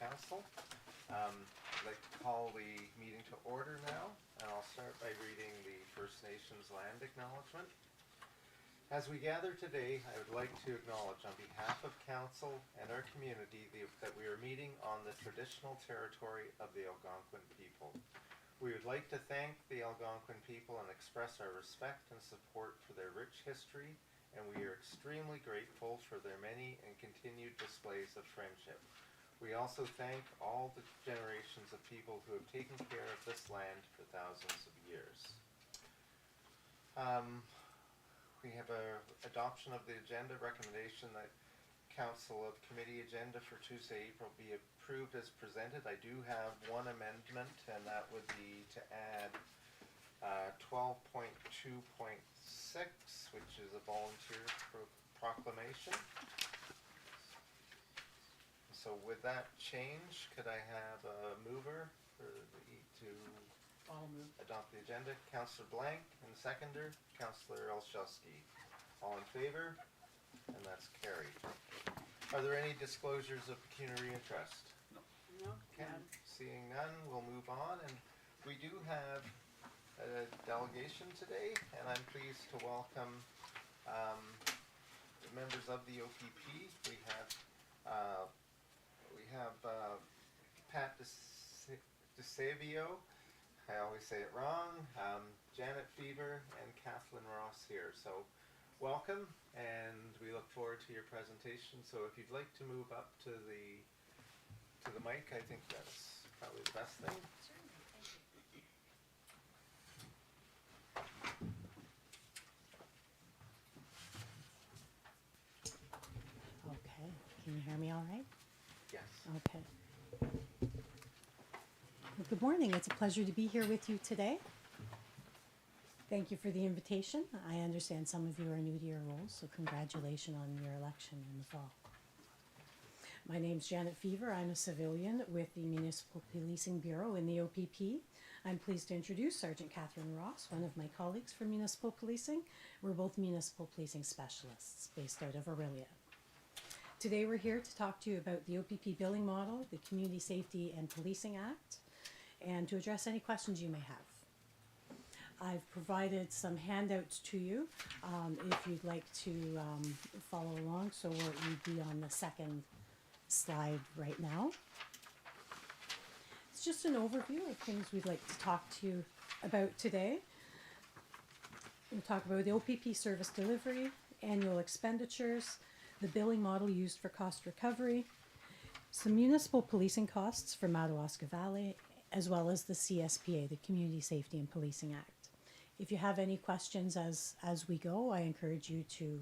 Council. I'd like to call the meeting to order now, and I'll start by reading the First Nations land acknowledgement. As we gather today, I would like to acknowledge on behalf of Council and our community that we are meeting on the traditional territory of the Algonquin people. We would like to thank the Algonquin people and express our respect and support for their rich history, and we are extremely grateful for their many and continued displays of friendship. We also thank all the generations of people who have taken care of this land for thousands of years. We have a adoption of the agenda recommendation that Council of Committee agenda for Tuesday, April be approved as presented. I do have one amendment, and that would be to add 12.2.6, which is a volunteer proclamation. So with that change, could I have a mover to I'll move. adopt the agenda? Councillor Blank, and seconder, Councillor Olszewski. All in favor? And that's carried. Are there any disclosures of pecuniary interest? No, Okay, seeing none, we'll move on. And we do have a delegation today, and I'm pleased to welcome the members of the OPP. We have Pat DeSavio, I always say it wrong, Janet Fever, and Kathleen Ross here. So welcome, and we look forward to your presentation. So if you'd like to move up to the mic, I think that's probably the best thing. Okay, can you hear me all right? Yes. Okay. Well, good morning. It's a pleasure to be here with you today. Thank you for the invitation. I understand some of you are new to your roles, so congratulations on your election in the fall. My name's Janet Fever. I'm a civilian with the Municipal Policing Bureau in the OPP. I'm pleased to introduce Sergeant Catherine Ross, one of my colleagues from Municipal Policing. We're both municipal policing specialists based out of Orillia. Today we're here to talk to you about the OPP billing model, the Community Safety and Policing Act, and to address any questions you may have. I've provided some handouts to you if you'd like to follow along, so we'd be on the second slide right now. It's just an overview of things we'd like to talk to you about today. We'll talk about the OPP service delivery, annual expenditures, the billing model used for cost recovery, some municipal policing costs for Madawaska Valley, as well as the CSPA, the Community Safety and Policing Act. If you have any questions as we go, I encourage you to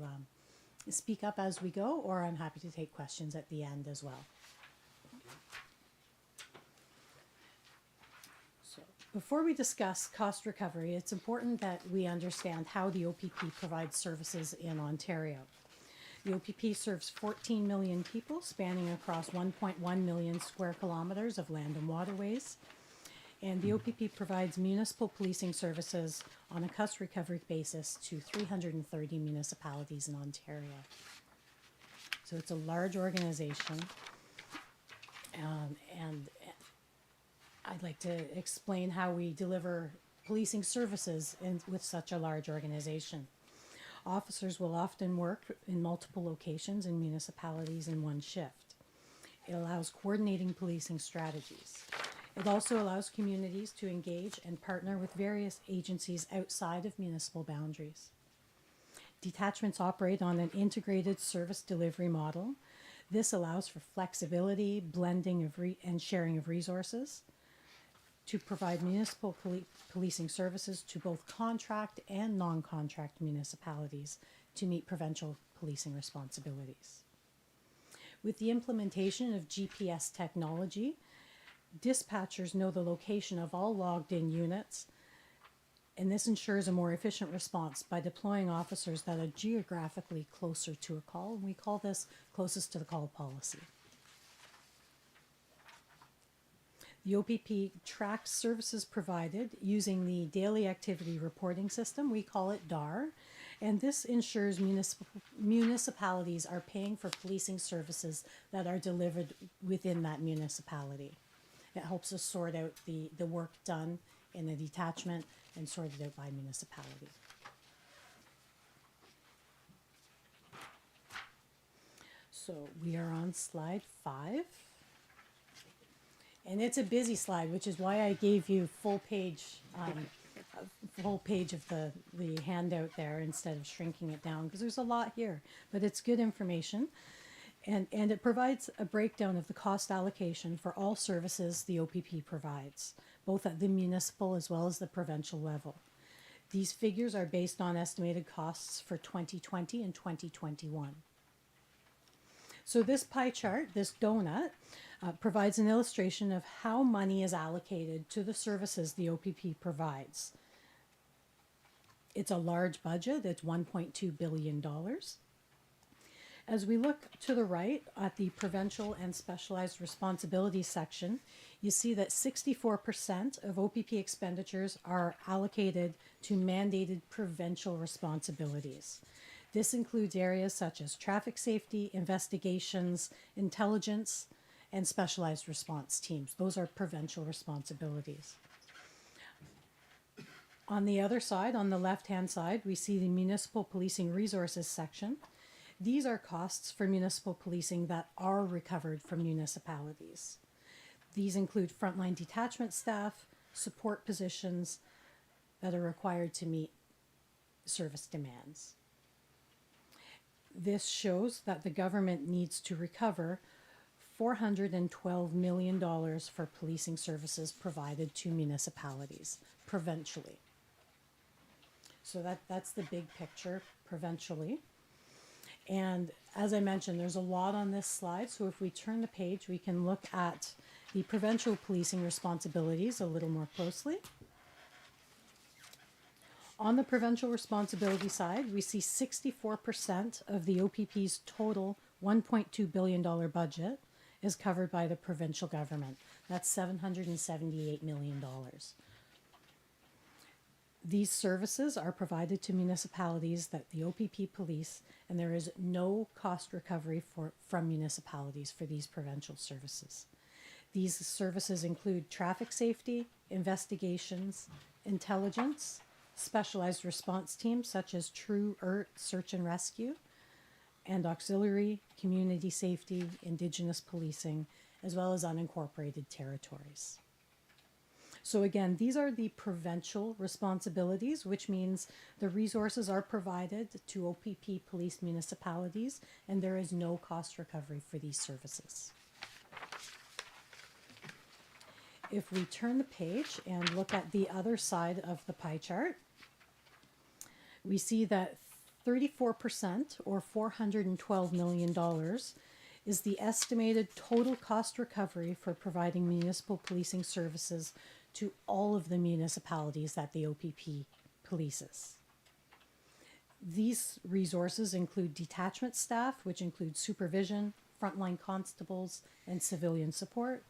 speak up as we go, or I'm happy to take questions at the end as well. So, before we discuss cost recovery, it's important that we understand how the OPP provides services in Ontario. The OPP serves 14 million people, spanning across 1.1 million square kilometers of land and waterways. And the OPP provides municipal policing services on a cost recovery basis to 330 municipalities in Ontario. So it's a large organization. And I'd like to explain how we deliver policing services with such a large organization. Officers will often work in multiple locations in municipalities in one shift. It allows coordinating policing strategies. It also allows communities to engage and partner with various agencies outside of municipal boundaries. Detachments operate on an integrated service delivery model. This allows for flexibility, blending and sharing of resources to provide municipal policing services to both contract and non-contract municipalities to meet provincial policing responsibilities. With the implementation of GPS technology, dispatchers know the location of all logged-in units, and this ensures a more efficient response by deploying officers that are geographically closer to a call, and we call this closest to the call policy. The OPP tracks services provided using the Daily Activity Reporting System. We call it DAR, And this ensures municipalities are paying for policing services that are delivered within that municipality. It helps us sort out the work done in a detachment and sort it out by municipality. So we are on slide 5. And it's a busy slide, which is why I gave you full page of the handout there instead of shrinking it down, because there's a lot here, but it's good information. And it provides a breakdown of the cost allocation for all services the OPP provides, both at the municipal as well as the provincial level. These figures are based on estimated costs for 2020 and 2021. So this pie chart, this donut, provides an illustration of how money is allocated to the services the OPP provides. It's a large budget, it's $1.2 billion. As we look to the right at the provincial and specialized responsibilities section, you see that 64% of OPP expenditures are allocated to mandated provincial responsibilities. This includes areas such as traffic safety, investigations, intelligence, and specialized response teams. Those are provincial responsibilities. On the other side, on the left-hand side, we see the municipal policing resources section. These are costs for municipal policing that are recovered from municipalities. These include frontline detachment staff, support positions that are required to meet service demands. This shows that the government needs to recover $412 million for policing services provided to municipalities provincially. So that's the big picture provincially. And as I mentioned, there's a lot on this slide. So if we turn the page, we can look at the provincial policing responsibilities a little more closely. On the provincial responsibility side, we see 64% of the OPP's total $1.2 billion budget is covered by the provincial government. That's $778 million. These services are provided to municipalities that the OPP police, and there is no cost recovery from municipalities for these provincial services. These services include traffic safety, investigations, intelligence, specialized response teams such as True Earth Search and Rescue, and auxiliary, community safety, indigenous policing, as well as unincorporated territories. So again, these are the provincial responsibilities, which means the resources are provided to OPP police municipalities, and there is no cost recovery for these services. If we turn the page and look at the other side of the pie chart, we see that 34%, or $412 million, is the estimated total cost recovery for providing municipal policing services to all of the municipalities that the OPP polices. These resources include detachment staff, which include supervision, frontline constables, and civilian support.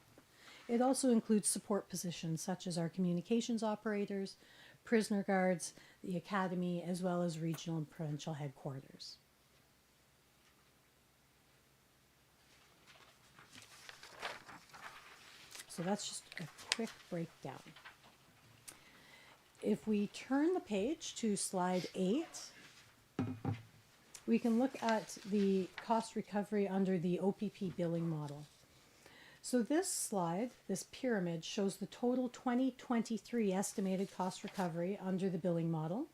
It also includes support positions such as our communications operators, prisoner guards, the academy, as well as regional and provincial headquarters. So that's just a quick breakdown. If we turn the page to slide 8, we can look at the cost recovery under the OPP billing model. So this slide, this pyramid, shows the total 2023 estimated cost recovery under the billing model.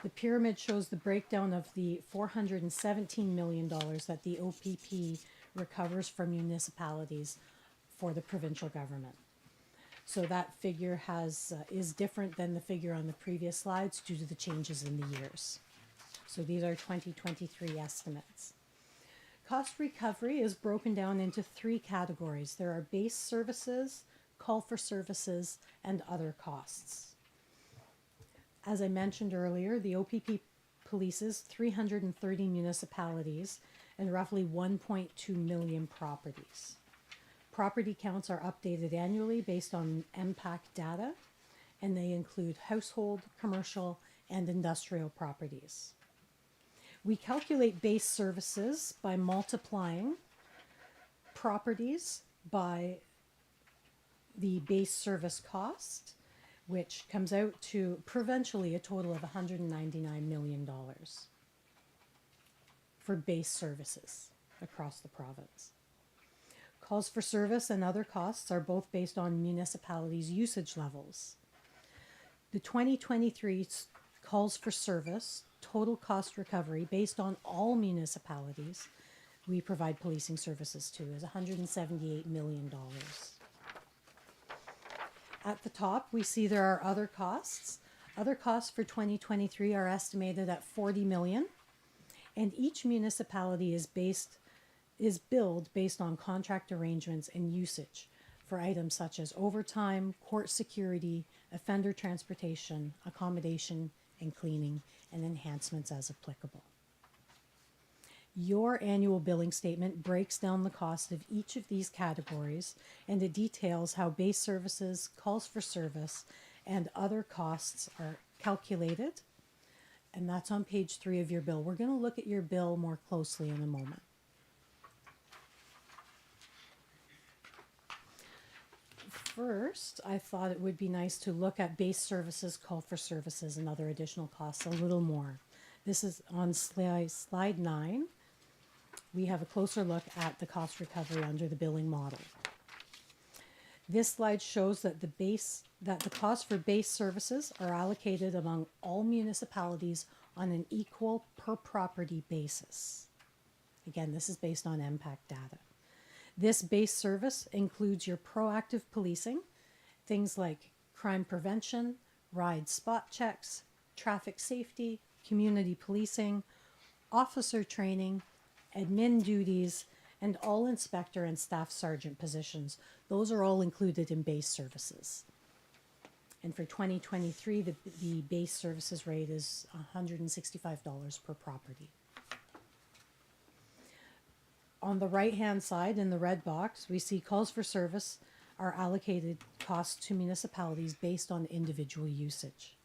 The pyramid shows the breakdown of the $417 million that the OPP recovers from municipalities for the provincial government. So that figure is different than the figure on the previous slides due to the changes in the years. So these are 2023 estimates. Cost recovery is broken down into 3 categories. There are base services, call for services, and other costs. As I mentioned earlier, the OPP polices 330 municipalities and roughly 1.2 million properties. Property counts are updated annually based on MPAC data, and they include household, commercial, and industrial properties. We calculate base services by multiplying properties by the base service cost, which comes out to provincially a total of $199 million for base services across the province. Calls for service and other costs are both based on municipalities' usage levels. The 2023 calls for service total cost recovery based on all municipalities we provide policing services to is $178 million. At the top, we see there are other costs. Other costs for 2023 are estimated at $40 million, and each municipality is billed based on contract arrangements and usage for items such as overtime, court security, offender transportation, accommodation and cleaning, and enhancements as applicable. Your annual billing statement breaks down the cost of each of these categories, and it details how base services, calls for service, and other costs are calculated. And that's on page 3 of your bill. We're going to look at your bill more closely in a moment. First, I thought it would be nice to look at base services, call for services, and other additional costs a little more. This is on slide 9. We have a closer look at the cost recovery under the billing model. This slide shows that the cost for base services are allocated among all municipalities on an equal per property basis. Again, this is based on MPAC data. This base service includes your proactive policing, things like crime prevention, ride spot checks, traffic safety, community policing, officer training, admin duties, and all inspector and staff sergeant positions. Those are all included in base services. And for 2023, the base services rate is $165 per property. On the right-hand side, in the red box, we see calls for service are allocated costs to municipalities based on individual usage.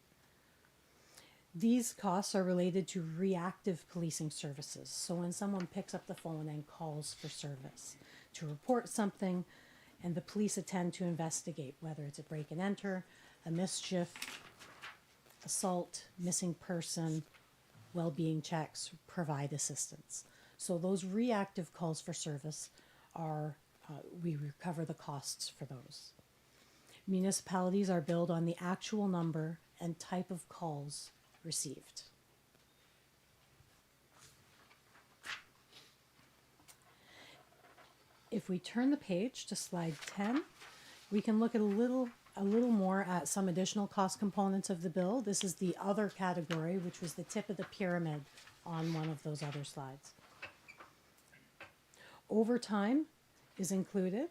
These costs are related to reactive policing services. So when someone picks up the phone and calls for service to report something, and the police attend to investigate, whether it's a break and enter, a mischief, assault, missing person, well-being checks, provide assistance. So those reactive calls for service are, we recover the costs for those. Municipalities are billed on the actual number and type of calls received. If we turn the page to slide 10, we can look at a little more at some additional cost components of the bill. This is the other category, which was the tip of the pyramid on one of those other slides. Overtime is included.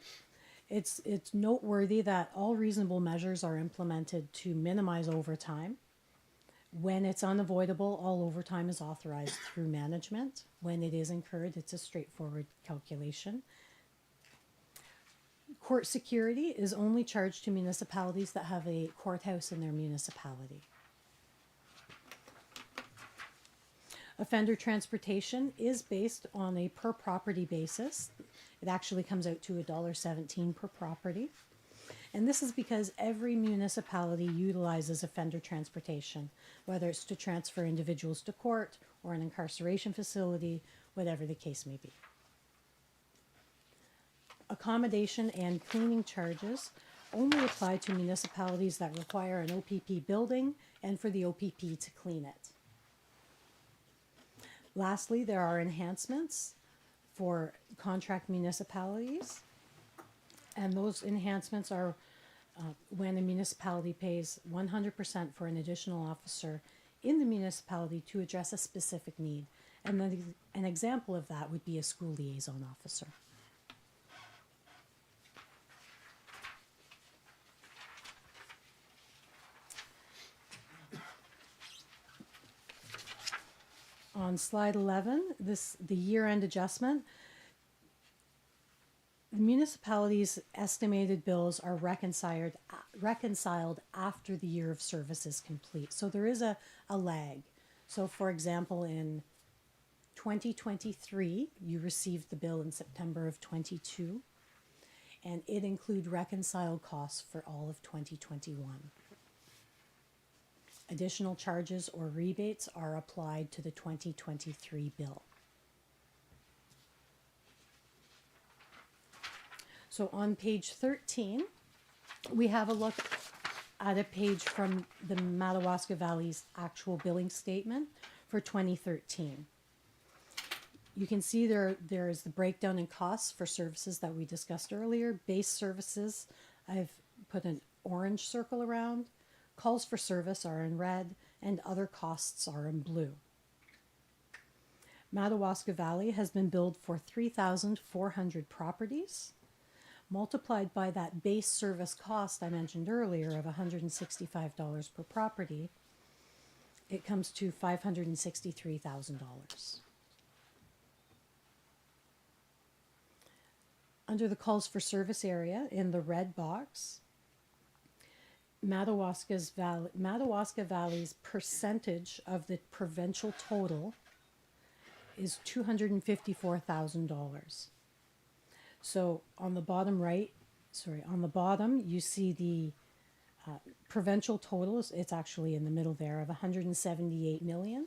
It's noteworthy that all reasonable measures are implemented to minimize overtime. When it's unavoidable, all overtime is authorized through management. When it is incurred, it's a straightforward calculation. Court security is only charged to municipalities that have a courthouse in their municipality. Offender transportation is based on a per property basis. It actually comes out to $1.17 per property. And this is because every municipality utilizes offender transportation, whether it's to transfer individuals to court or an incarceration facility, whatever the case may be. Accommodation and cleaning charges only apply to municipalities that require an OPP building and for the OPP to clean it. Lastly, there are enhancements for contract municipalities, and those enhancements are when a municipality pays 100% for an additional officer in the municipality to address a specific need. And then an example of that would be a school liaison officer. On slide 11, the year-end adjustment. The municipality's estimated bills are reconciled after the year of service is complete. So there is a lag. So for example, in 2023, you received the bill in September of 22, and it include reconciled costs for all of 2021. Additional charges or rebates are applied to the 2023 bill. So on page 13, we have a look at a page from the Madawaska Valley's actual billing statement for 2013. You can see there is the breakdown in costs for services that we discussed earlier. Base services, I've put an orange circle around. Calls for service are in red, and other costs are in blue. Madawaska Valley has been billed for 3,400 properties. Multiplied by that base service cost I mentioned earlier of $165 per property, it comes to $563,000. Under the calls for service area in the red box, Madawaska Valley's percentage of the provincial total is $254,000. So on the bottom on the bottom, you see the provincial totals. It's actually in the middle there of 178 million.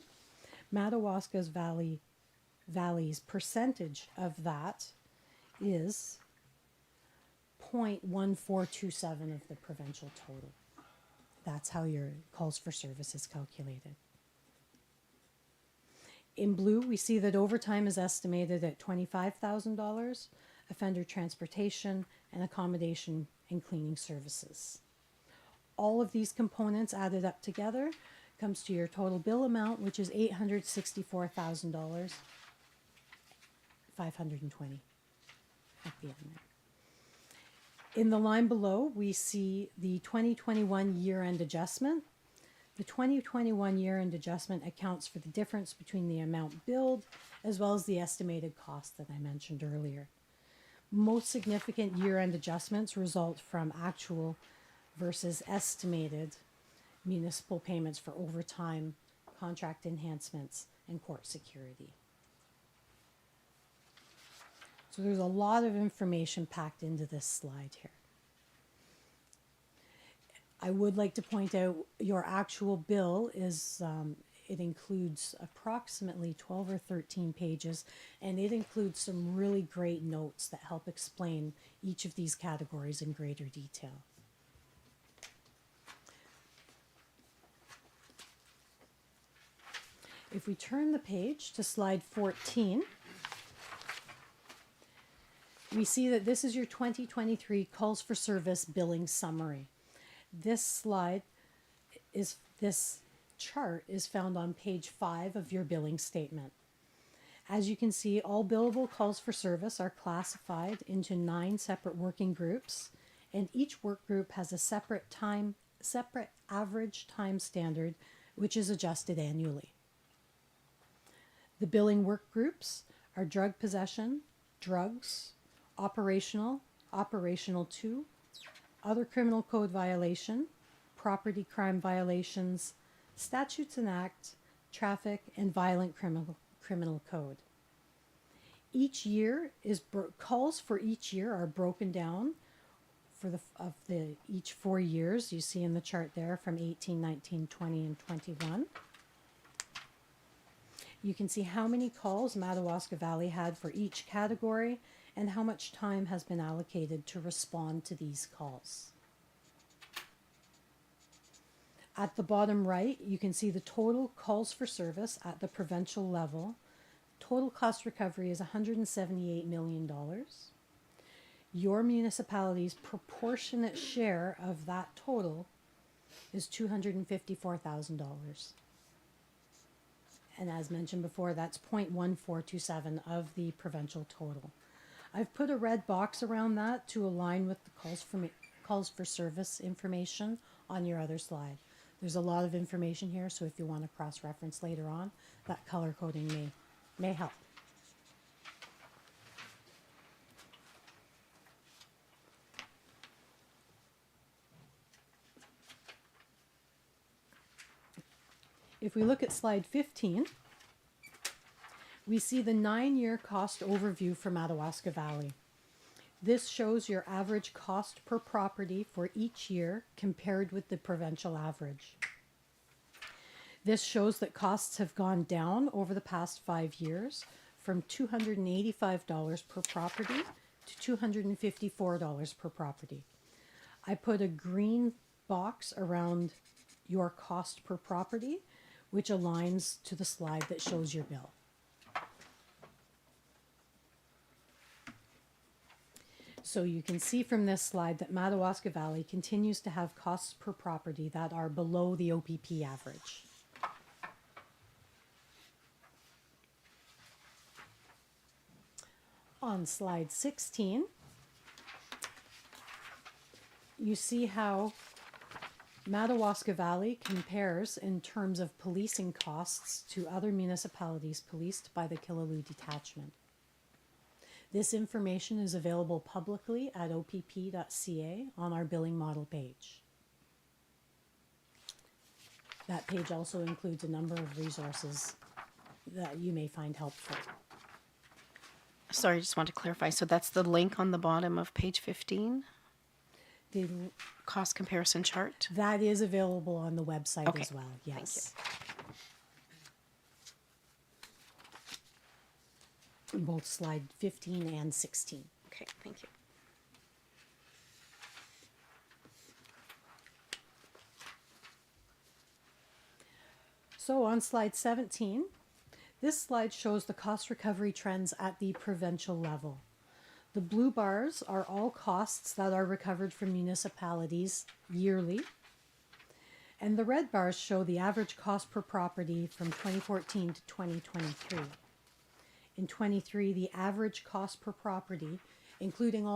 Madawaska's Valley's percentage of that is 0.1427 of the provincial total. That's how your calls for service is calculated. In blue, we see that overtime is estimated at $25,000, offender transportation, and accommodation and cleaning services. All of these components added up together comes to your total bill amount, which is $864,000, 520 at the end there. In the line below, we see the 2021 year-end adjustment. The 2021 year-end adjustment accounts for the difference between the amount billed as well as the estimated cost that I mentioned earlier. Most significant year-end adjustments result from actual versus estimated municipal payments for overtime, contract enhancements, and court security. So there's a lot of information packed into this slide here. I would like to point out your actual bill is, it includes approximately 12 or 13 pages, and it includes some really great notes that help explain each of these categories in greater detail. If we turn the page to slide 14, we see that this is your 2023 calls for service billing summary. This chart is found on page 5 of your billing statement. As you can see, all billable calls for service are classified into 9 separate working groups, and each work group has a separate average time standard, which is adjusted annually. The billing work groups are drug possession, drugs, operational 2, other criminal code violation, property crime violations, statutes and acts, traffic, and violent criminal code. Each year is calls for each year are broken down for each 4 years. You see in the chart there from 18, 19, 20, and 21. You can see how many calls Madawaska Valley had for each category and how much time has been allocated to respond to these calls. At the bottom right, you can see the total calls for service at the provincial level. Total cost recovery is $178 million. Your municipality's proportionate share of that total is $254,000. And as mentioned before, that's 0.1427 of the provincial total. I've put a red box around that to align with the calls for service information on your other slide. There's a lot of information here, so if you want to cross-reference later on, that color coding may help. If we look at slide 15, we see the 9-year cost overview for Madawaska Valley. This shows your average cost per property for each year compared with the provincial average. This shows that costs have gone down over the past 5 years from $285 per property to $254 per property. I put a green box around your cost per property, which aligns to the slide that shows your bill. So you can see from this slide that Madawaska Valley continues to have costs per property that are below the OPP average. On slide 16, you see how Madawaska Valley compares in terms of policing costs to other municipalities policed by the Killaloe Detachment. This information is available publicly at opp.ca on our billing model page. That page also includes a number of resources that you may find helpful. Sorry, I just want to clarify. So that's the link on the bottom of page 15, The, cost comparison chart. that is available on the website Okay. as well, Thank yes. In both slide 15 and 16. Okay, thank you. So on slide 17, this slide shows the cost recovery trends at the provincial level. The blue bars are all costs that are recovered from municipalities yearly. And the red bars show the average cost per property from 2014 to 2023. In 23, the average cost per property, including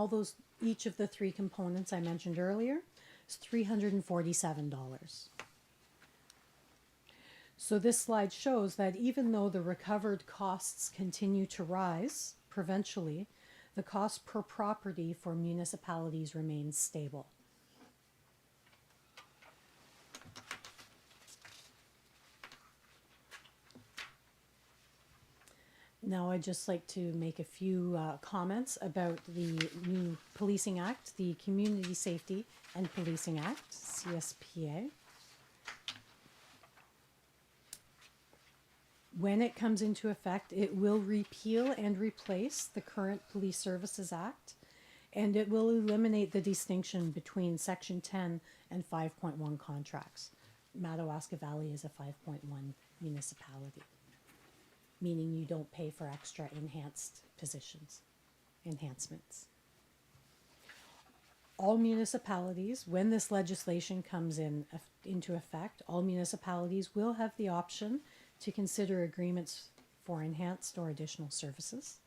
each of the three components I mentioned earlier, is $347. So this slide shows that even though the recovered costs continue to rise provincially, the cost per property for municipalities remains stable. Now I'd just like to make a few comments about the new Policing Act, the Community Safety and Policing Act, CSPA. When it comes into effect, it will repeal and replace the current Police Services Act, and it will eliminate the distinction between Section 10 and 5.1 contracts. Madawaska Valley is a 5.1 municipality, meaning you don't pay for extra enhancements. All municipalities, when this legislation comes into effect, all municipalities will have the option to consider agreements for enhanced or additional services.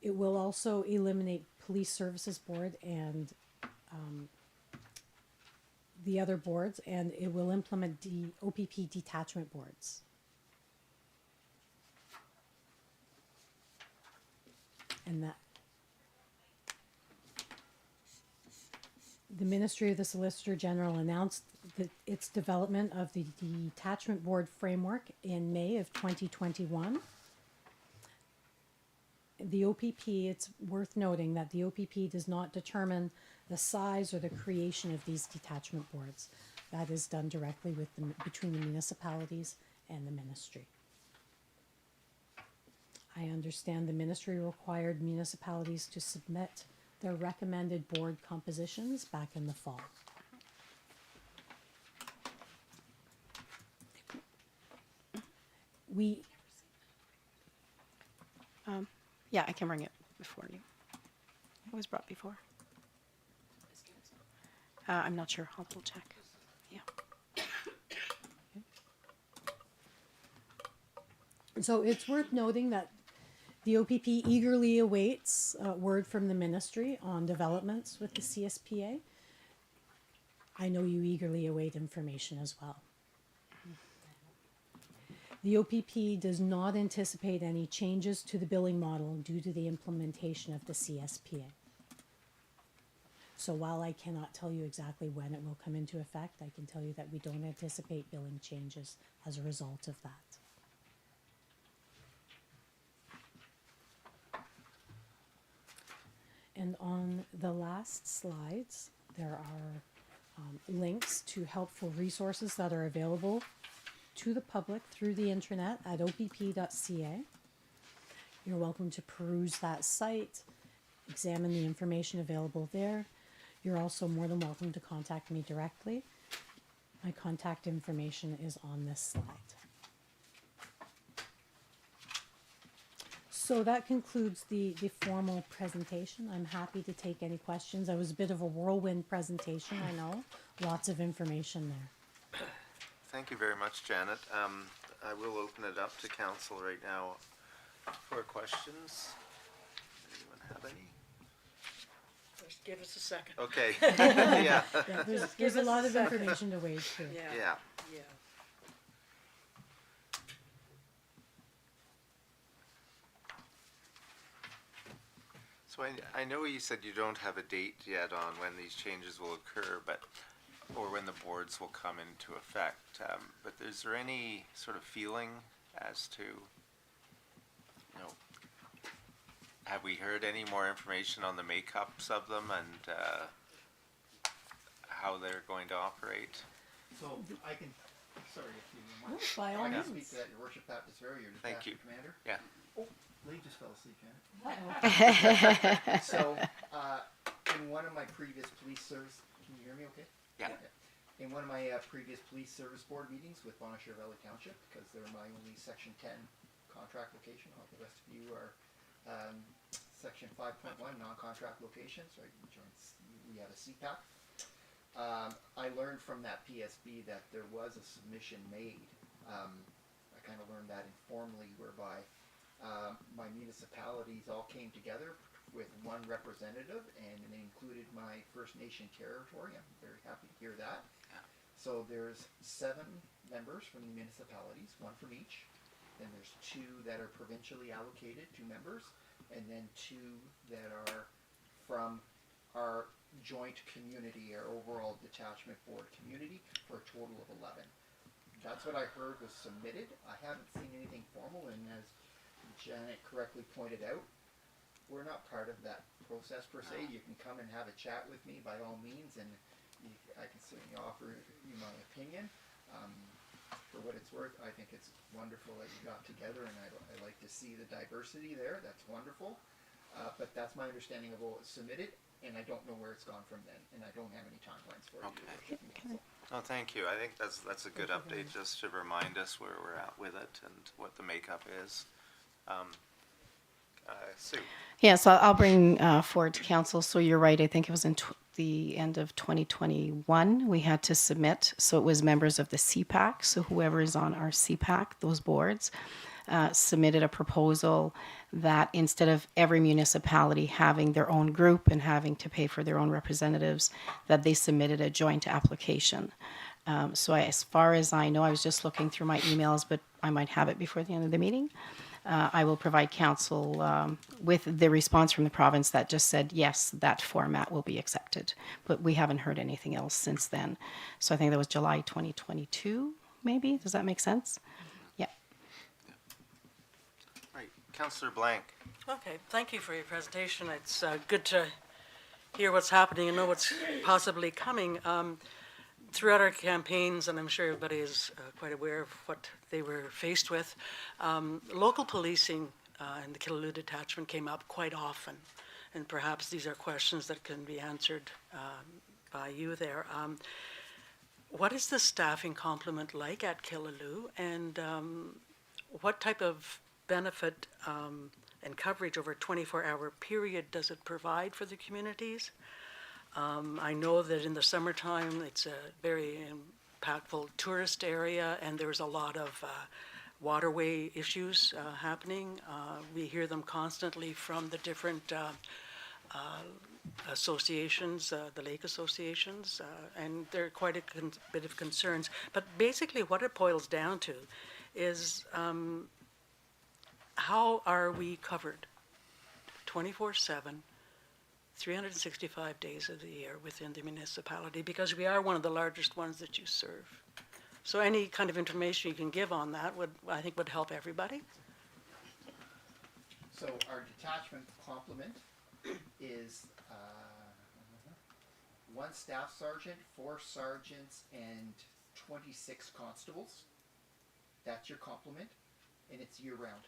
It will also eliminate Police Services Board and the other boards, and it will implement the OPP detachment boards. And that the Ministry of the Solicitor General announced its development of the detachment board framework in May of 2021. The OPP, it's worth noting that the OPP does not determine the size or the creation of these detachment boards. That is done directly between the municipalities and the ministry. I understand the ministry required municipalities to submit their recommended board compositions back in the fall. Yeah, I can bring it before you. It was brought before. I'm not sure. I'll double check. Yeah. So it's worth noting that the OPP eagerly awaits word from the ministry on developments with the CSPA. I know you eagerly await information as well. The OPP does not anticipate any changes to the billing model due to the implementation of the CSPA. So while I cannot tell you exactly when it will come into effect, I can tell you that we don't anticipate billing changes as a result of that. And on the last slides, there are links to helpful resources that are available to the public through the intranet at opp.ca. You're welcome to peruse that site, examine the information available there. You're also more than welcome to contact me directly. My contact information is on this slide. So that concludes the formal presentation. I'm happy to take any questions. It was a bit of a whirlwind presentation, I know. Lots of information there. Thank you very much, Janet. I will open it up to council right now for questions. Anyone have any? Just give us a second. Okay, yeah, Yeah, there's give a us a lot of second. information to wade through. yeah. Yeah. So I know you said you don't have a date yet on when these changes will occur, but, or when the boards will come into effect. But is there any sort of feeling as to, you know, have we heard any more information on the makeups of them and how they're going to operate? So I can, sorry if you Oh, mind. by all I can means. speak to that, your worship, Pat Desvero, your Thank you. detachment commander. Yeah. Oh, Lee just fell asleep, Janet. Uh-oh. So, in one of my previous police service, can you hear me okay? Yeah. In one of my previous police service board meetings with Bonnechere Valley Township, because they're my only section 10 contract location, all the rest of you are section 5.1 non-contract locations, right? We have a CPAC. I learned from that PSB that there was a submission made. I kind of learned that informally, whereby my municipalities all came together with one representative, and they included my First Nation territory. I'm very happy to hear that. Yeah. So there's 7 members from the municipalities, one from each. Then there's 2 that are provincially allocated, 2 members, and then 2 that are from our joint community, our overall detachment board community, for a total of 11. That's what I heard was submitted. I haven't seen anything formal, and as Janet correctly pointed out, we're not part of that process per se. You can come and have a chat with me by all means, and I can certainly offer you my opinion. For what it's worth, I think it's wonderful that you got together, and I like to see the diversity there. That's wonderful. But that's my understanding of what was submitted, and I don't know where it's gone from then, and I don't have any timelines for you. Okay. Your worship. Oh, thank you. I think that's a good update, just to remind us where we're at with it and what the makeup is. Sue? Yes, I'll bring forward to council. So you're right. I think it was in the end of 2021 we had to submit. So it was members of the CPAC. So whoever is on our CPAC, those boards, submitted a proposal that instead of every municipality having their own group and having to pay for their own representatives, that they submitted a joint application. So as far as I know, I was just looking through my emails, but I might have it before the end of the meeting. I will provide council with the response from the province that just said, yes, that format will be accepted. But we haven't heard anything else since then. So I think that was July 2022, maybe? Does that make sense? Yeah. Right. Councillor Blank? Okay, thank you for your presentation. It's good to hear what's happening and know what's possibly coming. Throughout our campaigns, and I'm sure everybody is quite aware of what they were faced with, local policing in the Killaloe detachment came up quite often, and perhaps these are questions that can be answered by you there. What is the staffing complement like at Killaloe, and what type of benefit and coverage over a 24-hour period does it provide for the communities? I know that in the summertime it's a very impactful tourist area, and there's a lot of waterway issues happening. We hear them constantly from the different associations, the lake associations, and there are quite a bit of concerns. But basically what it boils down to is how are we covered 24/7 365 days of the year within the municipality, because we are one of the largest ones that you serve. So any kind of information you can give on that would, I think, would help everybody. So our detachment complement is 1 staff sergeant, 4 sergeants, and 26 constables. That's your complement, and it's year-round.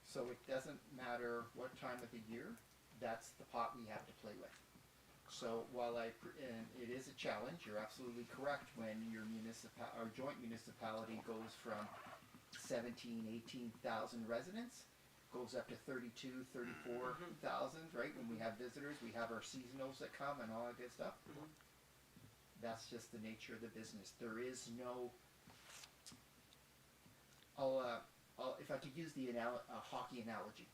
So it doesn't matter what time of the year, that's the pot we have to play with. So while and it is a challenge, you're absolutely correct, when your our joint municipality goes from 17, 18,000 residents, goes up to 32, 34,000, right? When we have visitors, we have our seasonals that come and all that good stuff. That's just the nature of the business. There is no, if I could use the hockey analogy.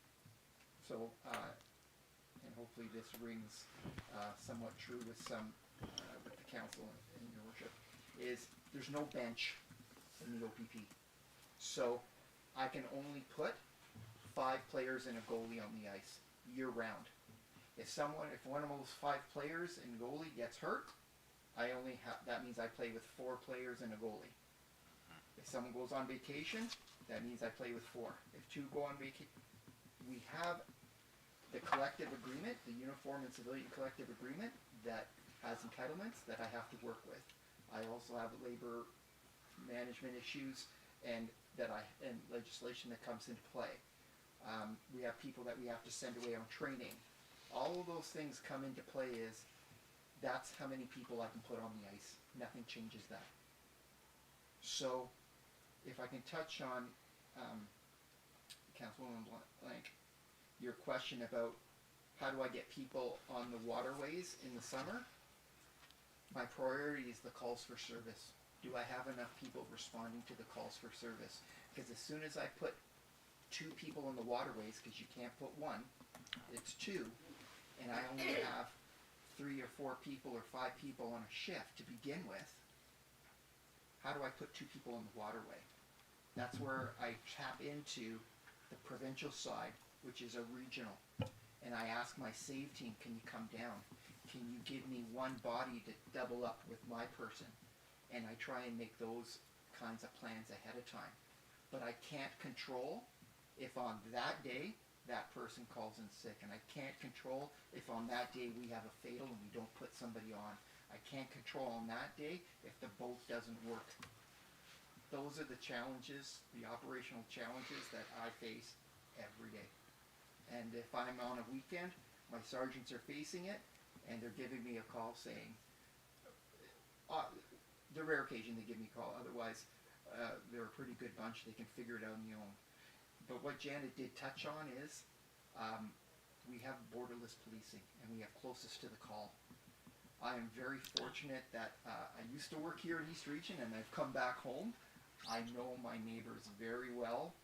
So, and hopefully this rings somewhat true with some, with the council and your worship, is there's no bench in the OPP. So I can only put 5 players and a goalie on the ice year round. If one of those 5 players and goalie gets hurt, I only have, that means I play with 4 players and a goalie. If someone goes on vacation, that means I play with 4. If 2 go on vacation, we have the collective agreement, the Uniform and Civilian Collective Agreement, that has entitlements that I have to work with. I also have labor management issues and legislation that comes into play. We have people that we have to send away on training. All of those things come into play. That's how many people I can put on the ice. Nothing changes that. So, if I can touch on Councilwoman Blank, your question about how do I get people on the waterways in the summer, my priority is the calls for service. Do I have enough people responding to the calls for service? Because as soon as I put 2 people on the waterways, because you can't put 1, it's 2, and I only have 3 or 4 people or 5 people on a shift to begin with, how do I put 2 people on the waterway? That's where I tap into the provincial side, which is a regional, and I ask my SAVE team, can you come down? Can you give me 1 body to double up with my person? And I try and make those kinds of plans ahead of time. But I can't control if on that day that person calls in sick, and I can't control if on that day we have a fatal and we don't put somebody on. I can't control on that day if the boat doesn't work. Those are the challenges, the operational challenges that I face every day. And if I'm on a weekend, my sergeants are facing it, and they're giving me a call saying, the rare occasion they give me a call, otherwise they're a pretty good bunch, they can figure it out on their own. But what Janet did touch on is, we have borderless policing, and we have closest to the call. I am very fortunate that I used to work here in East Region, and I've come back home. I know my neighbors very well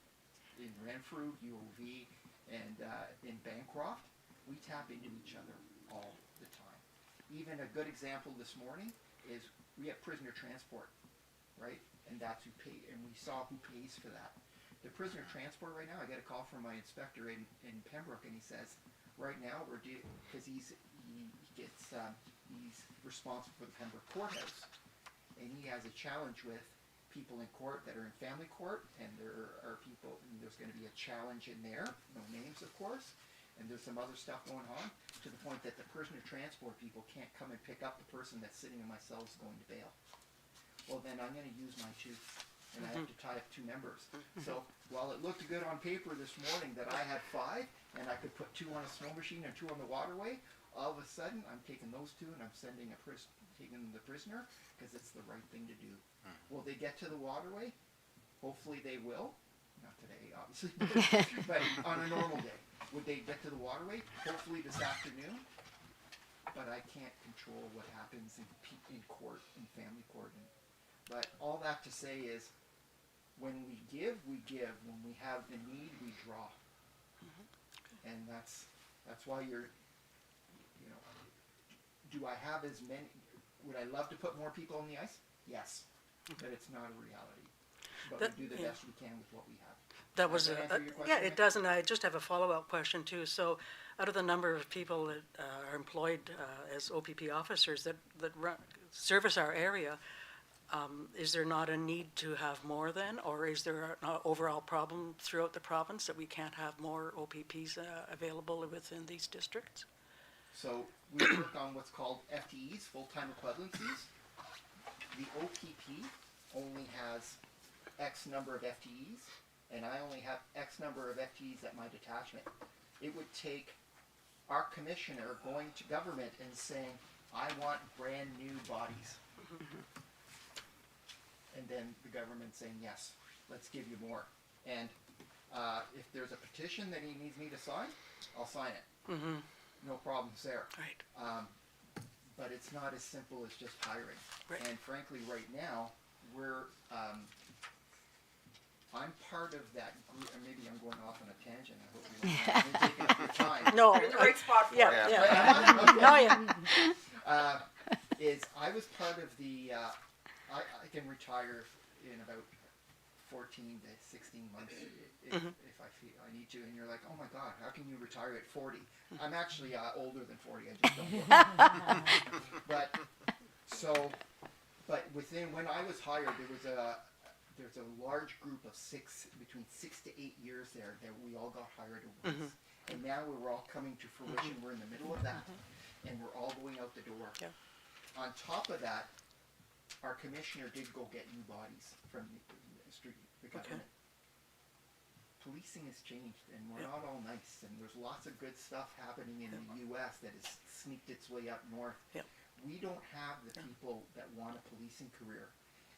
in Renfrew, UOV, and in Bancroft. We tap into each other all the time. Even a good example this morning is we have prisoner transport, right? And that's who pay, and we saw who pays for that. The prisoner transport right now, I get a call from my inspector in Pembroke, and he says, right now because he's responsible for the Pembroke courthouse, and he has a challenge with people in court that are in family court, and there are people, and there's going to be a challenge in there, no names of course, and there's some other stuff going on, to the point that the prisoner transport people can't come and pick up the person that's sitting in my cells going to bail. Well, then I'm going to use my 2, and I have to tie up 2 members. So while it looked good on paper this morning that I had 5, and I could put 2 on a snow machine and 2 on the waterway, all of a sudden I'm taking those 2 and I'm sending taking the prisoner, because it's the right thing to do. Will they get to the waterway? Hopefully they will. Not today, obviously, but on a normal day. Would they get to the waterway? Hopefully this afternoon. But I can't control what happens in court, in family court. But all that to say is, when we give, we give. When we have the need, we draw. And that's why do I have as many, would I love to put more people on the ice? Yes, but it's not a reality. But we do the best we can with what we have. That was, Does that answer your yeah, question, it Nick? does, and I just have a follow-up question too. So, out of the number of people that are employed as OPP officers that service our area, is there not a need to have more then, or is there an overall problem throughout the province that we can't have more OPPs available within these districts? So we work on what's called FTEs, full-time equivalencies. The OPP only has X number of FTEs, and I only have X number of FTEs at my detachment. It would take our commissioner going to government and saying, I want brand new bodies. And then the government saying, yes, let's give you more. And if there's a petition that he needs me to sign, I'll sign it. Mm-hmm. No problems there. Right. But it's not as simple as just hiring. Right. And frankly, right now, we're, I'm part of that group, and maybe I'm going off on a tangent, I hope you don't mind me taking up your time. No. You're in the right spot for Yeah, it. yeah. Okay. No, yeah. Is I was part of the, I can retire in about 14 to 16 months if I feel I need to, and you're like, oh my God, how can you retire at 40? I'm actually older than 40, I just don't look. But within, when I was hired, there's a large group of between 6 to 8 years there that we all got hired at once. And now we're all coming to fruition, we're in the middle of that, and we're all going out the door. Yeah. On top of that, our commissioner did go get new bodies from the government. Policing has changed, and we're Yeah. not all nice, and there's lots of good stuff happening in the U.S. that has sneaked its way up north. Yeah. We don't have the people that want a policing career.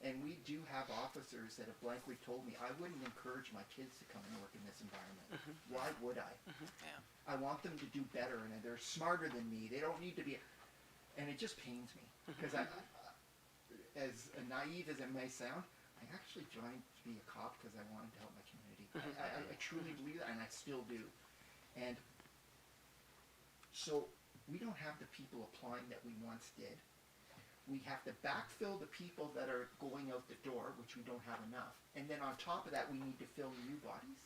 And we do have officers that have blankly told me, I wouldn't encourage my kids to come and work in this environment. Why would I? Yeah. I want them to do better, and they're smarter than me. They don't need to be, and it just pains me because as naive as it may sound, I actually joined to be a cop because I wanted to help my community. I truly believe that, and I still do. And so we don't have the people applying that we once did. We have to backfill the people that are going out the door, which we don't have enough. And then on top of that, we need to fill new bodies.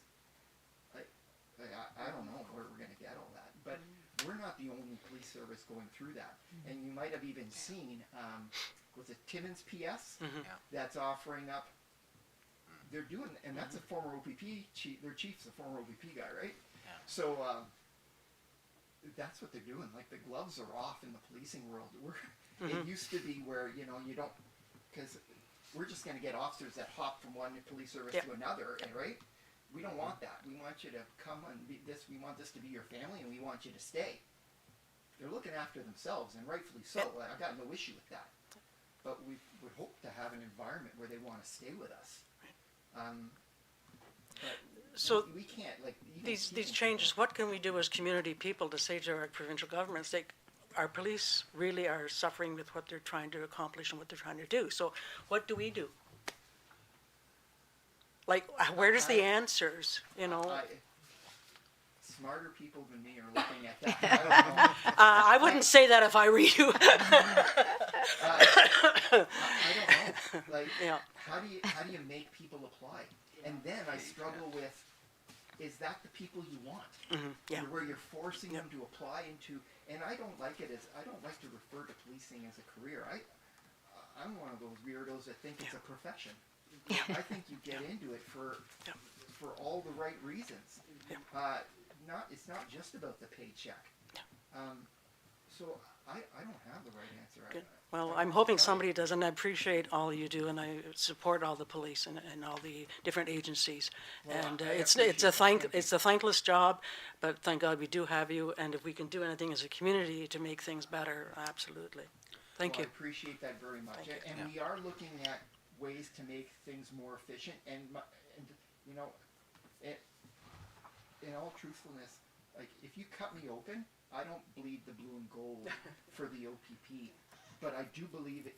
I don't know where we're going to get all that. But we're not the only police service going through that. And you might have even seen, was it Timmins PS? That's offering up. They're doing, and that's a former OPP chief. Their chief's a former OPP guy, right? Yeah. So that's what they're doing. Like the gloves are off in the policing world. It used to be where you don't, because we're just going to get officers that hop from one police service to another, and right? We don't want that. We want you to come and be this. We want this to be your family, and we want you to stay. They're looking after themselves, and rightfully so. I got no issue with that. But we would hope to have an environment where they want to stay with us. But So we can't like even these keeping changes, people- what can we do as community people to say to our provincial governments, our police really are suffering with what they're trying to accomplish and what they're trying to do. So what do we do? Like, where does the answers, Smarter people than me are looking at that. I don't know. I wouldn't say that if I were you. I don't know. Like, Yeah. how do you make people apply? And then I struggle with, is that the people you want? Yeah. Where you're forcing them to apply into, and I don't like to refer to policing as a career. I'm one of those weirdos that think it's a profession. I think you get into it for all the right reasons. It's not just about the paycheck. So I don't have the right answer. Good. Well, I'm hoping somebody does, and I appreciate all you do, and I support all the police and all the different agencies. Well, And I it's appreciate that. Thank you. it's a thankless job, but thank God we do have you. And if we can do anything as a community to make things better, absolutely. Thank Well, you. I appreciate that very much. Thank you. And we are looking at ways to make things more efficient. And in all truthfulness, like if you cut me open, I don't bleed the blue and gold for the OPP, but I do believe,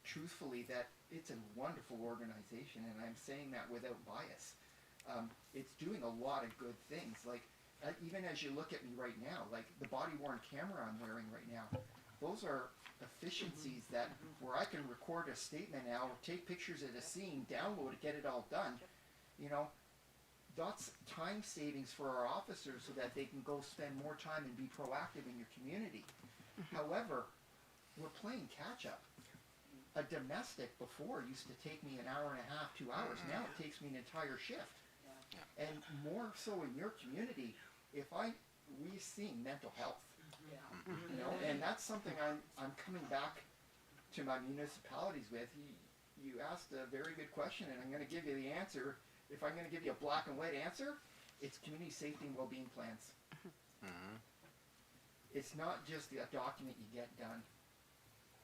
truthfully, that it's a wonderful organization, and I'm saying that without bias. It's doing a lot of good things. Like even as you look at me right now, like the body-worn camera I'm wearing right now, those are efficiencies that where I can record a statement now, take pictures of the scene, download it, get it all done. you know, that's time savings for our officers so that they can go spend more time and be proactive in your community. However, we're playing catch up. A domestic before used to take me an hour and a half, 2 hours. Now it takes me an entire shift. And more so in your community, we've seen mental health, you know, and that's something I'm coming back to my municipalities with. You asked a very good question, and I'm going to give you the answer. If I'm going to give you a black and white answer, it's community safety and well-being plans. It's not just a document you get done.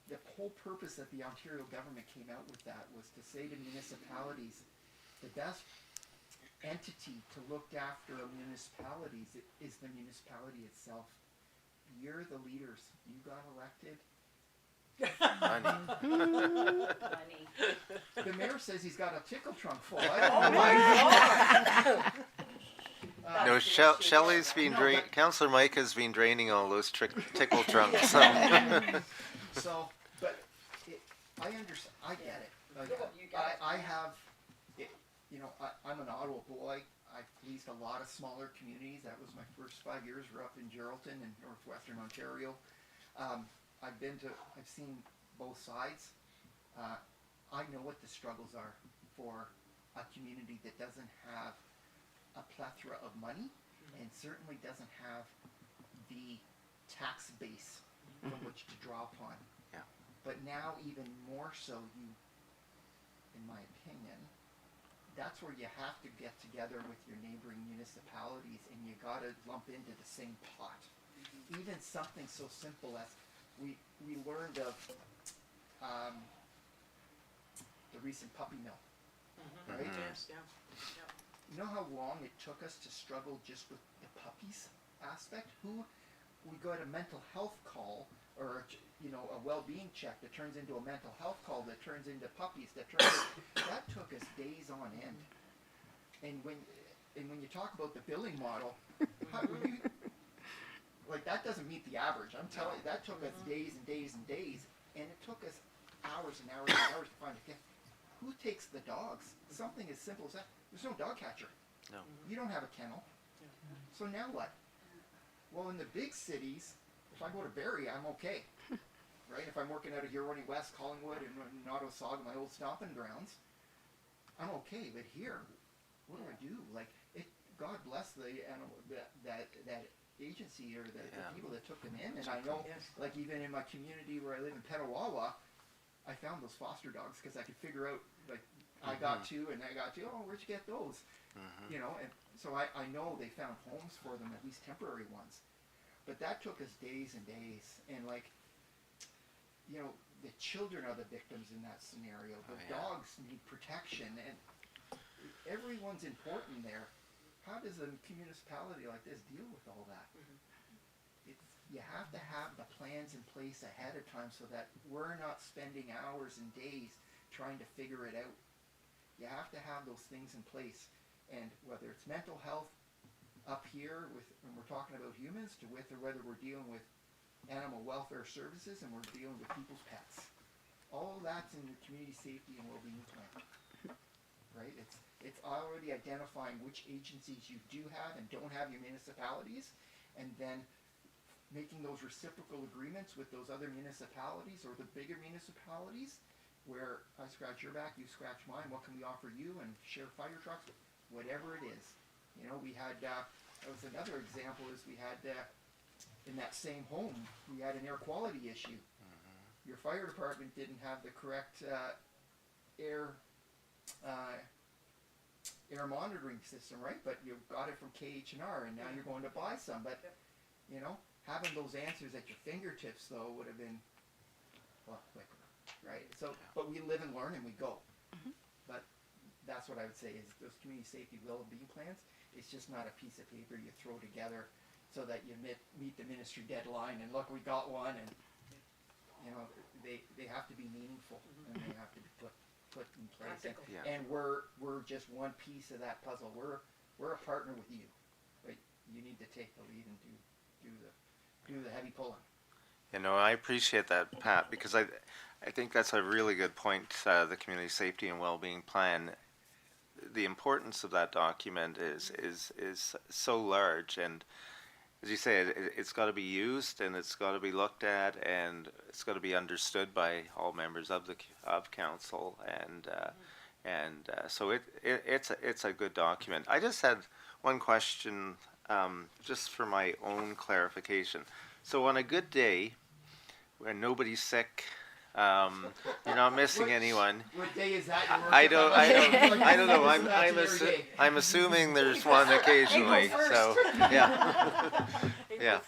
The whole purpose that the Ontario government came out with that was to say to municipalities, the best entity to look after municipalities is the municipality itself. You're the leaders. You got elected. The mayor says he's got a tickle trunk full. I don't know. No, Shelley's been Councillor Mike has been draining all those tickle trunks. So, but I understand. I get it. Like, I have, you know, I'm an Ottawa boy. I policed a lot of smaller communities. That was my first 5 years. We're up in Geraldton in northwestern Ontario. I've seen both sides. I know what the struggles are for a community that doesn't have a plethora of money and certainly doesn't have the tax base from which to draw upon. Yeah. But now even more so, in my opinion, that's where you have to get together with your neighboring municipalities and you gotta lump into the same pot. Even something so simple as we learned of the recent puppy mill, right? Yes, yeah. You know how long it took us to struggle just with the puppies aspect? We got a mental health call or a well-being check that turns into a mental health call that turns into puppies that took us days on end. And when you talk about the billing model, like that doesn't meet the average. I'm telling you, that took us days and days and days, and it took us hours and hours and hours to find a who takes the dogs. Something as simple as that. There's no dog catcher. No. You don't have a kennel. So now what? Well, in the big cities, if I go to Barrie, I'm okay. Right? If I'm working out of Huroney West, Collingwood, and Nottawasaga, my old stomping grounds, I'm okay. But here, what do I do? Like, God bless the animal, that agency or the people that took them in. And I know, like even in my community where I live in Petawawa, I found those foster dogs because I could figure out, like, I got two and I got two. Oh, where'd you get those? You know, and so I know they found homes for them, at least temporary ones. But that took us days and days. And like, you know, the children are the victims in that scenario. The dogs need protection, and everyone's important there. How does a municipality like this deal with all that? You have to have the plans in place ahead of time so that we're not spending hours and days trying to figure it out. You have to have those things in place. And whether it's mental health up here when we're talking about humans or whether we're dealing with animal welfare services and we're dealing with people's pets. All of that's in the community safety and well-being plan. Right? It's already identifying which agencies you do have and don't have your municipalities, and then making those reciprocal agreements with those other municipalities or the bigger municipalities where I scratch your back, you scratch mine, what can we offer you, and share fire trucks, whatever it is. You know, we had, that was another example is we had, in that same home, we had an air quality issue. Your fire department didn't have the correct air monitoring system, right? But you got it from KH&R, and now you're going to buy some. But, you know, having those answers at your fingertips, though, would have been a lot quicker, right? So, but we live and learn and we go. But that's what I would say is those community safety well-being plans, it's just not a piece of paper you throw together so that you meet the ministry deadline and look, we got one, and you know, they have to be meaningful and they have to be put in place. And we're just one piece of that puzzle. We're a partner with you, but you need to take the lead and do the heavy pulling. You know, I appreciate that, Pat, because I think that's a really good point. The community safety and well-being plan. the importance of that document is so large, and as you say, it's got to be used, and it's got to be looked at, and it's got to be understood by all members of council, and so it's a good document. I just had one question, just for my own clarification. So on a good day, when nobody's sick, you're not missing anyone. What day is that? Your I worship? don't, I'm I don't, like, I don't know. this is actually every day. I'm assuming there's one occasionally. So, yeah, yeah.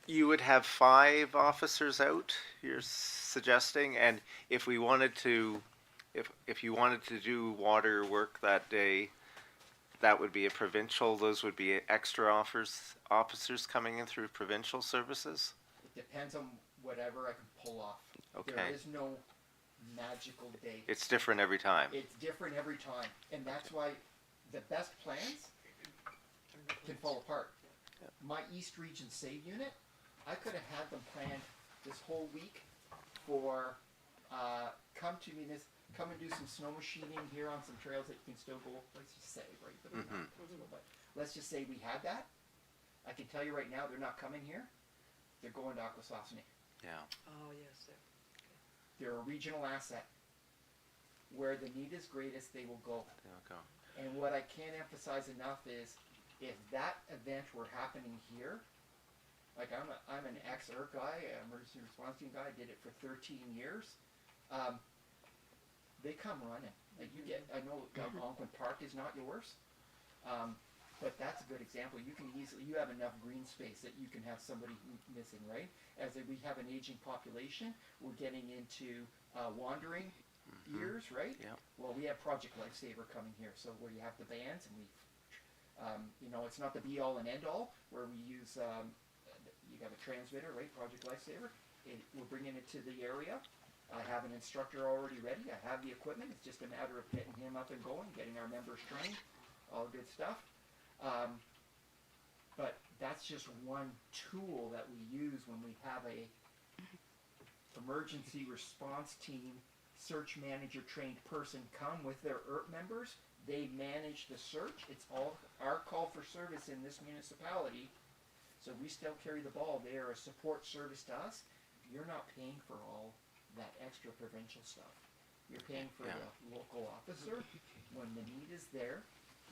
You would have 5 officers out. You're suggesting, and if we wanted to, if you wanted to do water work that day, that would be a provincial. Those would be extra officers coming in through provincial services. It depends on whatever I can pull off. Okay. There is no magical day. It's different every time. It's different every time, and that's why the best plans can fall apart. My East Region Save Unit, I could have had them planned this whole week for come and do some snow machining here on some trails that you can still go. Let's just say, right? But, they're not possible, but let's just say we had that. I can tell you right now, they're not coming here. They're going to Akwesasne. Yeah. Oh, yes, there. They're a regional asset. Where the need is greatest, they will go. They'll go. And what I can't emphasize enough is, if that event were happening here, like I'm an ex-ERC guy, emergency response team guy, did it for 13 years. They come running. Like I know Algonquin Park is not yours, but that's a good example. You have enough green space that you can have somebody missing, right? We have an aging population, we're getting into wandering years, right? Yeah. Well, we have Project Lifesaver coming here, so where you have the bands and it's not the be all and end all, where we use, you have a transmitter, right, Project Lifesaver. We're bringing it to the area. I have an instructor already ready. I have the equipment. It's just a matter of getting him up and going, getting our members trained, all good stuff. But that's just one tool that we use when we have a emergency response team, search manager trained person come with their ERP members. They manage the search. It's all our call for service in this municipality. So we still carry the ball. They are a support service to us. You're not paying for all that extra provincial stuff. You're paying for the local officer. When the need is there,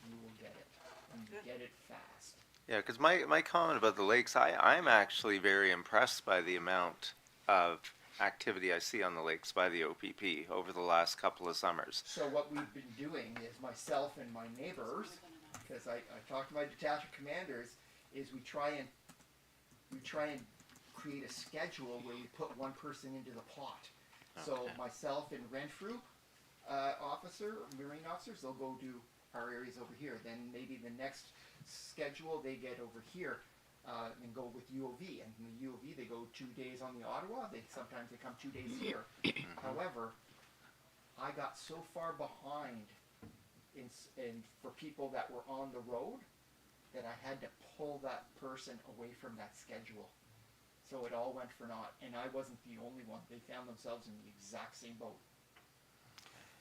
you will get it. And you get it fast. Yeah, because my comment about the lakes, I'm actually very impressed by the amount of activity I see on the lakes by the OPP over the last couple of summers. So what we've been doing is myself and my neighbors, because I talk to my detachment commanders, is we try and create a schedule where we put one person into the plot. So myself and Renfrew Marine officers, they'll go do our areas over here. Then maybe the next schedule they get over here and go with UOV. And from the UOV they go 2 days on the Ottawa. Sometimes they come 2 days here. However, I got so far behind in for people that were on the road that I had to pull that person away from that schedule. So it all went for naught, and I wasn't the only one. They found themselves in the exact same boat.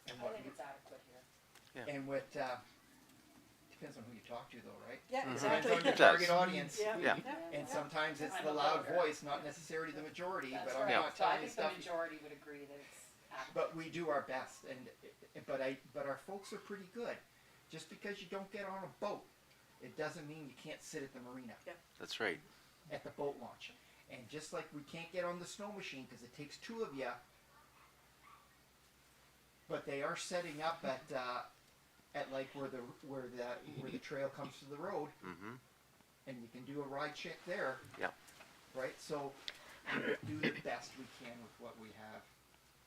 And I think it's adequate here. Yeah. And what depends on who you talk to, though, right? Yeah, Depends exactly. on your It does. target audience. Yeah. Yeah. And sometimes it's I'm the a loud voter. voice, not necessarily the majority. That's But I'm right. not So I telling you think the stuff. majority would agree that it's adequate. But we do our best, but our folks are pretty good. Just because you don't get on a boat, it doesn't mean you can't sit at the marina. That's right. At the boat launch. And just like we can't get on the snow machine because it takes 2 of you, but they are setting up at like where the trail comes to the road, and you can do a ride check there. Yeah. Right. So we do the best we can with what we have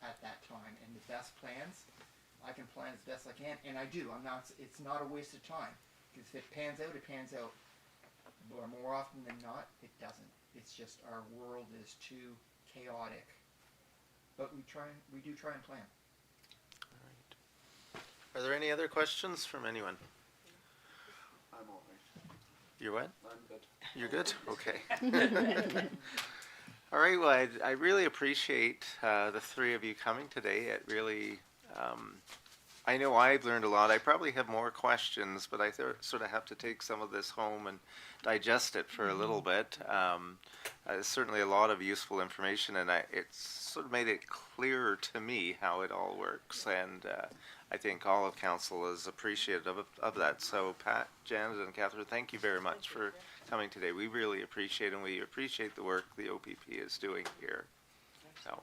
at that time, and the best plans. I can plan as best I can, and I do. It's not a waste of time because if it pans out, it pans out. But more often than not, it doesn't. It's just our world is too chaotic. But we do try and plan. Are there any other questions from anyone? I'm all right. You're what? I'm good. You're good? Okay. All right, well, I really appreciate the 3 of you coming today. It really I know I've learned a lot. I probably have more questions, but I sort of have to take some of this home and digest it for a little bit. Certainly a lot of useful information, and it's sort of made it clearer to me how it all works. And I think all of council is appreciative of that. So Pat, Janet, and Catherine, thank you very much for coming today. We really appreciate it, and we appreciate the work the OPP is doing here. So.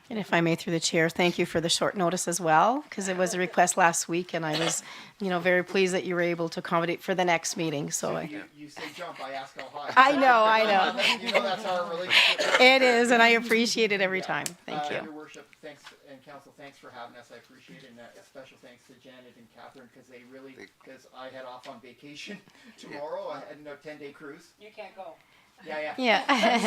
And if I may, through the chair, thank you for the short notice as well, because it was a request last week, and I was, very pleased that you were able to accommodate for the next meeting, so You say jump, I ask how high. I know. You know that's our relationship. It is, and I appreciate it every time. Thank Your you. worship, thanks, and council, thanks for having us, I appreciate it, and a special thanks to Janet and Catherine, because I head off on vacation tomorrow, I had a 10-day cruise. You can't go. Yeah. Yeah.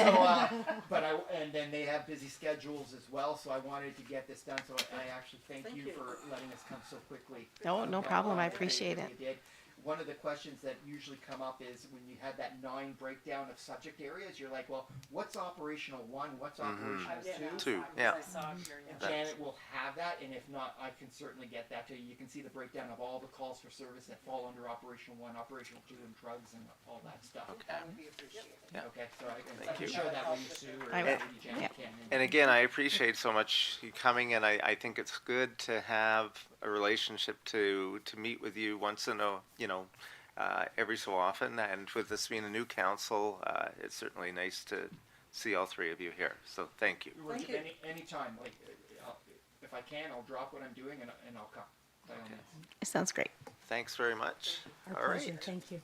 So, and then they have busy schedules as well, so I wanted to get this done, so I actually thank you for letting us come so quickly. No problem. I appreciate it. You did. One of the questions that usually come up is when you had that 9 breakdown of subject areas, you're like, well, what's operational 1, what's operational I didn't 2? Two, yeah. I saw it here, And yeah. Janet will have that, and if not, I can certainly get that to you. You can see the breakdown of all the calls for service that fall under operational 1, operational 2, and drugs and all that stuff. That would be appreciated. Yeah. Okay, so I Thank can you. share that with you, Sue, or I will. maybe Janet can. And again, I appreciate so much you coming, and I think it's good to have a relationship to meet with you once in a, every so often. And with this being a new council, it's certainly nice to see all 3 of you here. So thank you. Worship, anytime, like, if I can, I'll drop what I'm doing and I'll come. By all means. It sounds great. Thanks very much. Our All pleasure, right. thank you.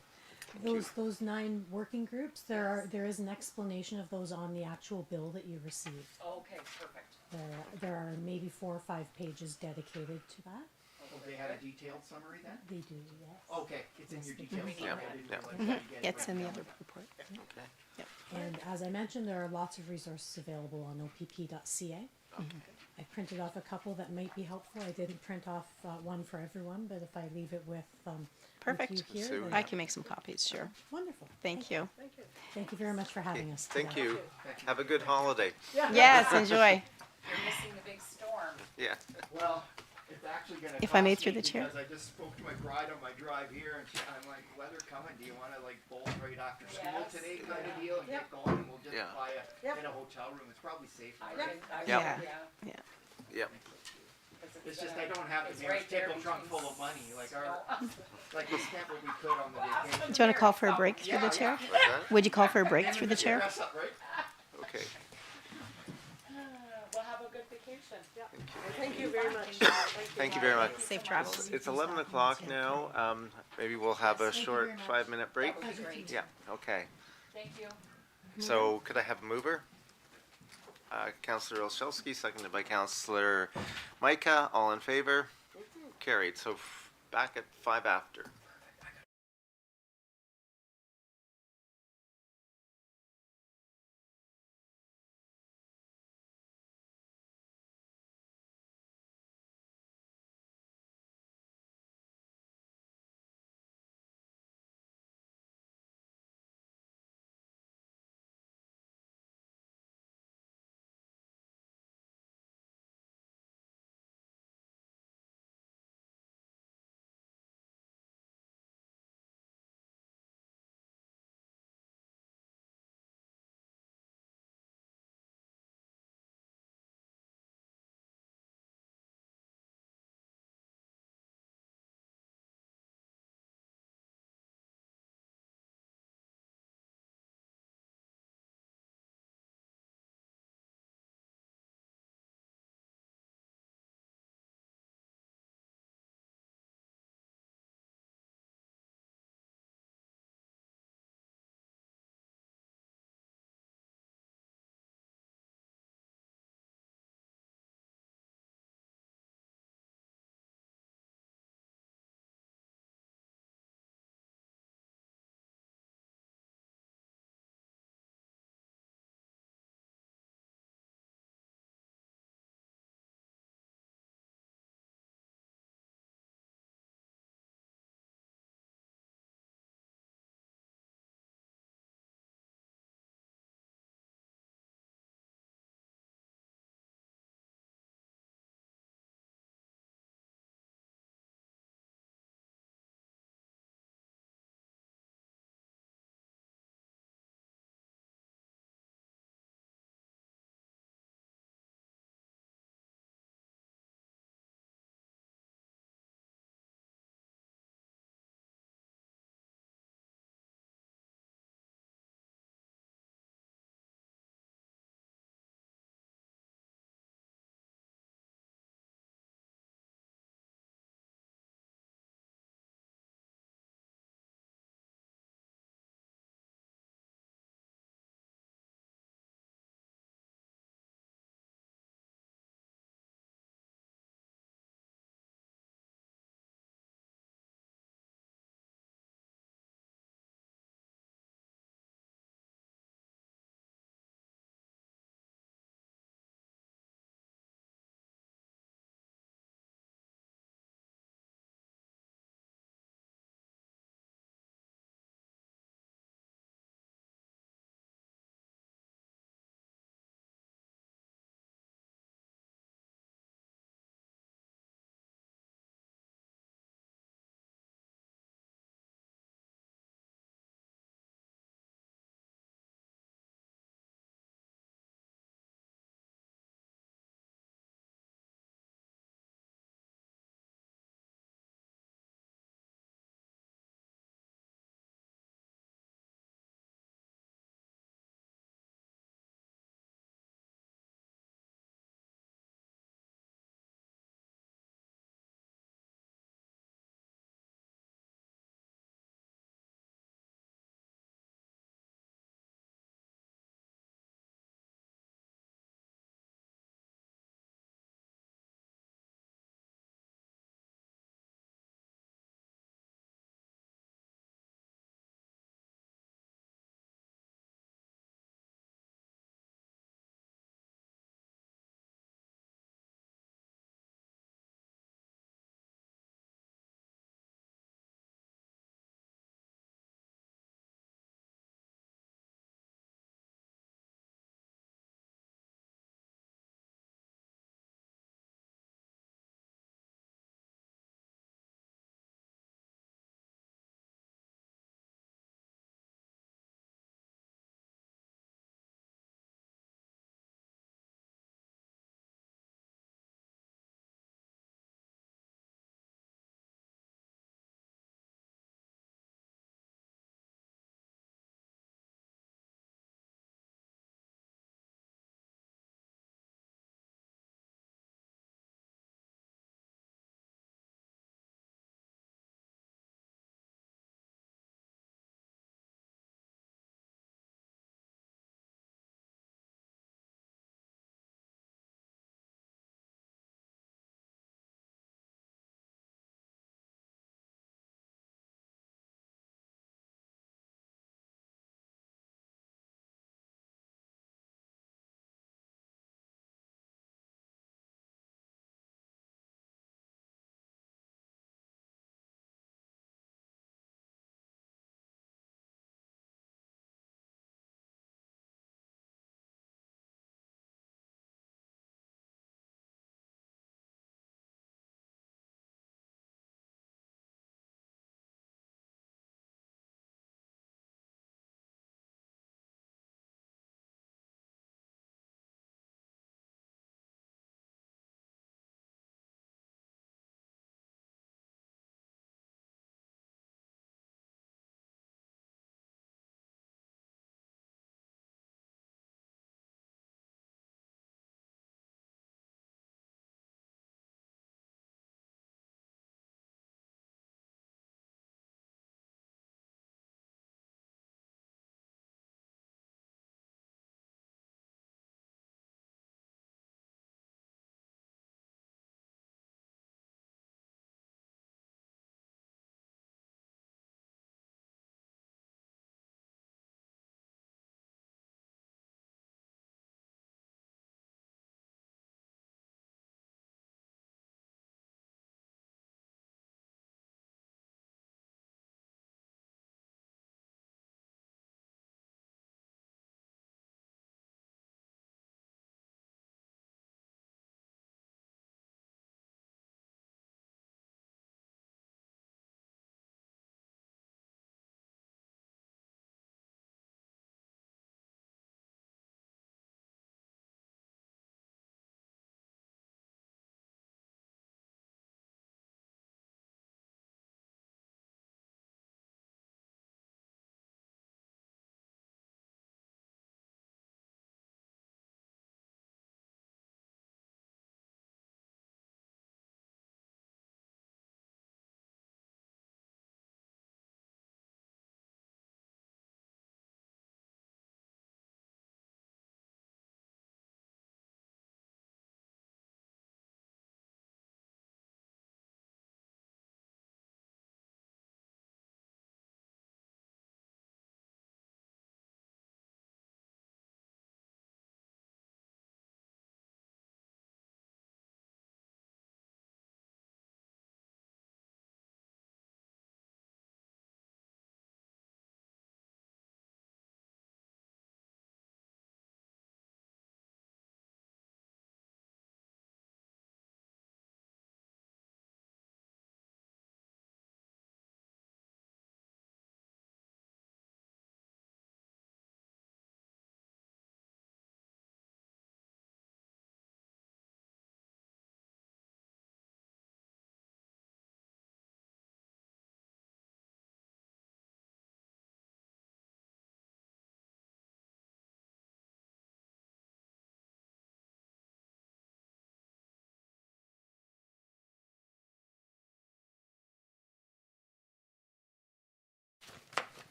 you. Those 9 working groups, there is an explanation of those on the actual bill that you received. Okay, perfect. There are maybe 4 or 5 pages dedicated to that. Oh, they had a detailed summary then? They do, yes. Okay, it's in your detailed Yeah, summary. I didn't yeah. realize that you get it It's in the broken other down. report. Okay. And as I mentioned, there are lots of resources available on opp.ca. I printed off a couple that might be helpful. I didn't print off one for everyone, but if I leave it with Perfect. with you here, Sue. then I can make some copies, sure. wonderful. Thank you. Thank you very much for having us. Thank today. you. Have a good holiday. Yes, enjoy. You're missing the big storm. Yeah. Well, it's actually gonna If I may cost through me the chair. because I just spoke to my bride on my drive here and I'm like, weather coming, do you wanna like bolt right after school Yes. today kind of deal and get going and we'll just Yeah. buy in a hotel room, it's probably safer. I right? did, I Yeah. did, yeah. Yep. 'Cause It's just gonna- I don't have the it's mayor's right there tickle trunk between full of money, like No. like we spent what we could on the vacation. Do you want to call for a break through the chair? What's that? Would you call for a break Then through we the put chair? dress up, right? Okay. We'll have a good vacation. Thank you very much. Thank you very much. Safe travels. It's 11 o'clock now. Maybe we'll have a short 5-minute break. That would be great. Yeah, okay. Thank you. So could I have a mover? Councillor Olszewski, seconded by Councillor Micah. All in favor? Carried. So back at 5 after.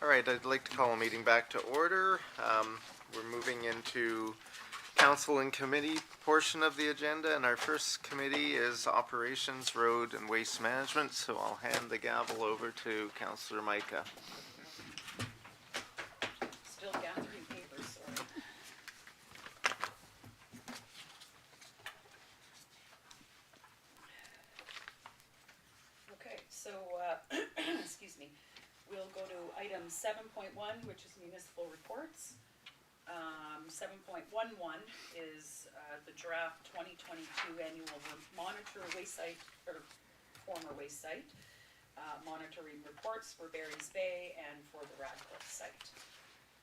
All right, I'd like to call a meeting back to order. We're moving into council and committee portion of the agenda, and our first committee is Operations, Road, and Waste Management, so I'll hand the gavel over to Councillor Micah. Still gathering papers, sorry. Okay, so, excuse me, we'll go to item 7.1, which is municipal reports. 7.11 is the draft 2022 annual monitor waste site, or former waste site, monitoring reports for Barry's Bay and for the Radcliffe site.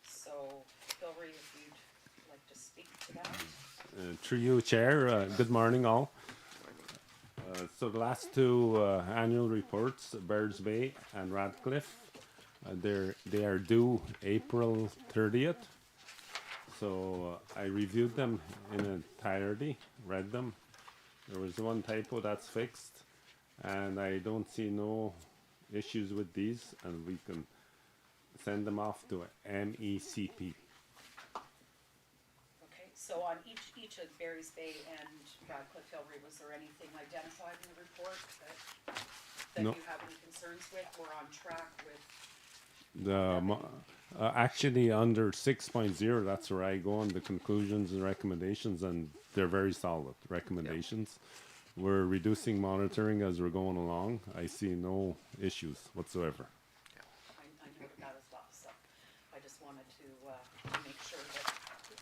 So, Hillary, if you'd like to speak to that. Through you, Chair. Good morning, all. So the last two annual reports, Birds Bay and Radcliffe, they are due April 30th. So I reviewed them in entirety, read them. There was one typo that's fixed, and I don't see no issues with these, and we can send them off to MECP. Okay, so on each of Barry's Bay and Radcliffe Hillary, was there anything identified in the report that No. you have any concerns with? We're on track with, Actually, under 6.0, that's where I go on the conclusions and recommendations, and they're very solid recommendations. We're reducing monitoring as we're going along. I see no issues whatsoever. I noted that as well, so I just wanted to make sure that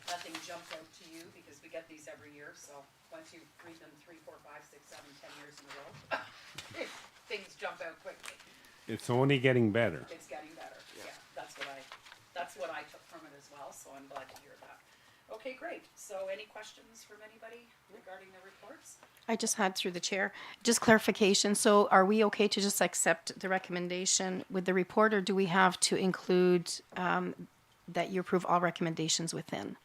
nothing jumped out to you, because we get these every year, so once you read them 3, 4, 5, 6, 7, 10 years in a row, things jump out quickly. It's only getting better. It's getting better, yeah, that's what I took from it as well, so I'm glad to hear that. Okay, great, so any questions from anybody regarding the reports? I just had through the chair, just clarification. So are we okay to just accept the recommendation with the report, or do we have to include that you approve all recommendations within?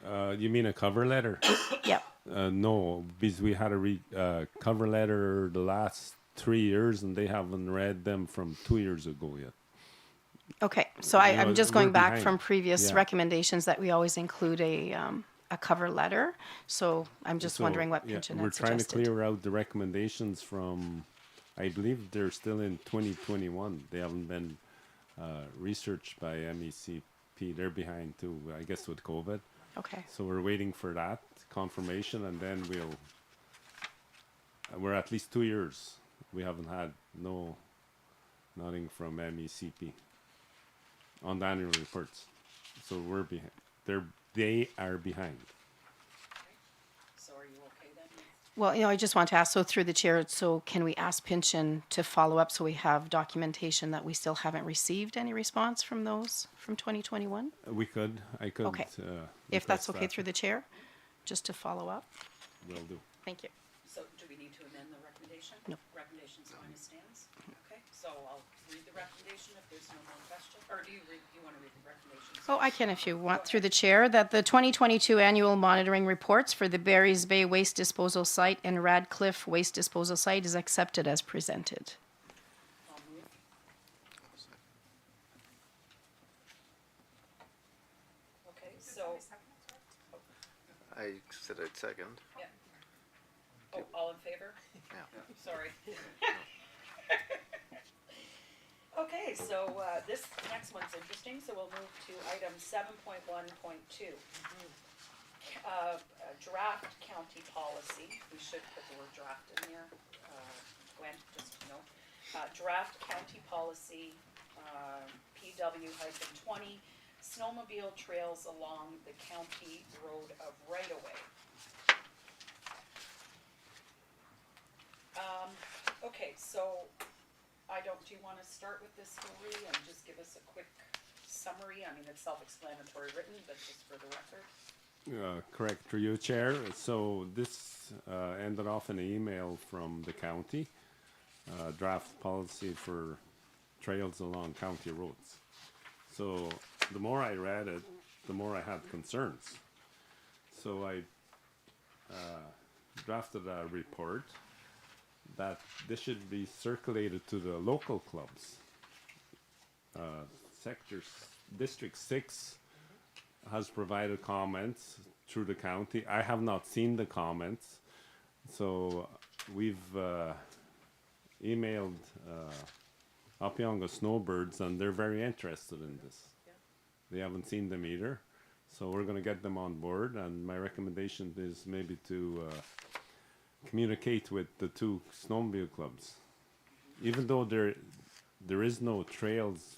You mean a cover letter? Yep. No, because we had a cover letter the last 3 years, and they haven't read them from 2 years ago yet. Okay, so You I'm know, just we're going back behind. from previous Yeah. recommendations that we always include a cover letter. So I'm just So, wondering what yeah, Pinchin we're had trying to suggested. clear out the recommendations from, I believe they're still in 2021. They haven't been researched by MECP. They're behind too, I guess, with COVID. Okay, So we're waiting for that confirmation, and then we're at least 2 years. We haven't had nothing from MECP on the annual reports. So we're behind. They are behind. So are you okay then? well, I just want to ask, so through the chair, so can we ask Pinchin to follow up so we have documentation that we still haven't received any response from those from 2021? I could. Okay. If that's request okay that. through the chair, just to follow up? Will do. Thank you. So do we need to amend the recommendation? No. Recommendation's fine as stands? Okay, so I'll read the recommendation if there's no more question, or do you want to read the recommendation? Oh, I can if you want, through the chair, that the 2022 annual monitoring reports for the Barry's Bay Waste Disposal Site and Radcliffe Waste Disposal Site is accepted as presented. I'll move. Okay, so, I said I'd second. yeah. Oh, all in favor? Yeah. Sorry. Okay, so, this next one's interesting, so we'll move to item 7.1.2. Draft county policy, we should put the word draft in there, Gwen, just, draft county policy, PW-20, snowmobile trails along the county road of right-of-way. Okay, so do you want to start with this, Hillary, and just give us a quick summary? I mean, it's self-explanatory written, but just for the record. Correct, through you, Chair. So this ended off in an email from the county, draft policy for trails along county roads. So the more I read it, the more I had concerns. So I drafted a report that this should be circulated to the local clubs, District 6 has provided comments through the county. I have not seen the comments, so we've emailed Apyonga Snowbirds, and they're very interested in this. They haven't seen them either, so we're going to get them on board. And my recommendation is maybe to communicate with the two snowmobile clubs, even though there is no trails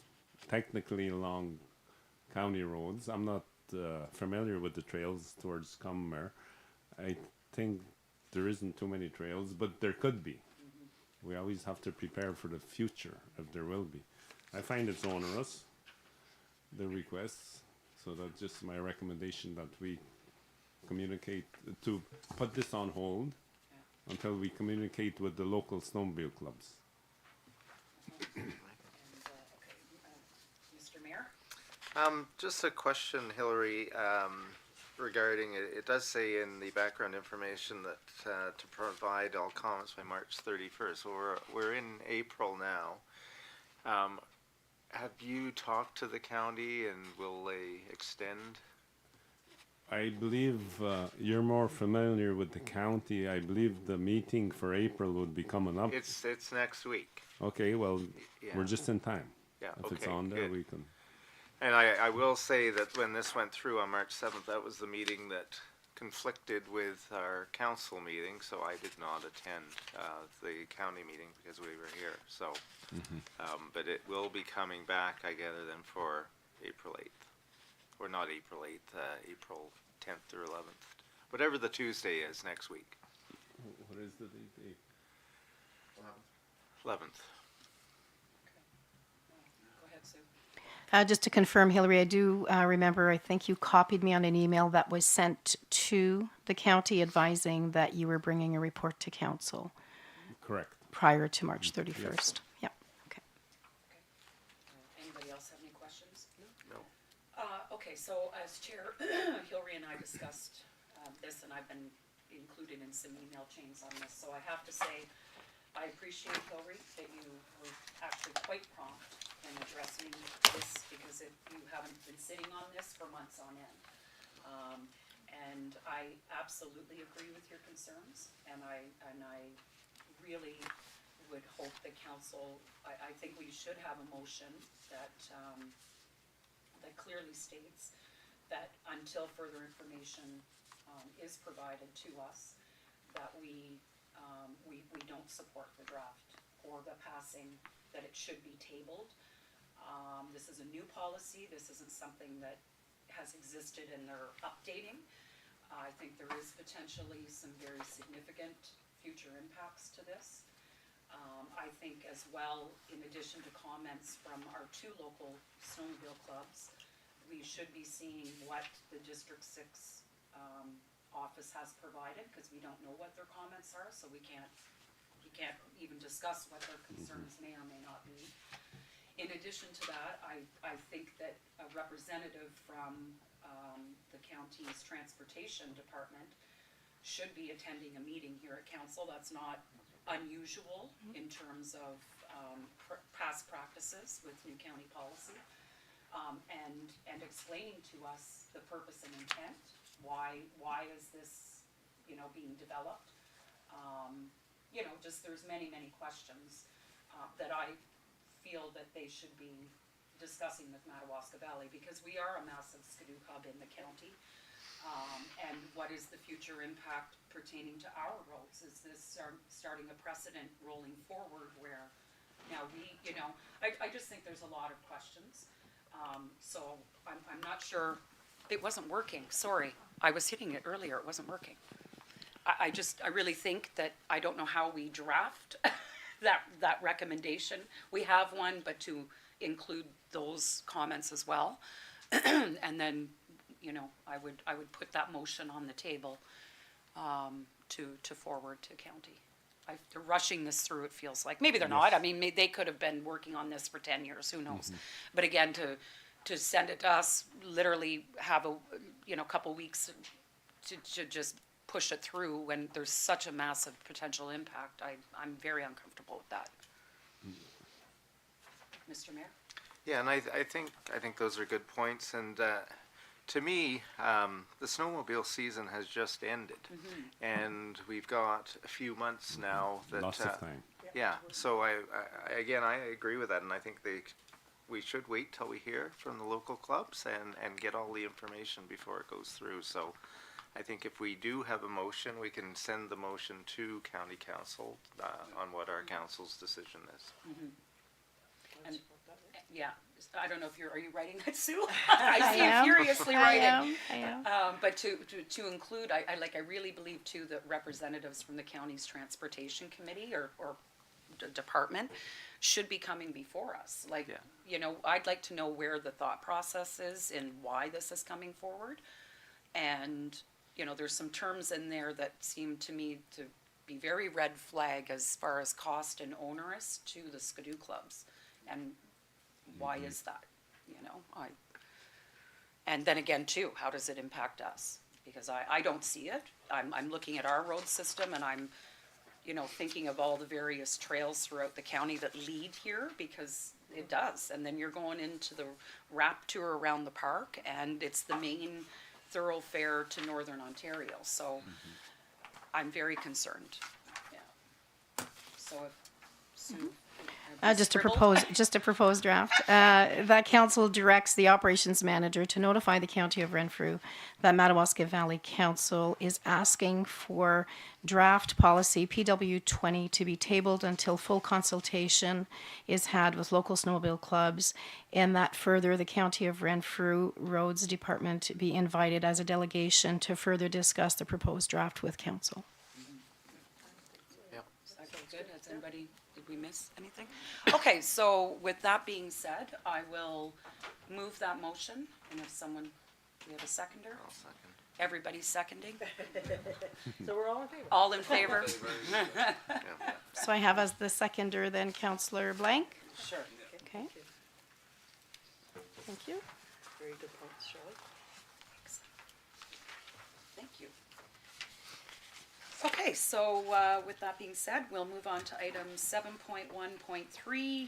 technically along county roads. I'm not familiar with the trails towards Commer. I think there isn't too many trails, but there could be. We always have to prepare for the future if there will be. I find it's onerous, the requests, so that's just my recommendation, that we communicate to put this on hold until we communicate with the local snowmobile clubs. Mr. Mayor? Just a question, Hillary, regarding it. It does say in the background information that to provide all comments by March 31st. So we're in April now. Have you talked to the county, and will they extend? I believe you're more familiar with the county. I believe the meeting for April would be coming up. It's next week. Okay, well, we're Yeah. just in time. Yeah, If it's okay, on there, good. we can. And I will say that when this went through on March 7th, that was the meeting that conflicted with our council meeting, so I did not attend the county meeting because we were here. So, but it will be coming back, I gather, then for April 8th. Or not April 8th, April 10th or 11th. Whatever the Tuesday is next week. What is the date? 11th. Go ahead, Sue. Just to confirm, Hillary, I do remember, I think you copied me on an email that was sent to the county advising that you were bringing a report to council Correct. prior to March 31st. Yeah, okay. Anybody else have any questions? No. Okay, so as chair, Hillary and I discussed this, and I've been included in some email chains on this, so I have to say, I appreciate, Hillary, that you were actually quite prompt in addressing this, because you haven't been sitting on this for months on end. And I absolutely agree with your concerns, and I really would hope the council, I think we should have a motion that that clearly states that until further information is provided to us, that we don't support the draft or the passing, that it should be tabled. This is a new policy. This isn't something that has existed and they're updating. I think there is potentially some very significant future impacts to this. I think as well, in addition to comments from our two local snowmobile clubs, we should be seeing what the District 6 office has provided, because we don't know what their comments are, so we can't even discuss what their concerns may or may not be. In addition to that, I think that a representative from the county's transportation department should be attending a meeting here at council. That's not unusual in terms of past practices with new county policy, and explaining to us the purpose and intent. Why is this, being developed? Just there's many questions that I feel that they should be discussing with Madawaska Valley, because we are a massive Skidoo hub in the county. And what is the future impact pertaining to our roads? Is this starting a precedent rolling forward where now I just think there's a lot of questions. So I'm not sure. It wasn't working, sorry. I was hitting it earlier, it wasn't working. I really think that, I don't know how we draft that recommendation. We have one, but to include those comments as well. And then, I would put that motion on the table to forward to county. They're rushing this through, it feels like. Maybe they're not. I mean, they could have been working on this for 10 years, who knows? But again, to send it to us, literally have a couple weeks to just push it through when there's such a massive potential impact, I'm very uncomfortable with that. Mr. Mayor? Yeah, and I think those are good points. And to me, the snowmobile season has just ended, and we've got a few months now that. Lots of time. Yeah. So I again I agree with that, and I think we should wait till we hear from the local clubs and get all the information before it goes through. So I think if we do have a motion, we can send the motion to county council on what our council's decision is. And, yeah, I don't know if are you writing that, Sue? I see you am. furiously I writing. am. But to include, I really believe too that representatives from the county's transportation committee or department should be coming before us. Like, Yeah. you know, I'd like to know where the thought process is and why this is coming forward. And, you know, there's some terms in there that seem to me to be very red flag as far as cost and onerous to the Skidoo clubs. And why is that? You know, and then again too, how does it impact us? Because I don't see it. I'm looking at our road system and I'm, you know, thinking of all the various trails throughout the county that lead here, because it does. And then you're going into the wrap tour around the park and it's the main thoroughfare to Northern Ontario. So I'm very concerned. Yeah. So if Sue. Just a proposed draft, that council directs the operations manager to notify the county of Renfrew that Madawaska Valley Council is asking for draft policy PW 20 to be tabled until full consultation is had with local snowmobile clubs, and that further the county of Renfrew Roads Department be invited as a delegation to further discuss the proposed draft with council. Is that good? Has anybody, did we miss anything? Okay, so with that being said, I will move that motion, and if someone, do we have a seconder? I'll second. Everybody's seconding? So we're all in favor. All in favor? So I have as the seconder then Councillor Blank. Sure. Okay. Thank you. Very good points, Shirley. Thank you. Okay, so with that being said, we'll move on to item 7.1.3,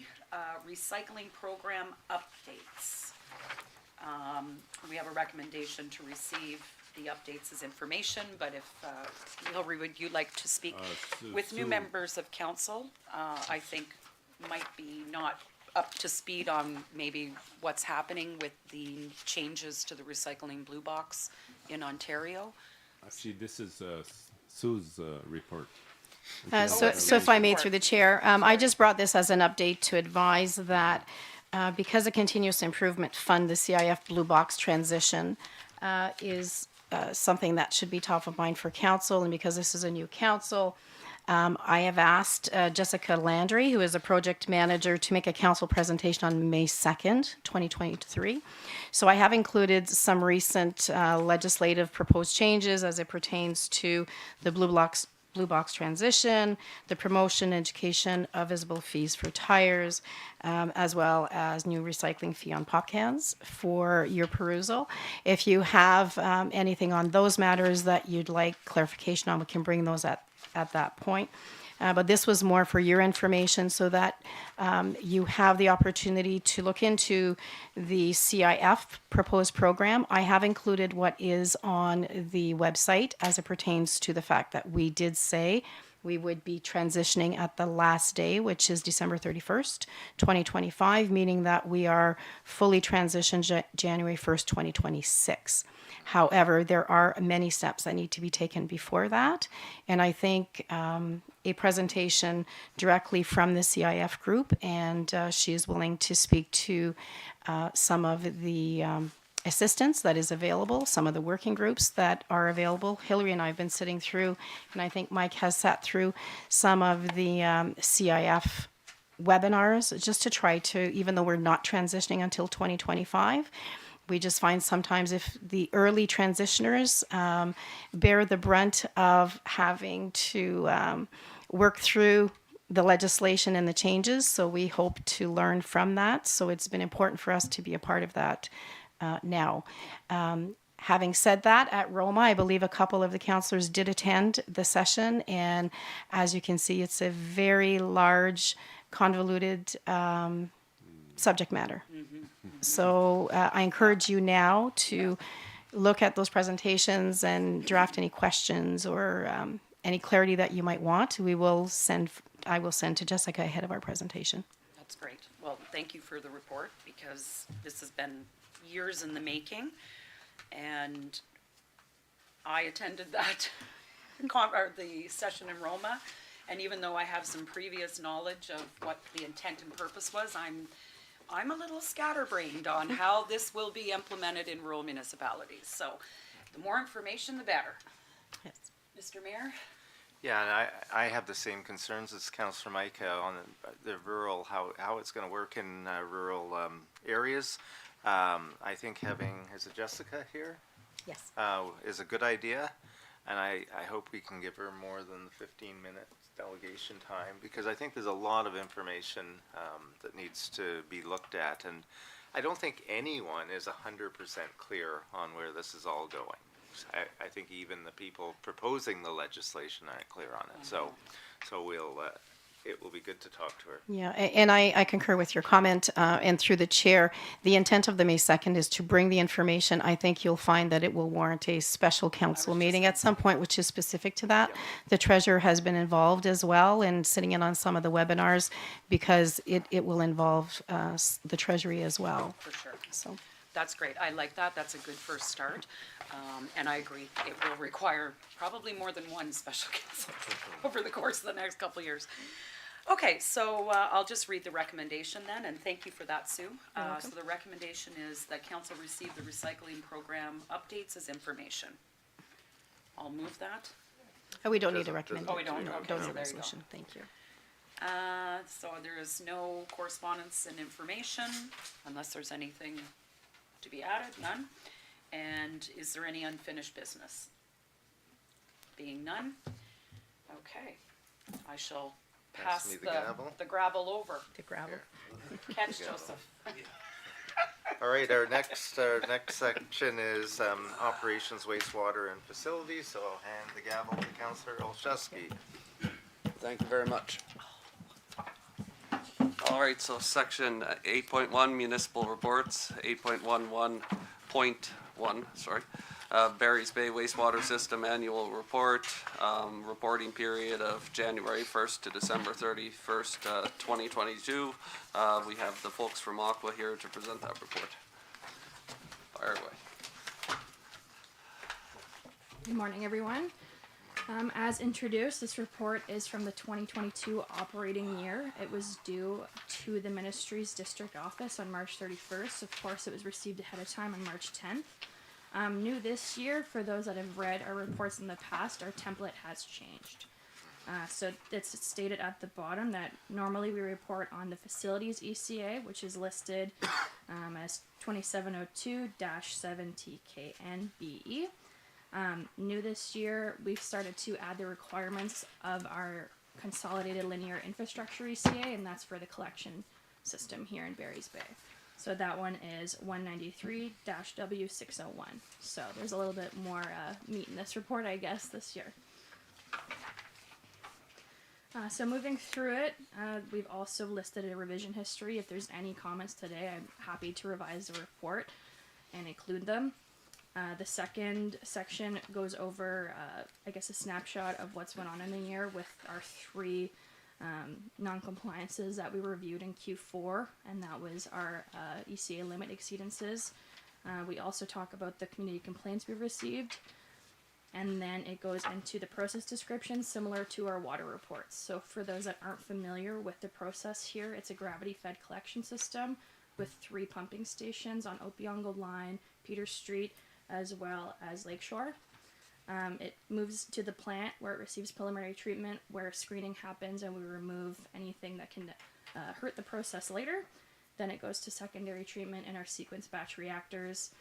recycling program updates. We have a recommendation to receive the updates as information, but if, Hillary, would you like to speak? With new Sue. members of council, I think might be not up to speed on maybe what's happening with the changes to the recycling blue box in Ontario. Actually, this is Sue's report. So if I may, through the chair, I just brought this as an update to advise that because the Continuous Improvement Fund, the CIF Blue Box transition is something that should be top of mind for council, and because this is a new council, I have asked Jessica Landry, who is a project manager, to make a council presentation on May 2nd, 2023. So I have included some recent legislative proposed changes as it pertains to the blue box transition, the promotion and education of visible fees for tires, as well as new recycling fee on pop cans for your perusal. If you have anything on those matters that you'd like clarification on, we can bring those at that point. But this was more for your information so that you have the opportunity to look into the CIF proposed program. I have included what is on the website as it pertains to the fact that we did say we would be transitioning at the last day, which is December 31st, 2025, meaning that we are fully transitioned January 1st, 2026. However, there are many steps that need to be taken before that. And I think a presentation directly from the CIF group, and she is willing to speak to some of the assistance that is available, some of the working groups that are available. Hillary and I have been sitting through, and I think Mike has sat through some of the CIF webinars just to try to, even though we're not transitioning until 2025, we just find sometimes if the early transitioners bear the brunt of having to work through the legislation and the changes. So we hope to learn from that. So it's been important for us to be a part of that now. Having said that, at Roma, I believe a couple of the councillors did attend the session. And as you can see, it's a very large, convoluted subject matter. So I encourage you now to look at those presentations and draft any questions or any clarity that you might want. I will send to Jessica ahead of our presentation. That's great. Well, thank you for the report, because this has been years in the making. And I attended that or the session in Roma, and even though I have some previous knowledge of what the intent and purpose was, I'm a little scatterbrained on how this will be implemented in rural municipalities. So the more information, the better. Yes. Mr. Mayor? Yeah, and I have the same concerns as Councillor Micah on the rural, how it's going to work in rural areas. I think having, is it Jessica here? Yes. Is a good idea. And I hope we can give her more than the 15-minute delegation time, because I think there's a lot of information that needs to be looked at. And I don't think anyone is 100% clear on where this is all going. I think even the people proposing the legislation aren't clear on it. So it will be good to talk to her. Yeah, and I concur with your comment, and through the chair, the intent of the May 2nd is to bring the information. I think you'll find that it will warrant a special council meeting at some point, which is specific to that. The treasurer has been involved as well and sitting in on some of the webinars, because it will involve the treasury as well. For sure. So, That's great. I like that. That's a good first start. And I agree, it will require probably more than one special counsel over the course of the next couple of years. Okay, so I'll just read the recommendation then, and thank you for that, Sue. So the recommendation is that council receive the recycling program updates as information. I'll move that. we don't need a Doesn't- recommendation. Oh, we don't? Okay, Don't so need a there you go. resolution. Thank you. So there is no correspondence and information, unless there's anything to be added, none. And is there any unfinished business? Being none, okay. I shall pass me the gavel. the gravel over. The gravel. Catch, Joseph. All right, our next section is operations, wastewater, and facilities. So I'll hand the gavel to Councillor Olszewski. Thank you very much. All right, so section 8.1 municipal reports, 8.11.1, sorry. Barry's Bay wastewater system annual report, reporting period of January 1st to December 31st, 2022. We have the folks from Aqua here to present that report. Fire away. Good morning, everyone. As introduced, this report is from the 2022 operating year. It was due to the ministry's district office on March 31st. Of course, it was received ahead of time on March 10th. New this year, for those that have read our reports in the past, our template has changed. So it's stated at the bottom that normally we report on the facilities ECA, which is listed as 2702-7TKNBE. New this year, we've started to add the requirements of our consolidated linear infrastructure ECA, and that's for the collection system here in Barry's Bay. So that one is 193-W601. So there's a little bit more meat in this report, I guess, this year. So moving through it, we've also listed a revision history. If there's any comments today, I'm happy to revise the report and include them. The second section goes over, I guess, a snapshot of what's went on in the year with our three non-compliances that we reviewed in Q4, and that was our ECA limit exceedances. We also talk about the community complaints we've received, and then it goes into the process description similar to our water reports. So for those that aren't familiar with the process here, it's a gravity-fed collection system with 3 pumping stations on Opeongo Line, Peter Street, as well as Lakeshore. It moves to the plant where it receives preliminary treatment, where screening happens, and we remove anything that can hurt the process later. Then it goes to secondary treatment in our sequence batch reactors.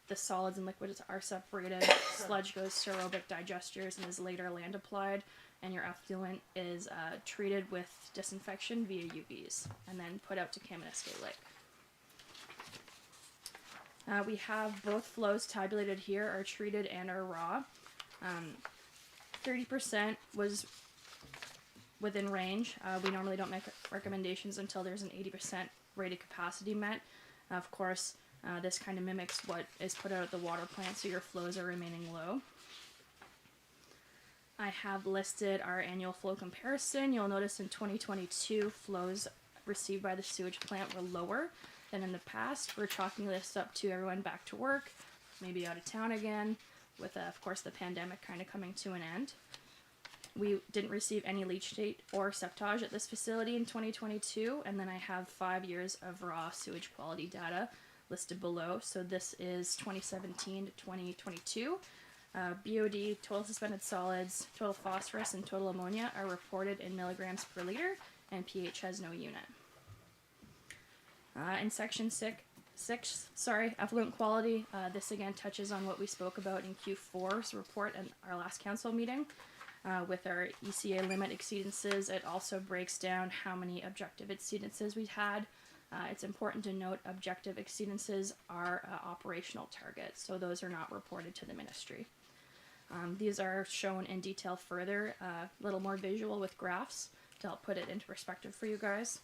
The solids and liquids are separated. Sludge goes to aerobic digesters and is later land applied, and your effluent is treated with disinfection via UVs and then put out to Kaminista Lake. We have both flows tabulated here, our treated and our raw. 30% was within range. We normally don't make recommendations until there's an 80% rated capacity met. Of course, this kind of mimics what is put out at the water plant, so your flows are remaining low. I have listed our annual flow comparison. You'll notice in 2022, flows received by the sewage plant were lower than in the past. We're chalking this up to everyone back to work, maybe out of town again, with of course the pandemic kind of coming to an end. We didn't receive any leachate or septage at this facility in 2022, and then I have 5 years of raw sewage quality data listed below. So this is 2017 to 2022. BOD, total suspended solids, total phosphorus, and total ammonia are reported in milligrams per liter, and pH has no unit. In section 6, effluent quality, this again touches on what we spoke about in Q4's report in our last council meeting. With our ECA limit exceedances, it also breaks down how many objective exceedances we had. It's important to note objective exceedances are operational targets, so those are not reported to the ministry. These are shown in detail further, a little more visual with graphs to help put it into perspective for you guys.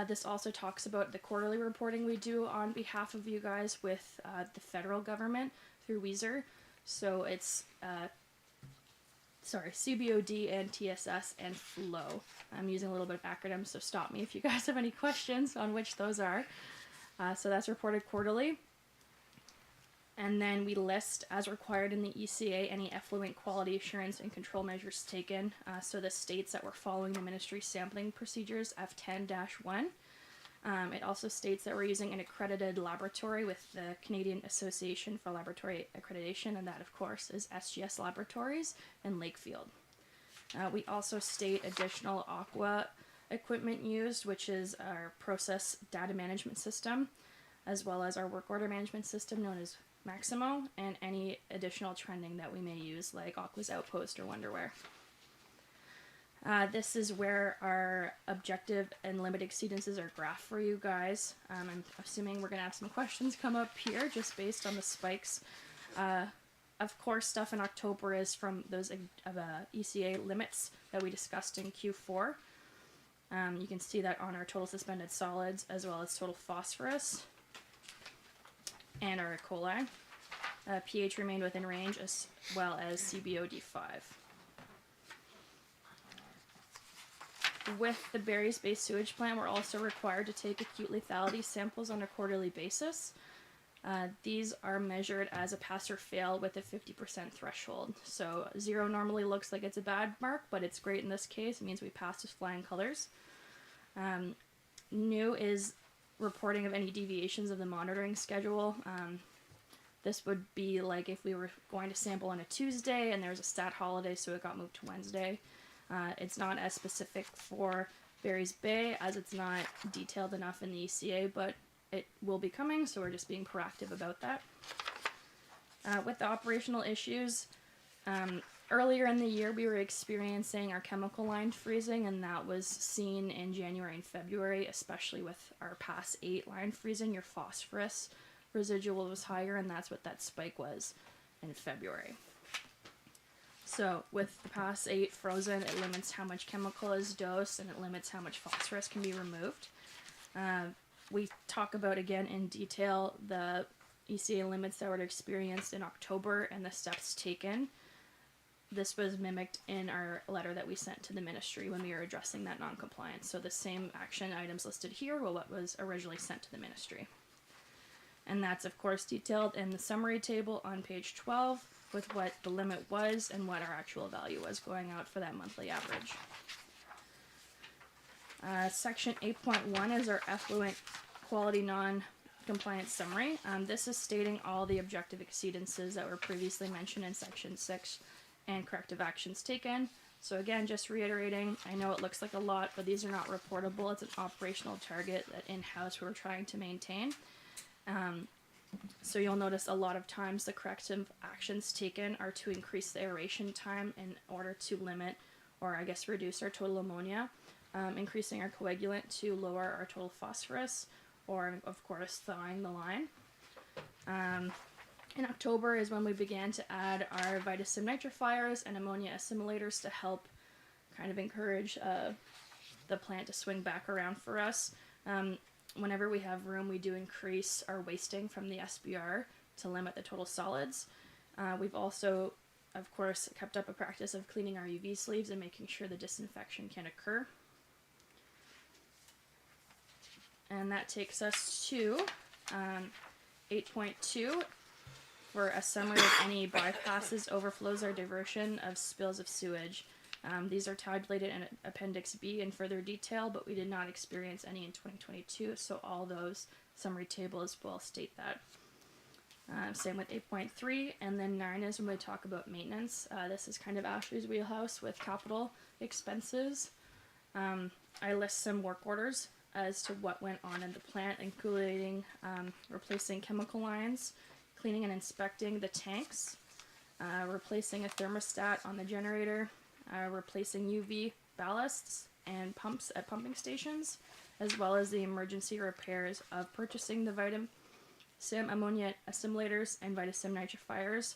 This also talks about the quarterly reporting we do on behalf of you guys with the federal government through Weezer. So it's CBOD and TSS and FLOW. I'm using a little bit of acronyms, so stop me if you guys have any questions on which those are. So that's reported quarterly. And then we list, as required in the ECA, any effluent quality assurance and control measures taken. So the states that were following the ministry sampling procedures, F10-1. It also states that we're using an accredited laboratory with the Canadian Association for Laboratory Accreditation, and that, of course, is SGS Laboratories in Lakefield. We also state additional Aqua equipment used, which is our process data management system, as well as our work order management system known as Maximo, and any additional trending that we may use, like Aqua's Outpost or Wonderware. This is where our objective and limit exceedances are graphed for you guys. I'm assuming we're going to have some questions come up here just based on the spikes. Of course, stuff in October is from those ECA limits that we discussed in Q4. You can see that on our total suspended solids as well as total phosphorus and our E. coli. pH remained within range as well as CBOD5. With the Barry's Bay sewage plant, we're also required to take acute lethality samples on a quarterly basis. These are measured as a pass or fail with a 50% threshold. So 0 normally looks like it's a bad mark, but it's great in this case. It means we passed with flying colors. New is reporting of any deviations of the monitoring schedule. This would be like if we were going to sample on a Tuesday and there was a stat holiday, so it got moved to Wednesday. It's not as specific for Barry's Bay as it's not detailed enough in the ECA, but it will be coming, so we're just being proactive about that. With the operational issues, earlier in the year we were experiencing our chemical line freezing, and that was seen in January and February, especially with our PAS 8 line freezing. Your phosphorus residual was higher, and that's what that spike was in February. So with the PAS 8 frozen, it limits how much chemical is dosed, and it limits how much phosphorus can be removed. We talk about, again, in detail, the ECA limits that were experienced in October and the steps taken. This was mimicked in our letter that we sent to the ministry when we were addressing that non-compliance. So the same action items listed here were what was originally sent to the ministry. And that's, of course, detailed in the summary table on page 12 with what the limit was and what our actual value was going out for that monthly average. Section 8.1 is our effluent quality non-compliance summary. This is stating all the objective exceedances that were previously mentioned in section 6 and corrective actions taken. So again, just reiterating, I know it looks like a lot, but these are not reportable. It's an operational target that in-house we're trying to maintain. So you'll notice a lot of times the corrective actions taken are to increase the aeration time in order to limit, or I guess reduce our total ammonia, increasing our coagulant to lower our total phosphorus, or of course thawing the line. In October is when we began to add our Vitasim nitrifiers and ammonia assimilators to help kind of encourage the plant to swing back around for us. Whenever we have room, we do increase our wasting from the SBR to limit the total solids. We've also, of course, kept up a practice of cleaning our UV sleeves and making sure the disinfection can occur. And that takes us to 8.2 for a summary of any bypasses, overflows, or diversion of spills of sewage. These are tabulated in Appendix B in further detail, but we did not experience any in 2022, so all those summary tables will state that. Same with 8.3, and then 9 is when we talk about maintenance. This is kind of Ashley's wheelhouse with capital expenses. I list some work orders as to what went on in the plant, including replacing chemical lines, cleaning and inspecting the tanks, replacing a thermostat on the generator, replacing UV ballasts and pumps at pumping stations, as well as the emergency repairs of purchasing the Vitasim ammonia assimilators and Vitasim nitrifiers.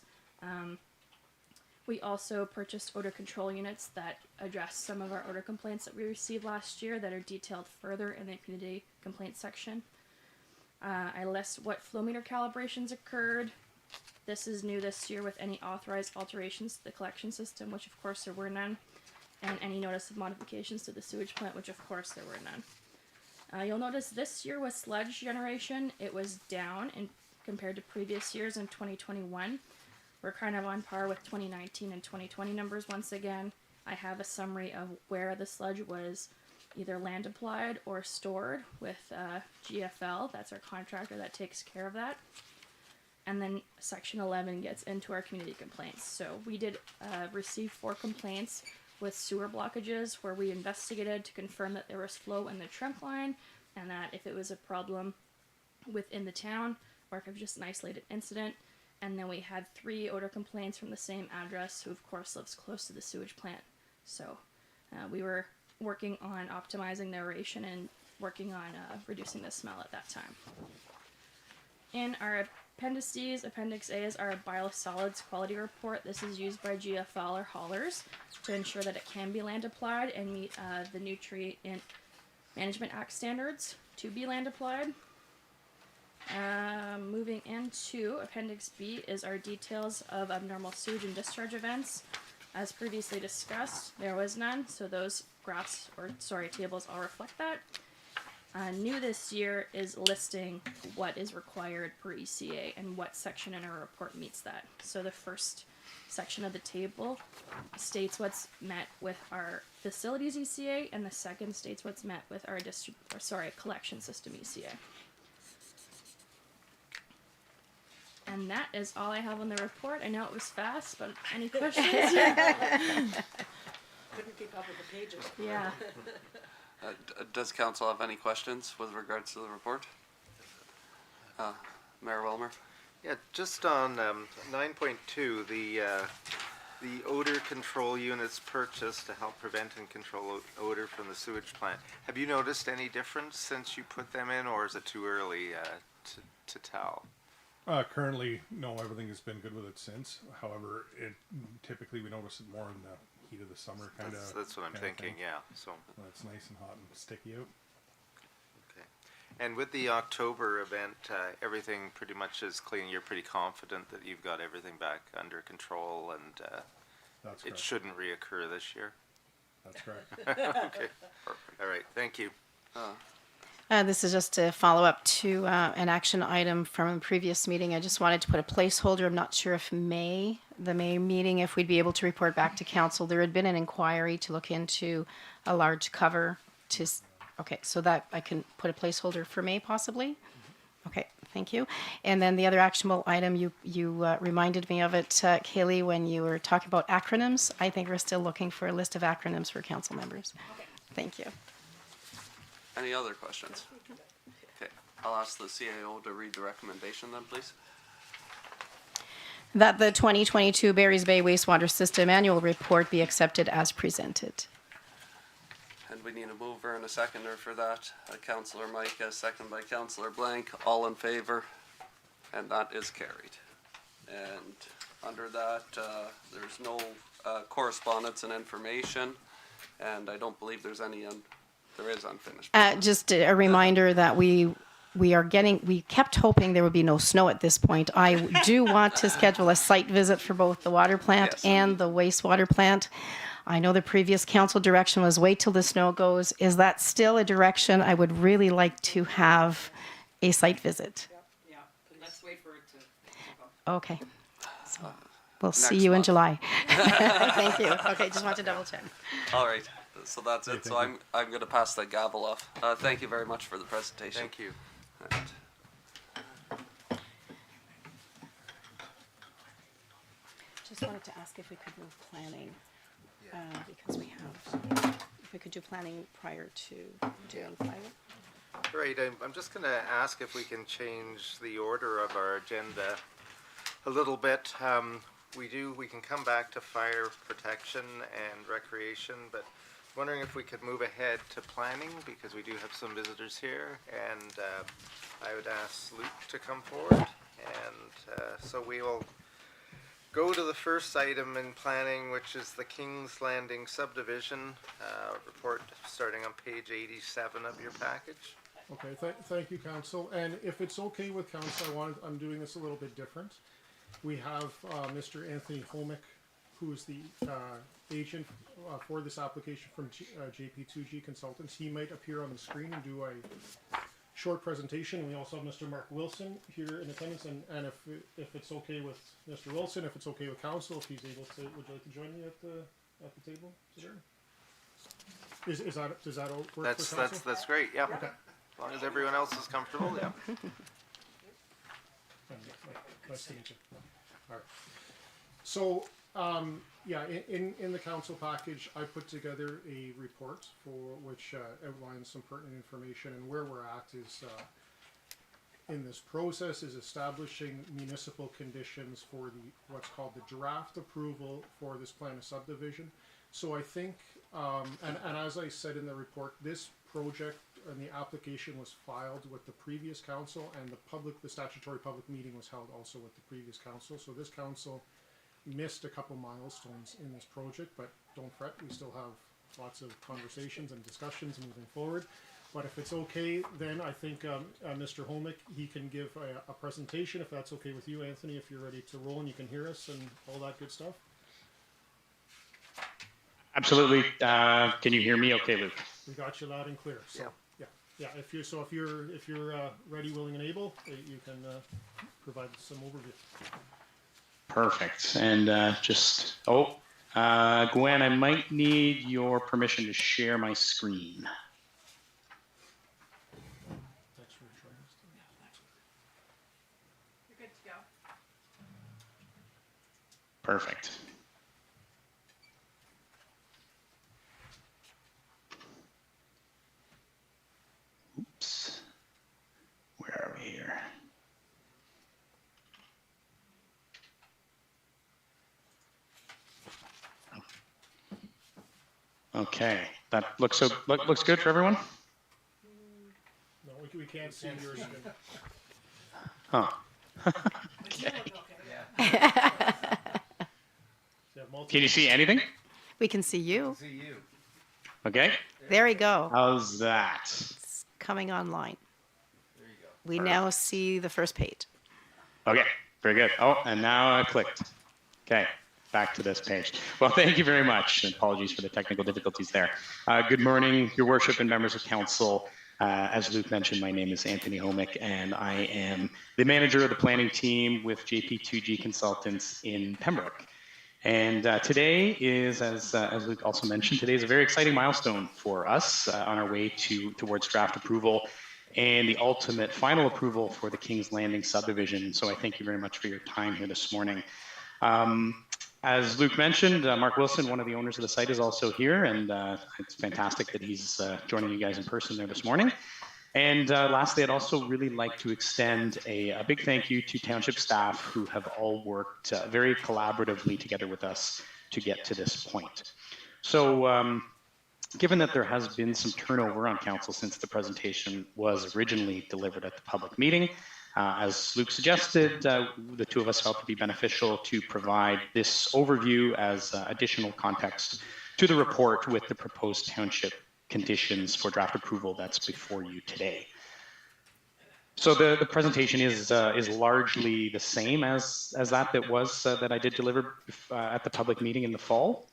We also purchased odor control units that address some of our odor complaints that we received last year that are detailed further in the community complaints section. I list what flow meter calibrations occurred. This is new this year with any authorized alterations to the collection system, which of course there were none, and any notice of modifications to the sewage plant, which of course there were none. You'll notice this year with sludge generation, it was down compared to previous years in 2021. We're kind of on par with 2019 and 2020 numbers once again. I have a summary of where the sludge was either land applied or stored with GFL. That's our contractor that takes care of that. And then section 11 gets into our community complaints. So we did receive 4 complaints with sewer blockages where we investigated to confirm that there was flow in the trunk line and that if it was a problem within the town or if it was just an isolated incident. And then we had 3 odor complaints from the same address who of course lives close to the sewage plant. So we were working on optimizing the aeration and working on reducing the smell at that time. In our appendices, Appendix A is our biosolids quality report. This is used by GFL or haulers to ensure that it can be land applied and meet the Nutrient Management Act standards to be land applied. Moving into Appendix B is our details of abnormal sewage and discharge events. As previously discussed, there was none, so those tables all reflect that. New this year is listing what is required per ECA and what section in our report meets that. So the first section of the table states what's met with our facilities ECA, and the second states what's met with our collection system ECA. And that is all I have on the report. I know it was fast, but any questions? Couldn't keep up with the pages. Yeah. Does council have any questions with regards to the report? Mayor Wilmer? Yeah, just on 9.2, the odor control units purchased to help prevent and control odor from the sewage plant. Have you noticed any difference since you put them in, or is it too early to tell? Currently, no, everything has been good with it since. However, typically we notice it more in the heat of the summer, kind of. That's what I'm thinking, yeah. So when it's nice and hot and sticky out. okay. And with the October event, everything pretty much is clean. You're pretty confident that you've got everything back under control, and That's it correct. shouldn't reoccur this year. That's correct. Okay. All right. Thank you. This is just to follow up to an action item from a previous meeting. I just wanted to put a placeholder. I'm not sure if the May meeting, if we'd be able to report back to council. There had been an inquiry to look into a large cover okay, so that I can put a placeholder for May possibly? Okay, thank you. And then the other actionable item, you reminded me of it, Kaylee, when you were talking about acronyms. I think we're still looking for a list of acronyms for council members. Thank you. Any other questions? Okay, I'll ask the CAO to read the recommendation then, please. That the 2022 Barry's Bay Wastewater System Annual Report be accepted as presented. And we need a mover and a seconder for that. Councillor Micah, second by Councillor Blank. All in favor? And that is carried. And under that, there's no correspondence and information. And I don't believe there's any There is unfinished. Just a reminder that we kept hoping there would be no snow at this point. I do want to schedule a site visit for both the water plant Yes. and the wastewater plant. I know the previous council direction was wait till the snow goes. Is that still a direction? I would really like to have a site visit. Yeah, let's wait for it to go. Okay. So we'll see Next you in month. July. Thank you. Okay, just want to double check. All right, so that's it. So thank I'm going to pass the gavel off. Thank you very much for the presentation. Thank you. And Just wanted to ask if we could move planning, because we have, if we could do planning prior to doing fire. Right, I'm just going to ask if we can change the order of our agenda a little bit. We can come back to fire protection and recreation, but wondering if we could move ahead to planning, because we do have some visitors here, and I would ask Luke to come forward. And so we will go to the first item in planning, which is the King's Landing subdivision report, starting on page 87 of your package. Okay, thank you, Council. And if it's okay with Council, I'm doing this a little bit different. We have Mr. Anthony Homick, who is the agent for this application from JP2G Consultants. He might appear on the screen and do a short presentation. We also have Mr. Mark Wilson here in attendance, and if it's okay with Mr. Wilson, if it's okay with Council, if he's able to, would you like to join me at the table? Sure. Does that work for Council? That's great, yeah. Okay. As long as everyone else is comfortable, yeah. Nice to meet you. All right. So, yeah, in the council package, I put together a report for which outlines some pertinent information, and where we're at is in this process is establishing municipal conditions for what's called the draft approval for this plan of subdivision. So I think, and as I said in the report, this project and the application was filed with the previous council, and the statutory public meeting was held also with the previous council. So this council missed a couple milestones in this project, but don't fret, we still have lots of conversations and discussions moving forward. But if it's okay, then I think Mr. Homick, he can give a presentation, if that's okay with you, Anthony, if you're ready to roll and you can hear us and all that good stuff. Absolutely. Can you hear me okay, Luke? We got you loud and clear. So, yeah. If you're ready, willing, and able, you can provide some overview. Perfect. And Gwen, I might need your permission to share my screen. Thanks for joining us. You're good to go. Perfect. Oops. Where are we here? Okay, that looks looks good for everyone. No, we can't see yours. Huh. Okay. Can you see anything? We can see you. See you. Okay. There we go. How's that? It's coming online. There you go. We now see the first page. Okay, very good. Oh, and now I clicked. Okay, back to this page. Well, thank you very much. And apologies for the technical difficulties there. Good morning, Your Worship and members of council. As Luke mentioned, my name is Anthony Homick, and I am the manager of the planning team with JP2G Consultants in Pembroke. And today is, as Luke also mentioned, today is a very exciting milestone for us on our way towards draft approval and the ultimate final approval for the King's Landing subdivision. So I thank you very much for your time here this morning. As Luke mentioned, Mark Wilson, one of the owners of the site, is also here, and it's fantastic that he's joining you guys in person there this morning. And lastly, I'd also really like to extend a big thank you to township staff who have all worked very collaboratively together with us to get to this point. So given that there has been some turnover on council since the presentation was originally delivered at the public meeting, as Luke suggested, the two of us felt it'd be beneficial to provide this overview as additional context to the report with the proposed township conditions for draft approval that's before you today. So the presentation is largely the same as that was that I did deliver at the public meeting in the fall,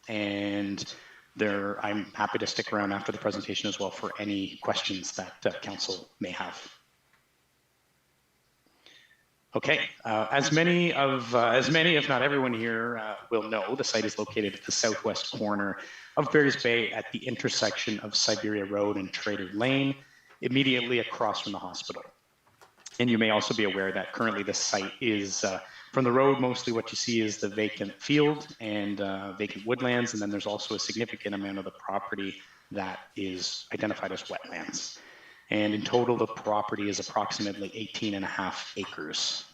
and I'm happy to stick around after the presentation as well for any questions that council may have. Okay, as many if not everyone here will know, the site is located at the southwest corner of Barry's Bay at the intersection of Siberia Road and Trader Lane, immediately across from the hospital. And you may also be aware that currently the site is, from the road, mostly what you see is the vacant field and vacant woodlands, and then there's also a significant amount of the property that is identified as wetlands. And in total, the property is approximately 18.5 acres.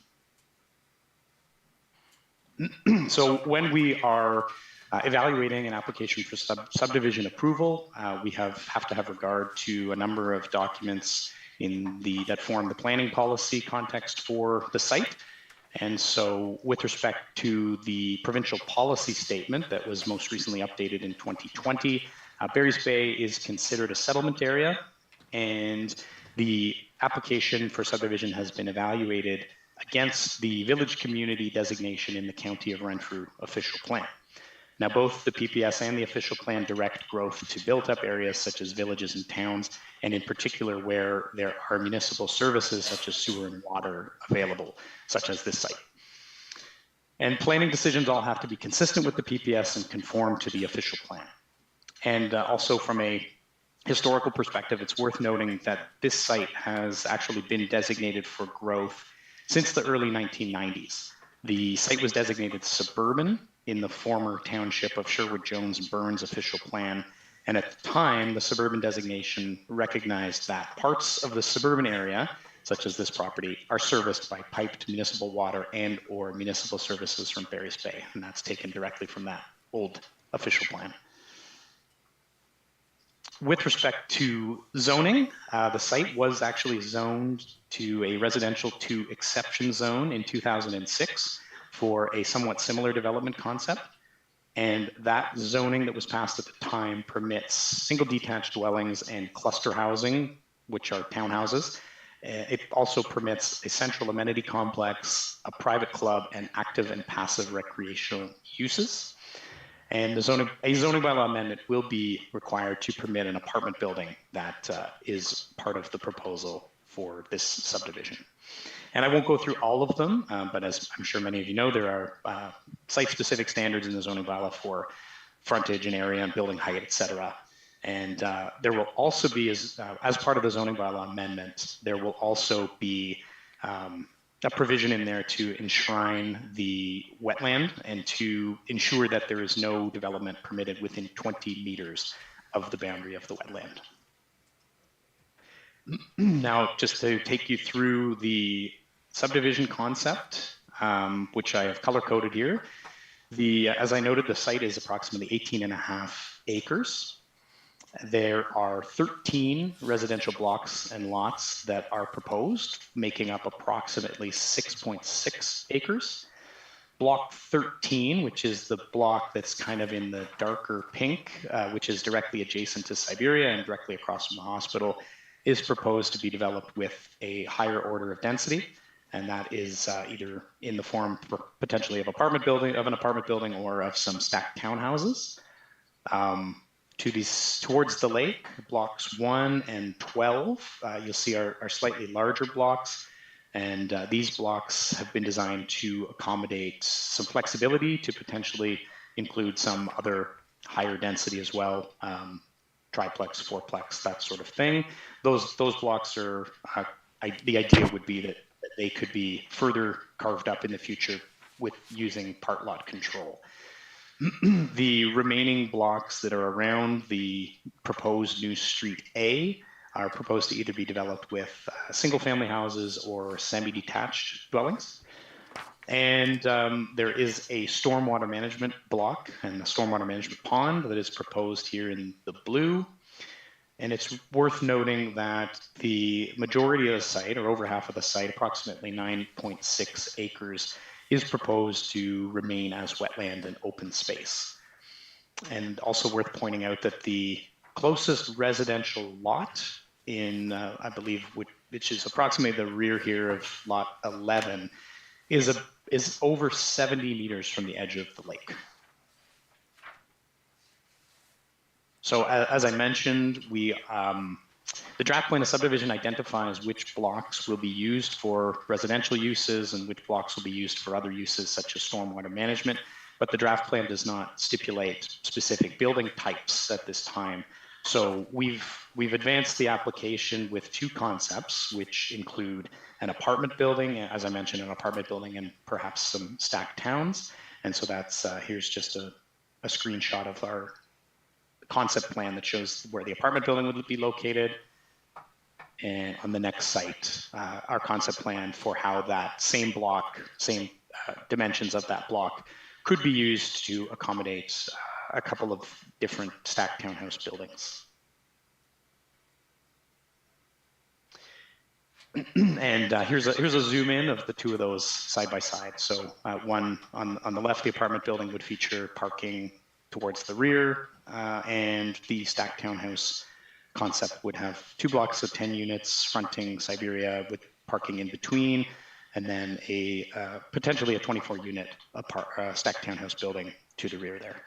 So when we are evaluating an application for subdivision approval, we have to have regard to a number of documents that form the planning policy context for the site. And so with respect to the provincial policy statement that was most recently updated in 2020, Barry's Bay is considered a settlement area, and the application for subdivision has been evaluated against the village community designation in the County of Renfrew official plan. Now, both the PPS and the official plan direct growth to built-up areas such as villages and towns, and in particular where there are municipal services such as sewer and water available, such as this site. And planning decisions all have to be consistent with the PPS and conform to the official plan. And also from a historical perspective, it's worth noting that this site has actually been designated for growth since the early 1990s. The site was designated suburban in the former township of Sherwood Jones and Burns official plan. And at the time, the suburban designation recognized that parts of the suburban area, such as this property, are serviced by piped municipal water and or municipal services from Barry's Bay. And that's taken directly from that old official plan. With respect to zoning, the site was actually zoned to a residential to exception zone in 2006 for a somewhat similar development concept. And that zoning that was passed at the time permits single detached dwellings and cluster housing, which are townhouses. It also permits a central amenity complex, a private club, and active and passive recreational uses. And a zoning bylaw amendment will be required to permit an apartment building that is part of the proposal for this subdivision. And I won't go through all of them, but as I'm sure many of you know, there are site-specific standards in the zoning bylaw for frontage and area and building height, et cetera. And there will also be, as part of the zoning bylaw amendment, there will also be a provision in there to enshrine the wetland and to ensure that there is no development permitted within 20 meters of the boundary of the wetland. Now, just to take you through the subdivision concept, which I have color-coded here. As I noted, the site is approximately 18.5 acres. There are 13 residential blocks and lots that are proposed, making up approximately 6.6 acres. Block 13, which is the block that's kind of in the darker pink, which is directly adjacent to Siberia and directly across from the hospital, is proposed to be developed with a higher order of density. And that is either in the form potentially of an apartment building or of some stacked townhouses. Towards the lake, blocks 1 and 12, you'll see are slightly larger blocks. And these blocks have been designed to accommodate some flexibility to potentially include some other higher density as well, triplex, fourplex, that sort of thing. Those blocks are, the idea would be that they could be further carved up in the future with using part lot control. The remaining blocks that are around the proposed new Street A are proposed to either be developed with single family houses or semi-detached dwellings. And there is a stormwater management block and a stormwater management pond that is proposed here in the blue. And it's worth noting that the majority of the site, or over half of the site, approximately 9.6 acres, is proposed to remain as wetland and open space. And also worth pointing out that the closest residential lot in, I believe, which is approximately the rear here of lot 11, is over 70 meters from the edge of the lake. So as I mentioned, the draft plan of subdivision identifies which blocks will be used for residential uses and which blocks will be used for other uses such as stormwater management, but the draft plan does not stipulate specific building types at this time. So we've advanced the application with two concepts, which include an apartment building, as I mentioned, an apartment building and perhaps some stacked towns. And so that's, here's just a screenshot of our concept plan that shows where the apartment building would be located. And on the next site, our concept plan for how that same block, same dimensions of that block could be used to accommodate a couple of different stacked townhouse buildings. And here's a zoom in of the two of those side by side. So one on the left, the apartment building would feature parking towards the rear, and the stacked townhouse concept would have 2 blocks of 10 units fronting Siberia with parking in between, and then potentially a 24 unit stacked townhouse building to the rear there.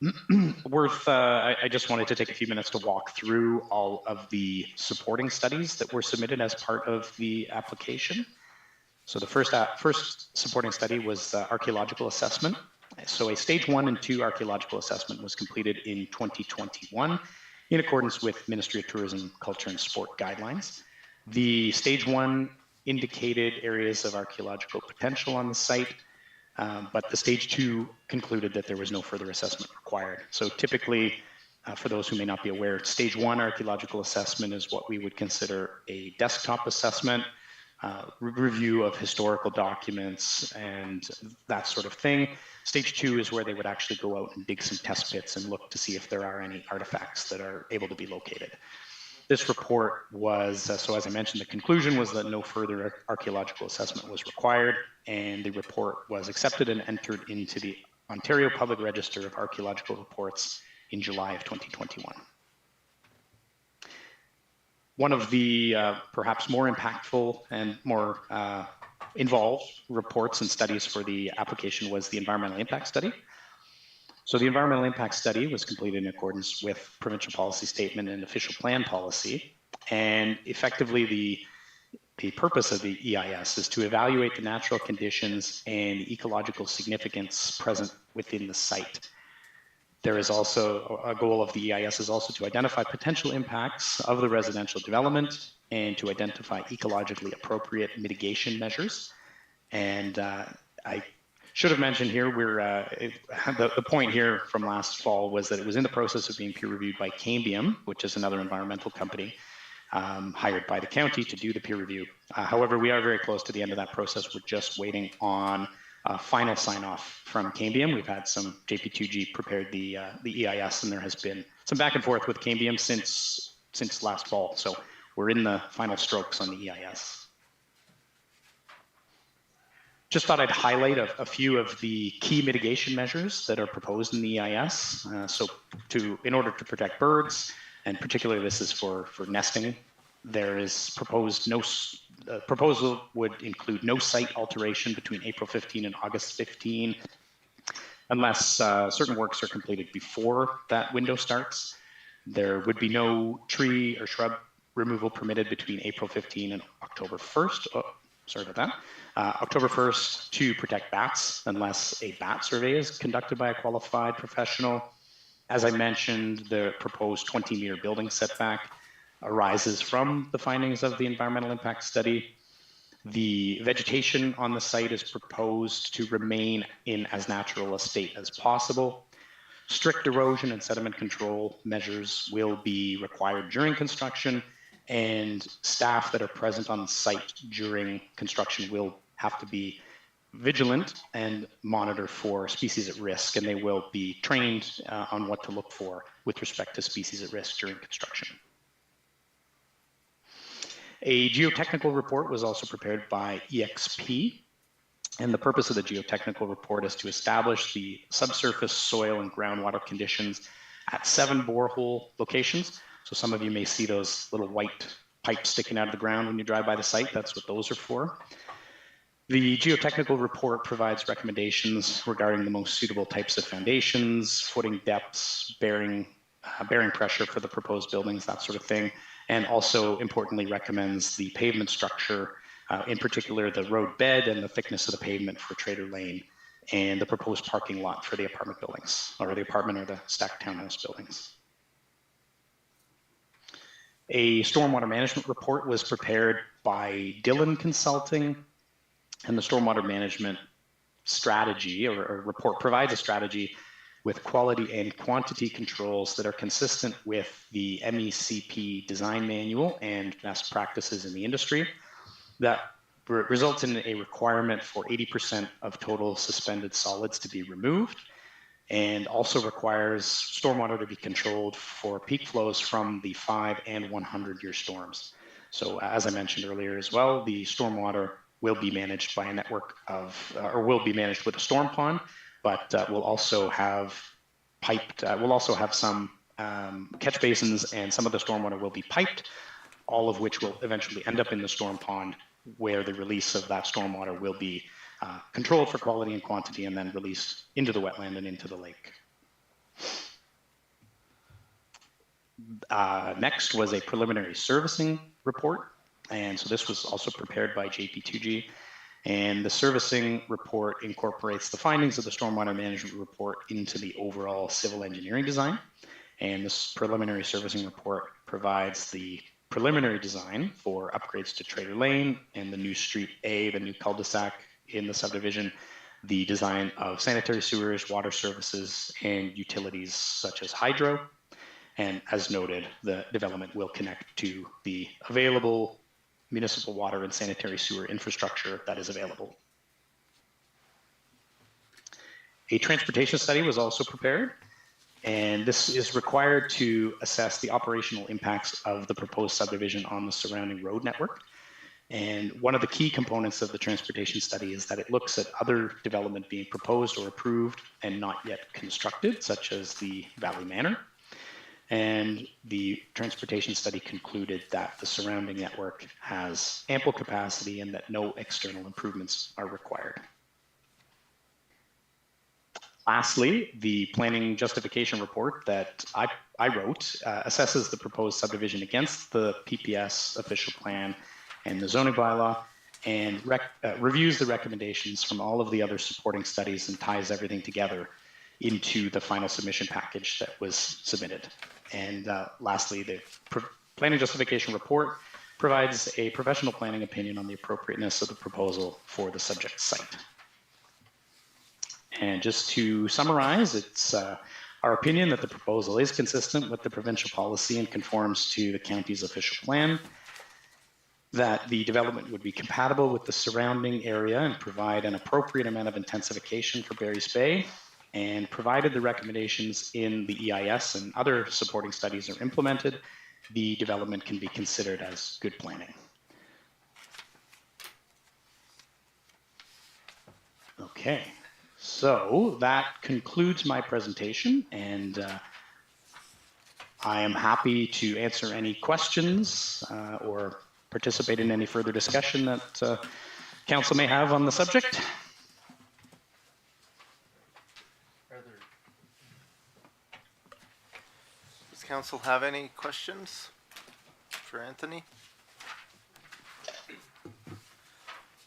I just wanted to take a few minutes to walk through all of the supporting studies that were submitted as part of the application. So the first supporting study was archaeological assessment. So a stage 1 and 2 archaeological assessment was completed in 2021 in accordance with Ministry of Tourism, Culture and Sport guidelines. The stage 1 indicated areas of archaeological potential on the site, but the stage 2 concluded that there was no further assessment required. So typically, for those who may not be aware, stage 1 archaeological assessment is what we would consider a desktop assessment, review of historical documents and that sort of thing. Stage 2 is where they would actually go out and dig some test pits and look to see if there are any artifacts that are able to be located. This report was, so as I mentioned, the conclusion was that no further archaeological assessment was required, and the report was accepted and entered into the Ontario Public Register of Archaeological Reports in July of 2021. One of the perhaps more impactful and more involved reports and studies for the application was the environmental impact study. So the environmental impact study was completed in accordance with provincial policy statement and official plan policy. And effectively, the purpose of the EIS is to evaluate the natural conditions and the ecological significance present within the site. There is also a goal of the EIS is also to identify potential impacts of the residential development and to identify ecologically appropriate mitigation measures. And I should have mentioned here, the point here from last fall was that it was in the process of being peer reviewed by Cambium, which is another environmental company hired by the county to do the peer review. However, we are very close to the end of that process. We're just waiting on final sign off from Cambium. We've had some JP2G prepared the EIS, and there has been some back and forth with Cambium since last fall. So we're in the final strokes on the EIS. Just thought I'd highlight a few of the key mitigation measures that are proposed in the EIS. In order to protect birds, and particularly this is for nesting, there is proposal would include no site alteration between April 15 and August 15, unless certain works are completed before that window starts. There would be no tree or shrub removal permitted between April 15 and October 1st. Oh, sorry about that. October 1st to protect bats, unless a bat survey is conducted by a qualified professional. As I mentioned, the proposed 20-meter building setback arises from the findings of the environmental impact study. The vegetation on the site is proposed to remain in as natural a state as possible. Strict erosion and sediment control measures will be required during construction, and staff that are present on site during construction will have to be vigilant and monitor for species at risk, and they will be trained on what to look for with respect to species at risk during construction. A geotechnical report was also prepared by EXP, And the purpose of the geotechnical report is to establish the subsurface soil and groundwater conditions at 7 borehole locations. So some of you may see those little white pipes sticking out of the ground when you drive by the site. That's what those are for. The geotechnical report provides recommendations regarding the most suitable types of foundations, footing depths, bearing pressure for the proposed buildings, that sort of thing, and also importantly recommends the pavement structure, in particular the road bed and the thickness of the pavement for Trader Lane, and the proposed parking lot for the apartment buildings, or the apartment or the stacked townhouse buildings. A stormwater management report was prepared by Dillon Consulting, and the stormwater management strategy or report provides a strategy with quality and quantity controls that are consistent with the MECP design manual and best practices in the industry. That results in a requirement for 80% of total suspended solids to be removed, and also requires stormwater to be controlled for peak flows from the 5 and 100-year storms. So as I mentioned earlier as well, the stormwater will be managed by a network of, or will be managed with a storm pond, but we'll also have some catch basins, and some of the stormwater will be piped, all of which will eventually end up in the storm pond, where the release of that stormwater will be controlled for quality and quantity and then released into the wetland and into the lake. Next was a preliminary servicing report. And so this was also prepared by JP2G. And the servicing report incorporates the findings of the stormwater management report into the overall civil engineering design. And this preliminary servicing report provides the preliminary design for upgrades to Trader Lane and the new Street A, the new cul-de-sac in the subdivision, the design of sanitary sewers, water services, and utilities such as hydro. And as noted, the development will connect to the available municipal water and sanitary sewer infrastructure that is available. A transportation study was also prepared, and this is required to assess the operational impacts of the proposed subdivision on the surrounding road network. And one of the key components of the transportation study is that it looks at other development being proposed or approved and not yet constructed, such as the Valley Manor. And the transportation study concluded that the surrounding network has ample capacity and that no external improvements are required. Lastly, the planning justification report that I wrote assesses the proposed subdivision against the PPS official plan and the zoning bylaw, and reviews the recommendations from all of the other supporting studies and ties everything together into the final submission package that was submitted. And lastly, the planning justification report provides a professional planning opinion on the appropriateness of the proposal for the subject site. And just to summarize, it's our opinion that the proposal is consistent with the provincial policy and conforms to the county's official plan, that the development would be compatible with the surrounding area and provide an appropriate amount of intensification for Barry's Bay, and provided the recommendations in the EIS and other supporting studies are implemented, the development can be considered as good planning. Okay, so that concludes my presentation, and I am happy to answer any questions or participate in any further discussion that council may have on the subject. Does council have any questions for Anthony?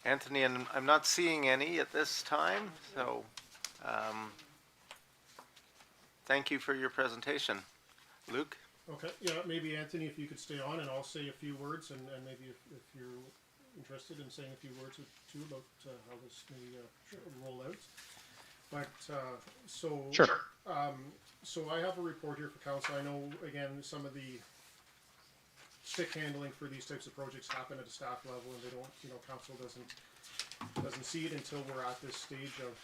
Anthony, and I'm not seeing any at this time, so thank you for your presentation. Luke? Okay, yeah, maybe Anthony, if you could stay on, and I'll say a few words, and maybe if you're interested in saying a few words too about how this may roll out. But so sure. So I have a report here for council. I know, again, some of the stick handling for these types of projects happen at a staff level, and they don't, council doesn't see it until we're at this stage of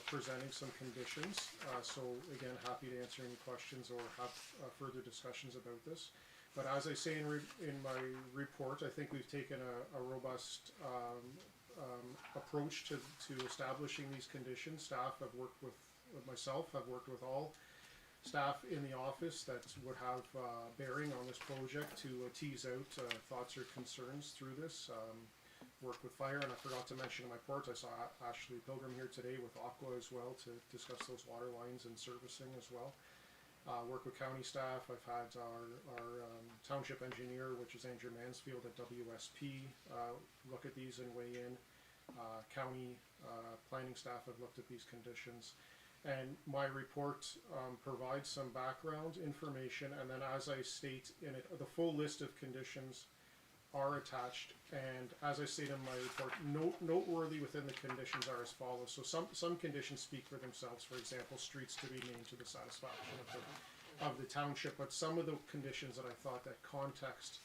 presenting some conditions. So again, happy to answer any questions or have further discussions about this. But as I say in my report, I think we've taken a robust approach to establishing these conditions. Staff have worked with myself. I've worked with all staff in the office that would have bearing on this project to tease out thoughts or concerns through this. Worked with fire, and I forgot to mention in my report, I saw Ashley Pilgrim here today with Aqua as well to discuss those water lines and servicing as well. Work with county staff. I've had our township engineer, which is Andrew Mansfield at WSP, look at these and weigh in. County planning staff have looked at these conditions. And my report provides some background information, and then as I state in it, the full list of conditions are attached, and as I state in my report, noteworthy within the conditions are as follows. So some conditions speak for themselves. For example, streets to be named to the satisfaction of the township, but some of the conditions that I thought that context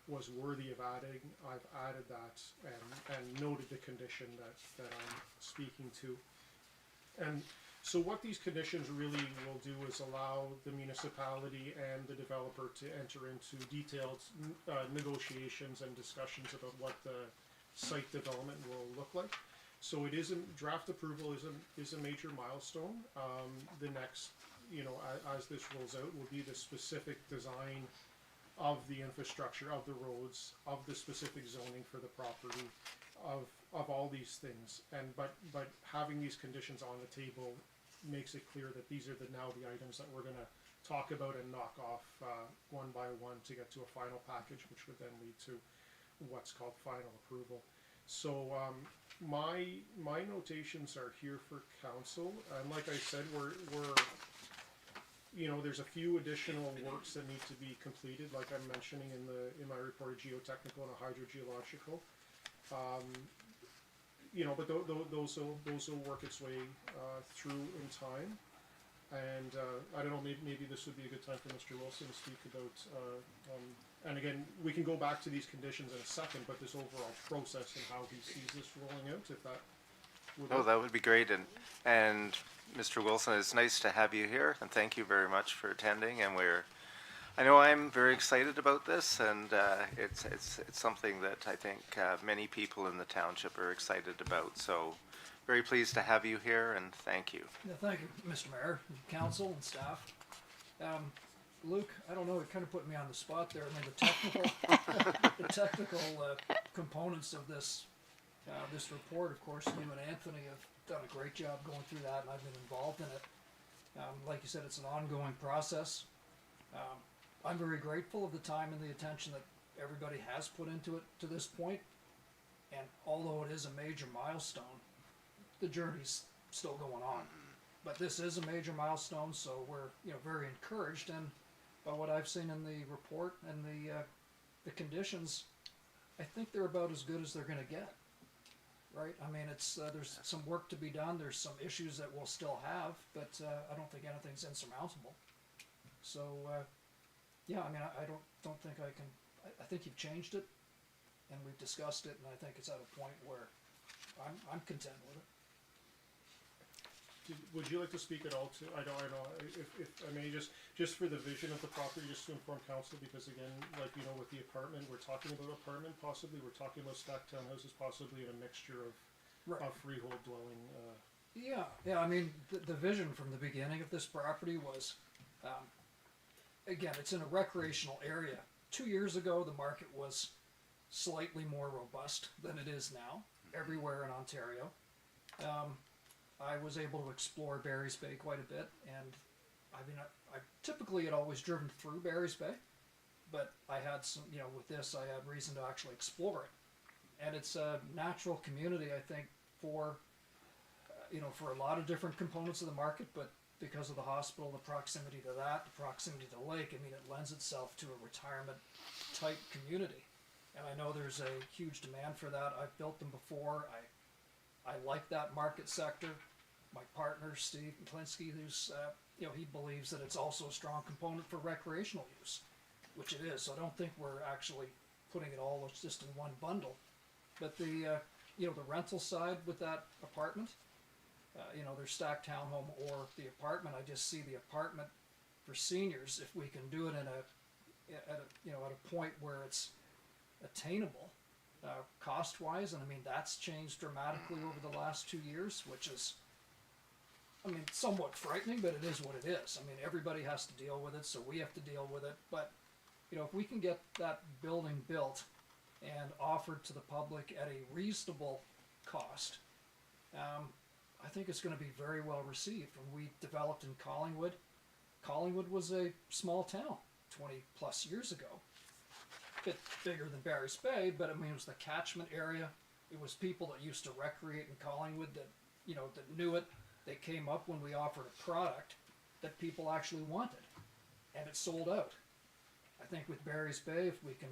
was worthy of adding, I've added that and noted the condition that I'm speaking to. And so what these conditions really will do is allow the municipality and the developer to enter into detailed negotiations and discussions about what the site development will look like. So it isn't, draft approval is a major milestone. The next, as this rolls out, will be the specific design of the infrastructure, of the roads, of the specific zoning for the property, of all these things. But having these conditions on the table makes it clear that these are now the items that we're going to talk about and knock off one by one to get to a final package, which would then lead to what's called final approval. So my notations are here for council, and like I said, we're there's a few additional works that need to be completed, like I'm mentioning in my report, a geotechnical and a hydrogeological. But those will work its way through in time. And I don't know, maybe this would be a good time for Mr. Wilson to speak about, and again, we can go back to these conditions in a second, but this overall process and how he sees this rolling out, if that would work. That would be great. And Mr. Wilson, it's nice to have you here, and thank you very much for attending. And I know I'm very excited about this, and it's something that I think many people in the township are excited about. So very pleased to have you here, and thank you. Yeah, thank you, Mr. Mayor, council, and staff. Luke, I don't know, it kind of put me on the spot there. I mean, the technical components of this report, of course, you and Anthony have done a great job going through that, and I've been involved in it. Like you said, it's an ongoing process. I'm very grateful of the time and the attention that everybody has put into it to this point. And although it is a major milestone, the journey's still going on. But this is a major milestone, so we're very encouraged. And by what I've seen in the report and the conditions, I think they're about as good as they're going to get. Right? I mean, it's there's some work to be done. There's some issues that we'll still have, but I don't think anything's insurmountable. So. Yeah, I mean, I don't think I can. I think you've changed it, and we've discussed it, and I think it's at a point where I'm content with it. Would you like to speak at all to? I know. If I may, just for the vision of the property, just to inform council, because again, like with the apartment, we're talking about apartment possibly. We're talking about stacked townhouses possibly in a mixture of freehold dwelling. Yeah. I mean, the vision from the beginning of this property was. Again, it's in a recreational area. 2 years ago, the market was slightly more robust than it is now, everywhere in Ontario. I was able to explore Barry's Bay quite a bit, and I mean, I typically had always driven through Barry's Bay, but I had some, with this, I had reason to actually explore it. And it's a natural community, I think, for a lot of different components of the market, but because of the hospital, the proximity to that, the proximity to the lake, I mean, it lends itself to a retirement-type community. And I know there's a huge demand for that. I've built them before. I like that market sector. My partner, Steve Klinsky, who's, he believes that it's also a strong component for recreational use, which it is. So I don't think we're actually putting it all just in one bundle. But the rental side with that apartment, their stacked townhome or the apartment. I just see the apartment for seniors, if we can do it at a point where it's attainable, cost-wise, and I mean, that's changed dramatically over the last 2 years, which is, I mean, somewhat frightening, but it is what it is. I mean, everybody has to deal with it, so we have to deal with it. But, you know, if we can get that building built and offered to the public at a reasonable cost, I think it's going to be very well received. When we developed in Collingwood, Collingwood was a small town 20 plus years ago. A bit bigger than Barry's Bay, but I mean, it was the catchment area. It was people that used to recreate in Collingwood that, you know, that knew it. They came up when we offered a product that people actually wanted, and it sold out. I think with Barry's Bay, if we can,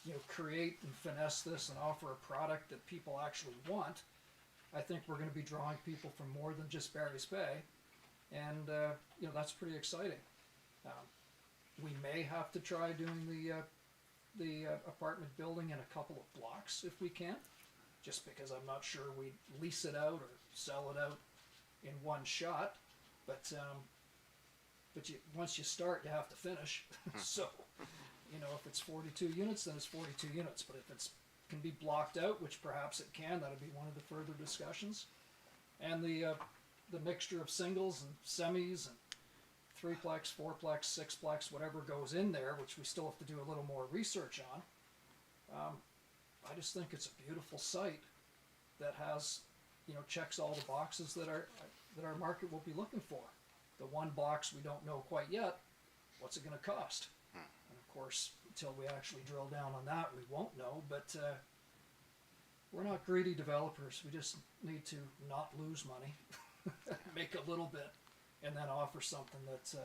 you know, create and finesse this and offer a product that people actually want, I think we're going to be drawing people from more than just Barry's Bay, and you know, that's pretty exciting. We may have to try doing the apartment building in a couple of blocks if we can, just because I'm not sure we lease it out or sell it out in one shot. But once you start, you have to finish. So, you know, if it's 42 units, then it's 42 units. But if it's can be blocked out, which perhaps it can, that'll be one of the further discussions. And the mixture of singles and semis and 3-plex, 4-plex, 6-plex, whatever goes in there, which we still have to do a little more research on. I just think it's a beautiful site that has, you know, checks all the boxes that our market will be looking for. The one box we don't know quite yet, what's it going to cost? And of course, until we actually drill down on that, we won't know. But we're not greedy developers. We just need to not lose money, make a little bit, and then offer something that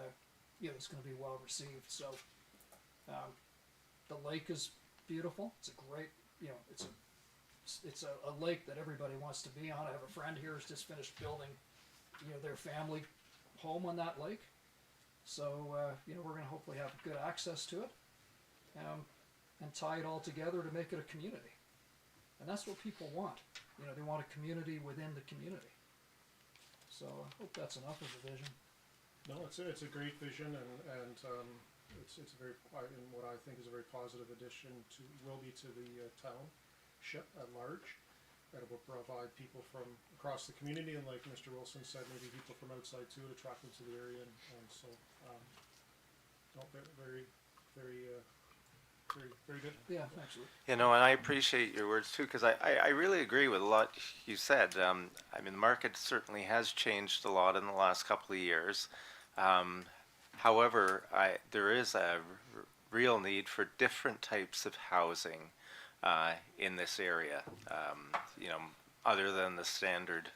you know, is going to be well received. So the lake is beautiful. It's a great, you know, it's a lake that everybody wants to be on. I have a friend here who's just finished building, you know, their family home on that lake. So you know, we're going to hopefully have good access to it, and tie it all together to make it a community. And that's what people want. You know, they want a community within the community. So I hope that's enough of a vision. No, it's a great vision, and it's a very, in what I think is a very positive addition will be to the township at large. And it will provide people from across the community, and like Mr. Wilson said, maybe people from outside too, to attract them to the area, and so no, very good. Yeah, absolutely. You know, and I appreciate your words too, because I really agree with a lot you said. I mean, the market certainly has changed a lot in the last couple of years. However, there is a real need for different types of housing in this area. You know, other than the standard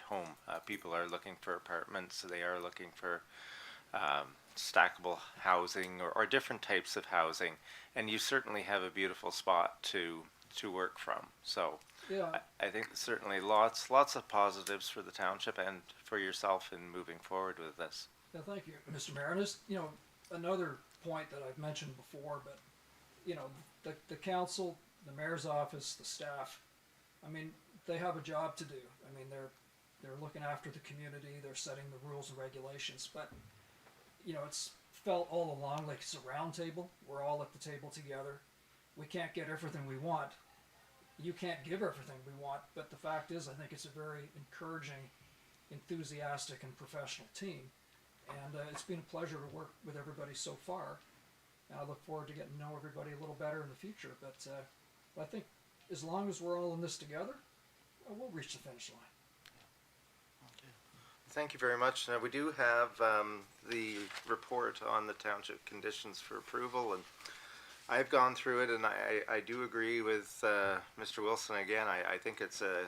home, people are looking for apartments. They are looking for stackable housing or different types of housing, and you certainly have a beautiful spot to work from. So Yeah. I think certainly lots of positives for the township and for yourself in moving forward with this. Yeah, thank you, Mr. Mayor. And this, you know, another point that I've mentioned before, but you know, the council, the mayor's office, the staff, I mean, they have a job to do. I mean, they're looking after the community, they're setting the rules and regulations, but you know, it's felt all along like it's a round table. We're all at the table together. We can't get everything we want. You can't give everything we want, but the fact is, I think it's a very encouraging, enthusiastic, and professional team. And it's been a pleasure to work with everybody so far. And I look forward to getting to know everybody a little better in the future. But I think as long as we're all in this together, we'll reach the finish line. Thank you very much. Now, we do have the report on the township conditions for approval, and I've gone through it, and I do agree with Mr. Wilson again. I think it's a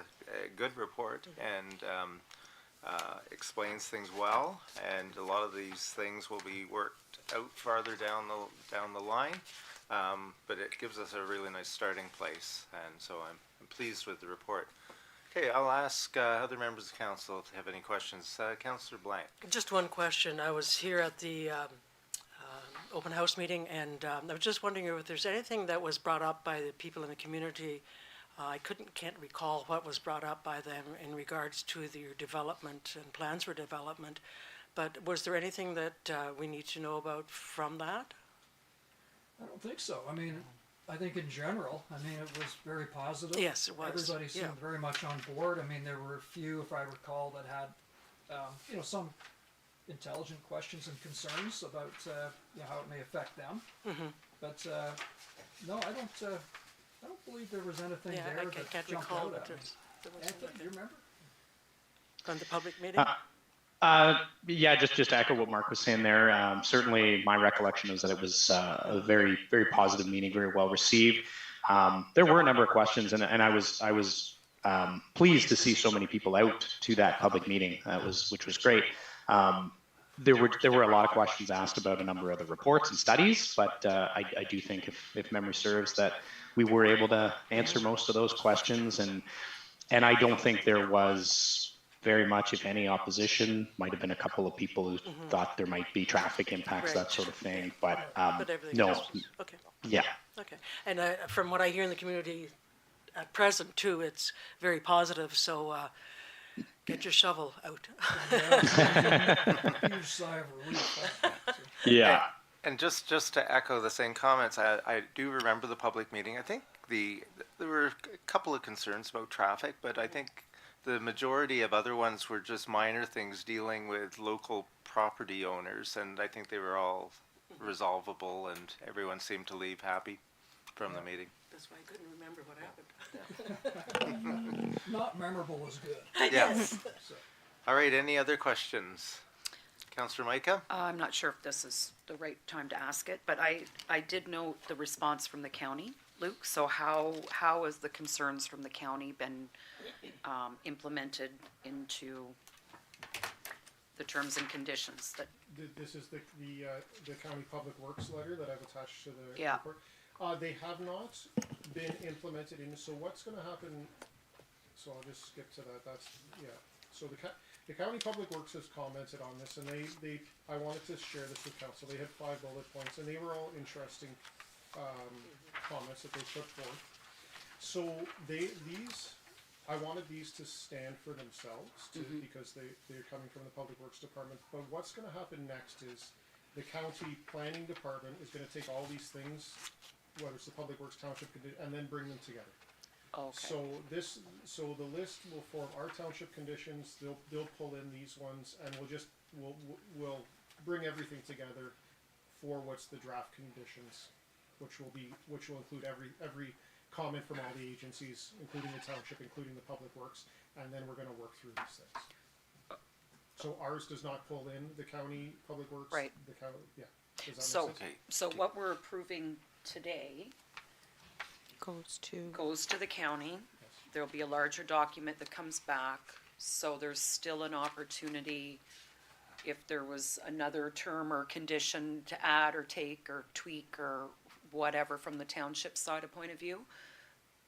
good report and explains things well, and a lot of these things will be worked out farther down the line, but it gives us a really nice starting place, and so I'm pleased with the report. Okay, I'll ask other members of council if they have any questions. Councillor Blank. Just one question. I was here at the open house meeting, and I was just wondering if there's anything that was brought up by the people in the community. I can't recall what was brought up by them in regards to their development and plans for development, but was there anything that we need to know about from that? I don't think so. I mean, I think in general, I mean, it was very positive. Yes, it was, Everybody yeah. seemed very much on board. I mean, there were a few, if I recall, that had, some intelligent questions and concerns about, how it may affect them. Mm-hmm. But, no, I don't believe there was anything Yeah, there I that can't jumped recall out that at me. there was Anthony, do you remember? on the public meeting. Yeah, just to echo what Mark was saying there. Certainly, my recollection is that it was a very, very positive meeting, very well received. There were a number of questions, and I was pleased to see so many people out to that public meeting. Which was great. There were a lot of questions asked about a number of the reports and studies, but I do think, if memory serves, that we were able to answer most of those questions, and I don't think there was very much, if any, opposition. Might have been a couple of people who thought there might be traffic impacts, that sort of thing, but Everything no, else was, okay. yeah. Okay, and from what I hear in the community at present too, it's very positive, so get your shovel out. Huge sigh of relief. Yeah. And just to echo the same comments, I do remember the public meeting. I think there were a couple of concerns about traffic, but I think the majority of other ones were just minor things dealing with local property owners, and I think they were all resolvable, and everyone seemed to leave happy from the meeting. That's why I couldn't remember what happened. Not memorable is good. Yes. All right, any other questions? Councillor Micah? I'm not sure if this is the right time to ask it, but I did note the response from the county, Luke. So how has the concerns from the county been implemented into the terms and conditions that? This is the county public works letter that I've attached to the Yeah. report. They have not been implemented in. So what's going to happen? So I'll just skip to that. That's So the county public works has commented on this, and I wanted to share this with council. They had 5 bullet points, and they were all interesting comments that they put forth. So I wanted these to stand for themselves because they're coming from the Public Works Department. But what's going to happen next is the county planning department is going to take all these things, whether it's the Public Works Township, and then bring them together. Okay. So the list will form our township conditions. They'll pull in these ones, and we'll bring everything together for what's the draft conditions, which will include every comment from all the agencies, including the township, including the public works, and then we're going to work through these things. So ours does not pull in the county public works. Right. The county, yeah. Does that So, make sense? so what we're approving today goes to the county. There'll be a larger document that comes back, so there's still an opportunity if there was another term or condition to add or take or tweak or whatever from the township side of point of view.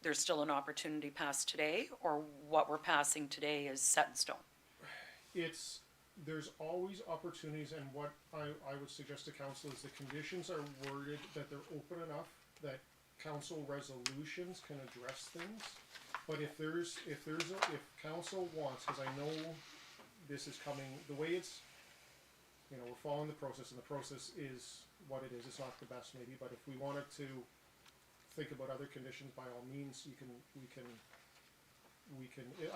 There's still an opportunity past today, or what we're passing today is set in stone. There's always opportunities, and what I would suggest to council is the conditions are worded that they're open enough that council resolutions can address things. But if council wants, because I know this is coming, the way it's, we're following the process, and the process is what it is. It's not the best maybe, but if we wanted to think about other conditions, by all means, we can,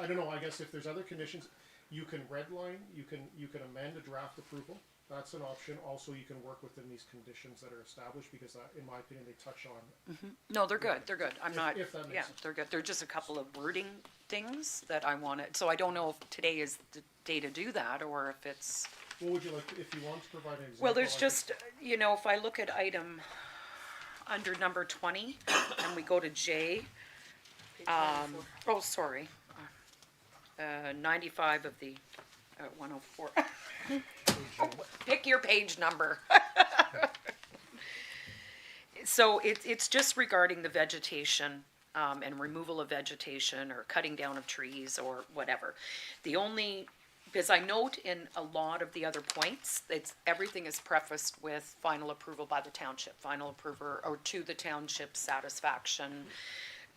I don't know, I guess if there's other conditions, you can redline, you can amend a draft approval. That's an option. Also, you can work within these conditions that are established, because in my opinion, they touch on. No, they're good, they're good. I'm not, if that makes yeah, sense. they're good. They're just a couple of wording things that I wanted, so I don't know if today is the day to do that, or if it's. What would you like, if you want to provide an example? Well, there's I just, if I look at item under number 20, and we go to J, oh, sorry, 95 of the 104. Pick your page number. So it's just regarding the vegetation and removal of vegetation or cutting down of trees or whatever. Because I note in a lot of the other points, everything is prefaced with final approval by the township, final approval or to the township's satisfaction.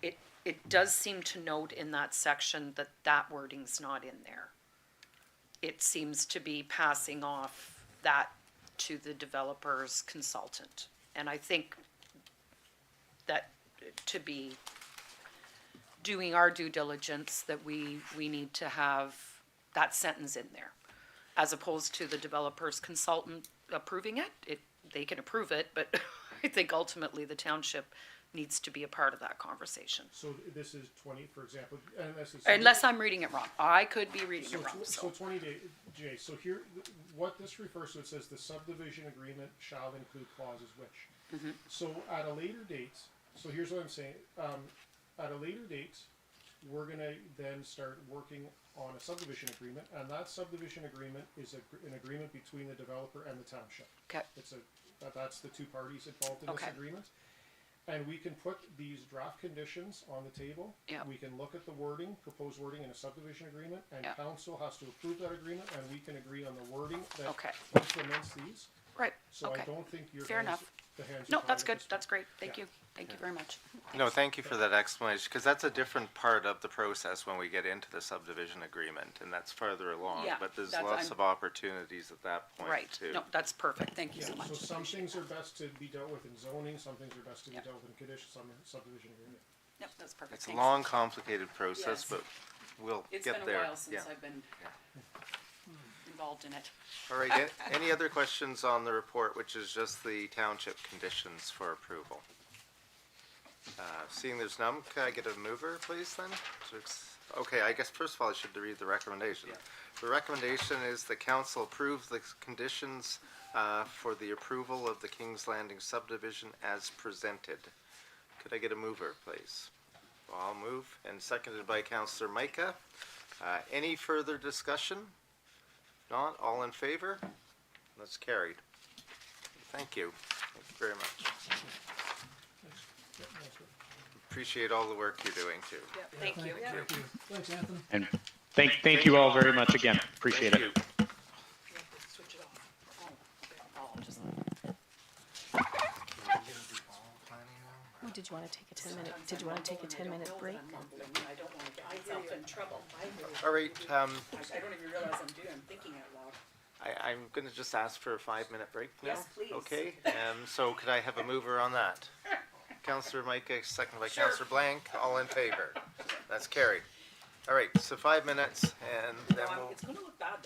It does seem to note in that section that wording's not in there. It seems to be passing off that to the developer's consultant. And I think that to be doing our due diligence, that we need to have that sentence in there, as opposed to the developer's consultant approving it. They can approve it, but I think ultimately the township needs to be a part of that conversation. So this is 20, for example, Unless I'm reading it wrong. I could be reading it wrong, So 20 day, Jay, so here, what this refers to, it says the subdivision agreement shall include clauses which. So at a later date, so here's what I'm saying, at a later date, we're gonna then start working on a subdivision agreement, and that subdivision agreement is an agreement between the developer and the township. Okay. That's the two parties involved in this Okay. agreement. And we can put these draft conditions on the table. Yeah. We can look at the wording, proposed wording in a subdivision agreement, and Yeah. council has to approve that agreement, and we can agree on the wording that Okay. implements these. Right, So okay. I don't think your Fair hands, enough. the hands. No, are tied that's at good. this That's point. great. Thank you. Thank you very much. No, thank you for that explanation, because that's a different part of the process when we get into the subdivision agreement, and that's farther along. Yeah, But there's that's- lots I'm- of opportunities at that point Right. too. No, that's perfect. Thank you Yeah, so much. so some things are best to be dealt with in zoning, some things are best to be Yeah. dealt with in conditions, some in subdivision agreement. Yep, that's perfect. It's a Thanks. long, complicated process, Yes. but we'll It's get been there. a while since Yeah. I've been involved in it. All right, any other questions on the report, which is just the township conditions for approval? Seeing there's none, can I get a mover, please, then? Okay, I guess first of all, I should read the recommendation. The recommendation is the council approve the conditions for the approval of the King's Landing subdivision as presented. Could I get a mover, please? Well, I'll move, and seconded by Councillor Micah. Any further discussion? Not, all in favor? That's carried. Thank you. Thank you very much. Appreciate all the work you're doing too. Thank you. Thank you. Thanks, Anthony. And thank you all very much again. Appreciate Thank it. you. Switch it off. Oh, okay. I'll just. Oh, did you want to take a 10-minute break? I don't want to get myself in trouble. All right, I don't even realize I'm thinking out loud. I'm gonna just ask for a 5-minute break now. Yes, please. Okay, so could I have a mover on that? Councillor Micah, seconded by Sure. Councillor Blank, all in favor? That's carried. All right, so 5 minutes, and then we'll. It's gonna look bad.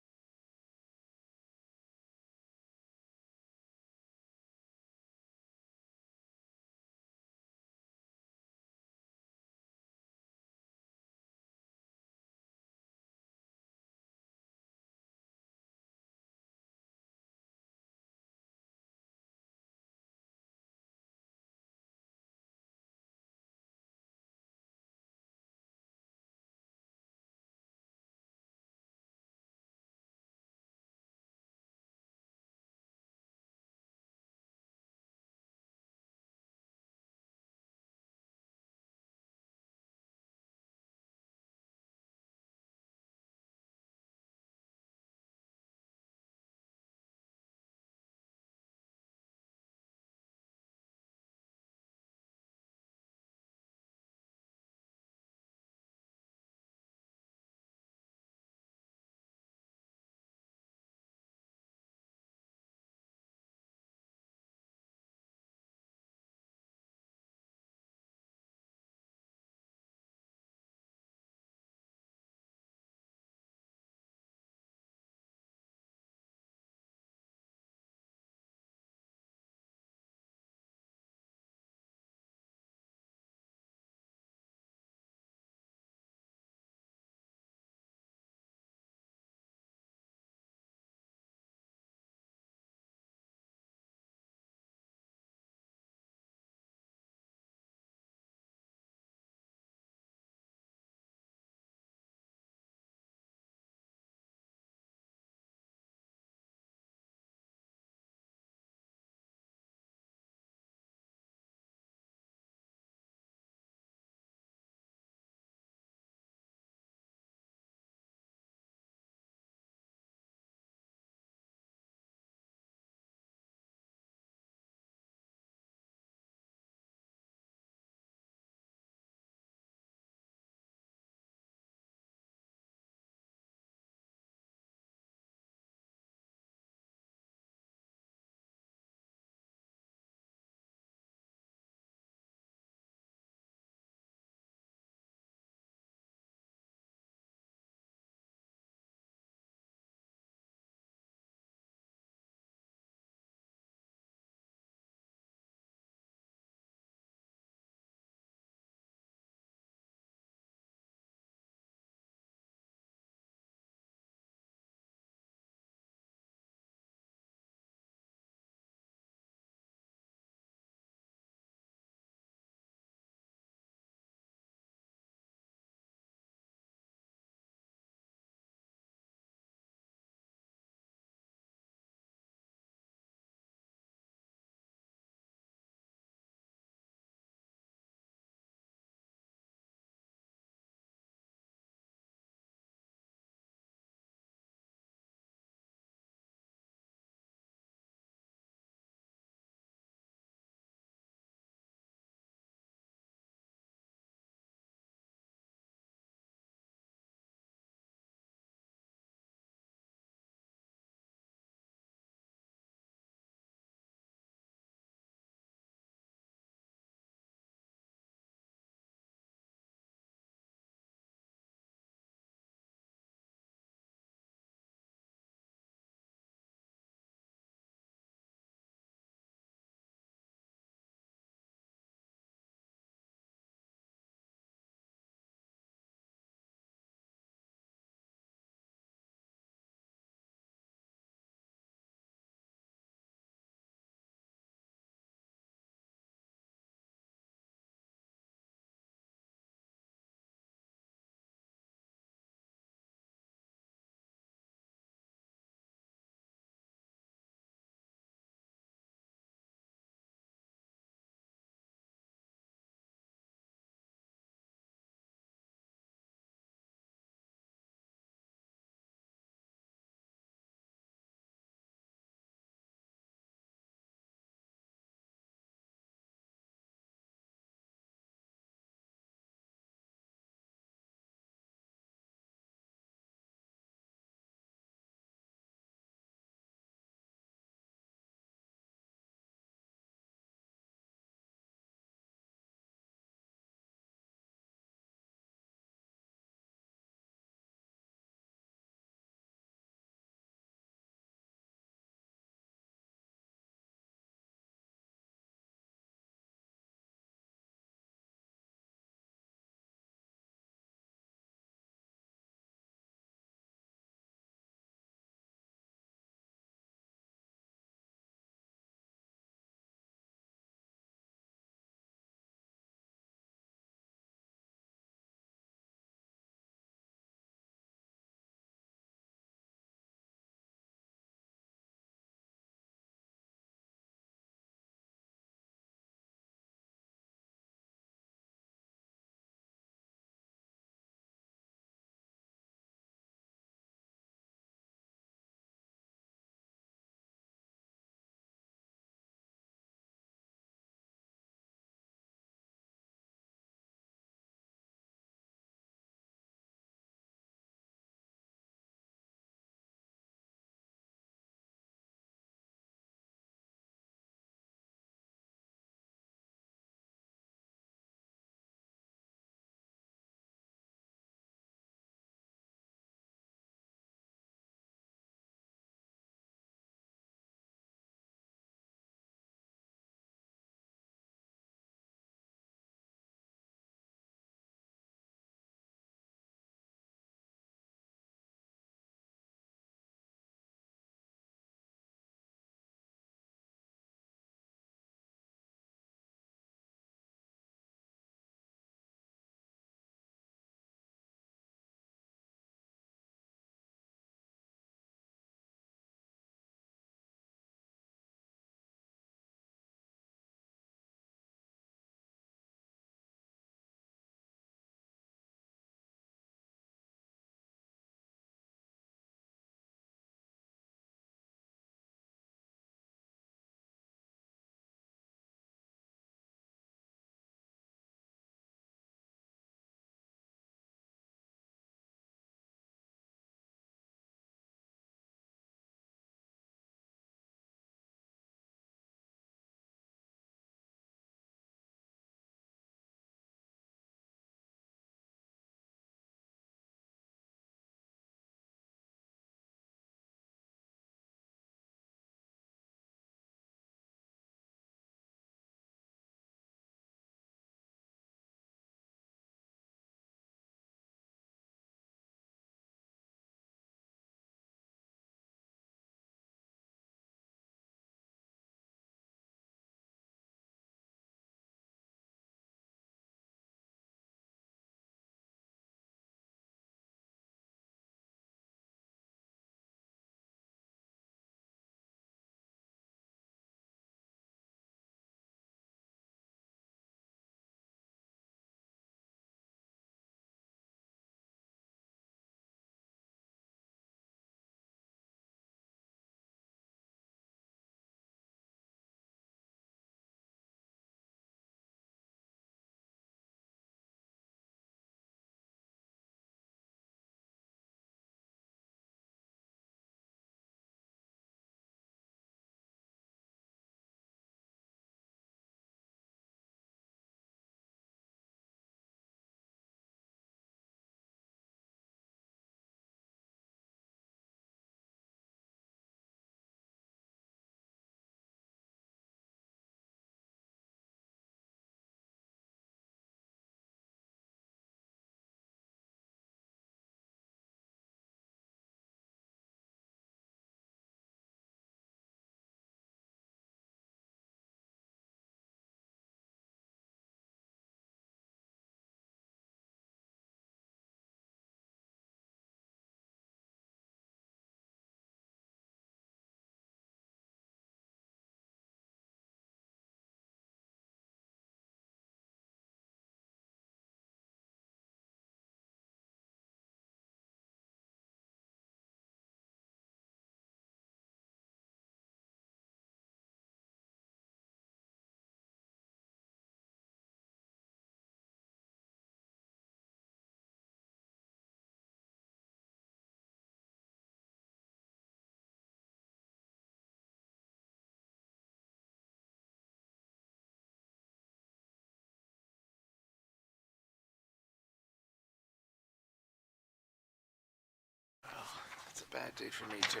bad day for me too.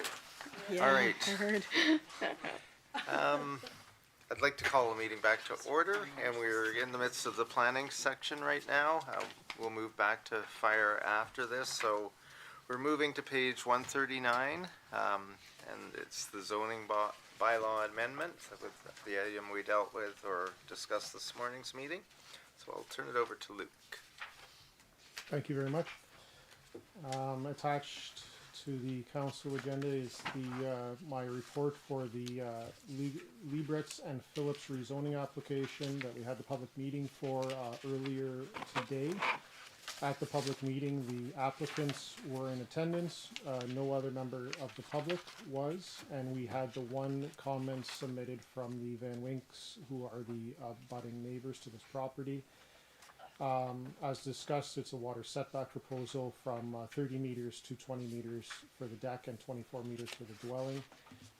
Yeah, All right. I heard. I'd like to call the meeting back to order, and we're in the midst of the planning section right now. We'll move back to fire after this, so we're moving to page 139, and it's the zoning bylaw amendment with the item we dealt with or discussed this morning's meeting. So I'll turn it over to Luke. Thank you very much. Attached to the council agenda is my report for the Liebretz and Phillips rezoning application that we had the public meeting for earlier today. At the public meeting, the applicants were in attendance. No other member of the public was, and we had the one comment submitted from the Van Winks, who are the budding neighbors to this property. As discussed, it's a water setback proposal from 30 meters to 20 meters for the deck and 24 meters for the dwelling.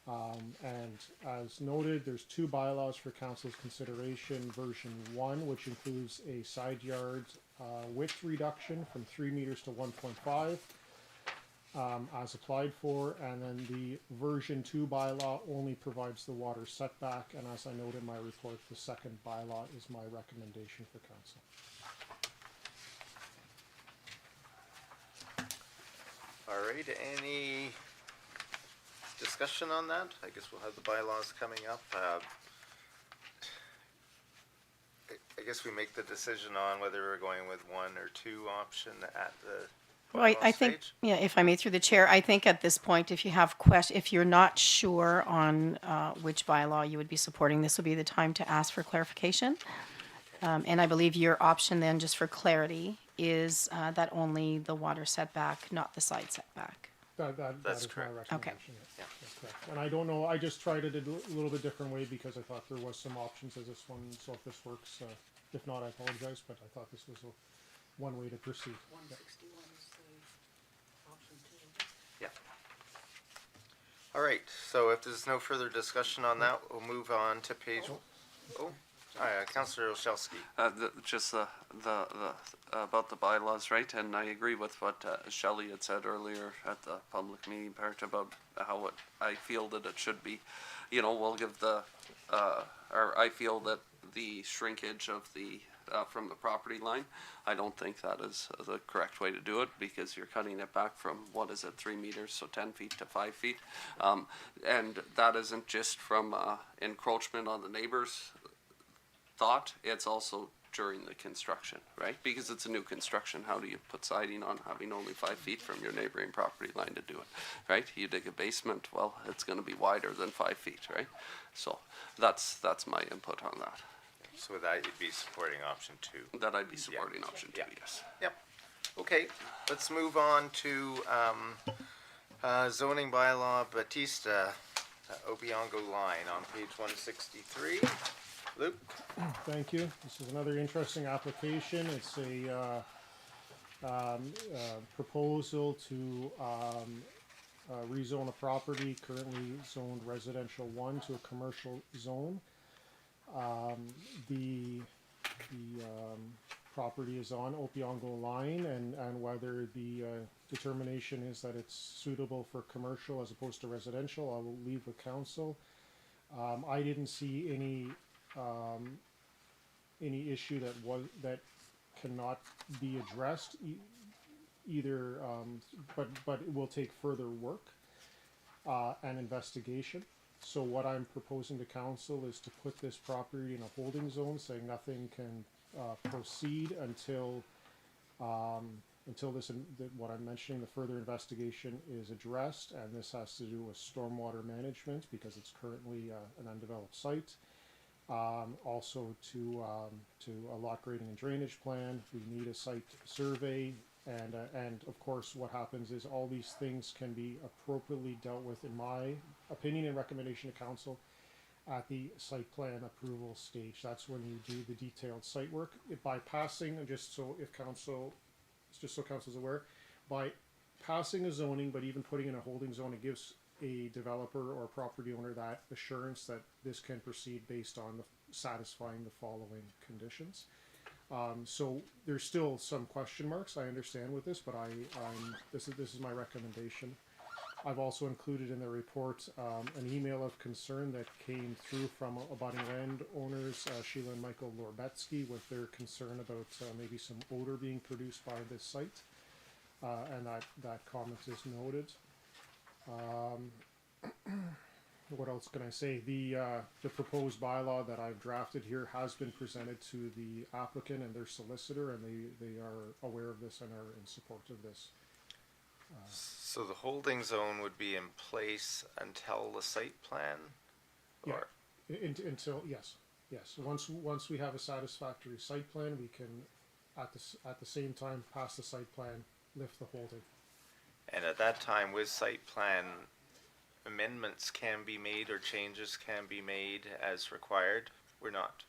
And as noted, there's two bylaws for council's consideration. Version 1, which includes a side yard width reduction from 3 meters to 1.5 as applied for, and then the version 2 bylaw only provides the water setback, and as I noted in my report, the second bylaw is my recommendation for council. All right, any discussion on that? I guess we'll have the bylaws coming up. I guess we make the decision on whether we're going with one or two option at the Well, I bylaw think, stage. yeah, if I may through the chair, I think at this point, if you have if you're not sure on which bylaw you would be supporting, this will be the time to ask for clarification. And I believe your option then, just for clarity, is that only the water setback, not the side setback. That That's is my correct. recommendation. Yes, that's correct. And I don't know, I just tried it a little bit different way because I thought there was some options as this one, so if this works, if not, I apologize, but I thought this was one way to proceed. 161 is the option 2. Yeah. All right, so if there's no further discussion on that, we'll move on to page, Councillor Olszewski. Just the about the bylaws, right? And I agree with what Shelley had said earlier at the public meeting part about how I feel that it should be. You know, we'll give or I feel that the shrinkage of the from the property line, I don't think that is the correct way to do it, because you're cutting it back from, 3 meters, so 10 feet to 5 feet. And that isn't just from encroachment on the neighbors' thought, it's also during the construction, right? Because it's a new construction, how do you put siding on having only 5 feet from your neighboring property line to do it, right? You dig a basement, well, it's gonna be wider than 5 feet, right? So that's my input on that. So with that, you'd be supporting option 2. That I'd be supporting option 2, yes. Yep. Okay, let's move on to zoning bylaw Batista, Obiango line on page 163. Luke? Thank you. This is another interesting application. It's a proposal to rezone a property currently zoned residential 1 to a commercial zone. The property is on Obiango line, and whether the determination is that it's suitable for commercial as opposed to residential, I will leave with council. I didn't see any issue that cannot be addressed either, but it will take further work and investigation. So what I'm proposing to council is to put this property in a holding zone, saying nothing can proceed until what I'm mentioning, the further investigation is addressed, and this has to do with stormwater management because it's currently an undeveloped site. Also to a lot grading and drainage plan, we need a site survey, and of course what happens is all these things can be appropriately dealt with, in my opinion and recommendation to council, at the site plan approval stage. That's when you do the detailed site work. By passing, just so council's aware, by passing a zoning, but even putting in a holding zone, it gives a developer or property owner that assurance that this can proceed based on satisfying the following conditions. So there's still some question marks, I understand with this, but this is my recommendation. I've also included in the report an email of concern that came through from abutting landowners, Sheila and Michael Lorbetsky, with their concern about maybe some odor being produced by this site. And that comment is noted. What else can I say? The proposed bylaw that I've drafted here has been presented to the applicant and their solicitor, and they are aware of this and are in support of this. So the holding zone would be in place until the site plan? Yeah. Or- Until, yes. Once we have a satisfactory site plan, we can at the same time pass the site plan, lift the holding. And at that time, with site plan, amendments can be made or changes can be made as required? We're not.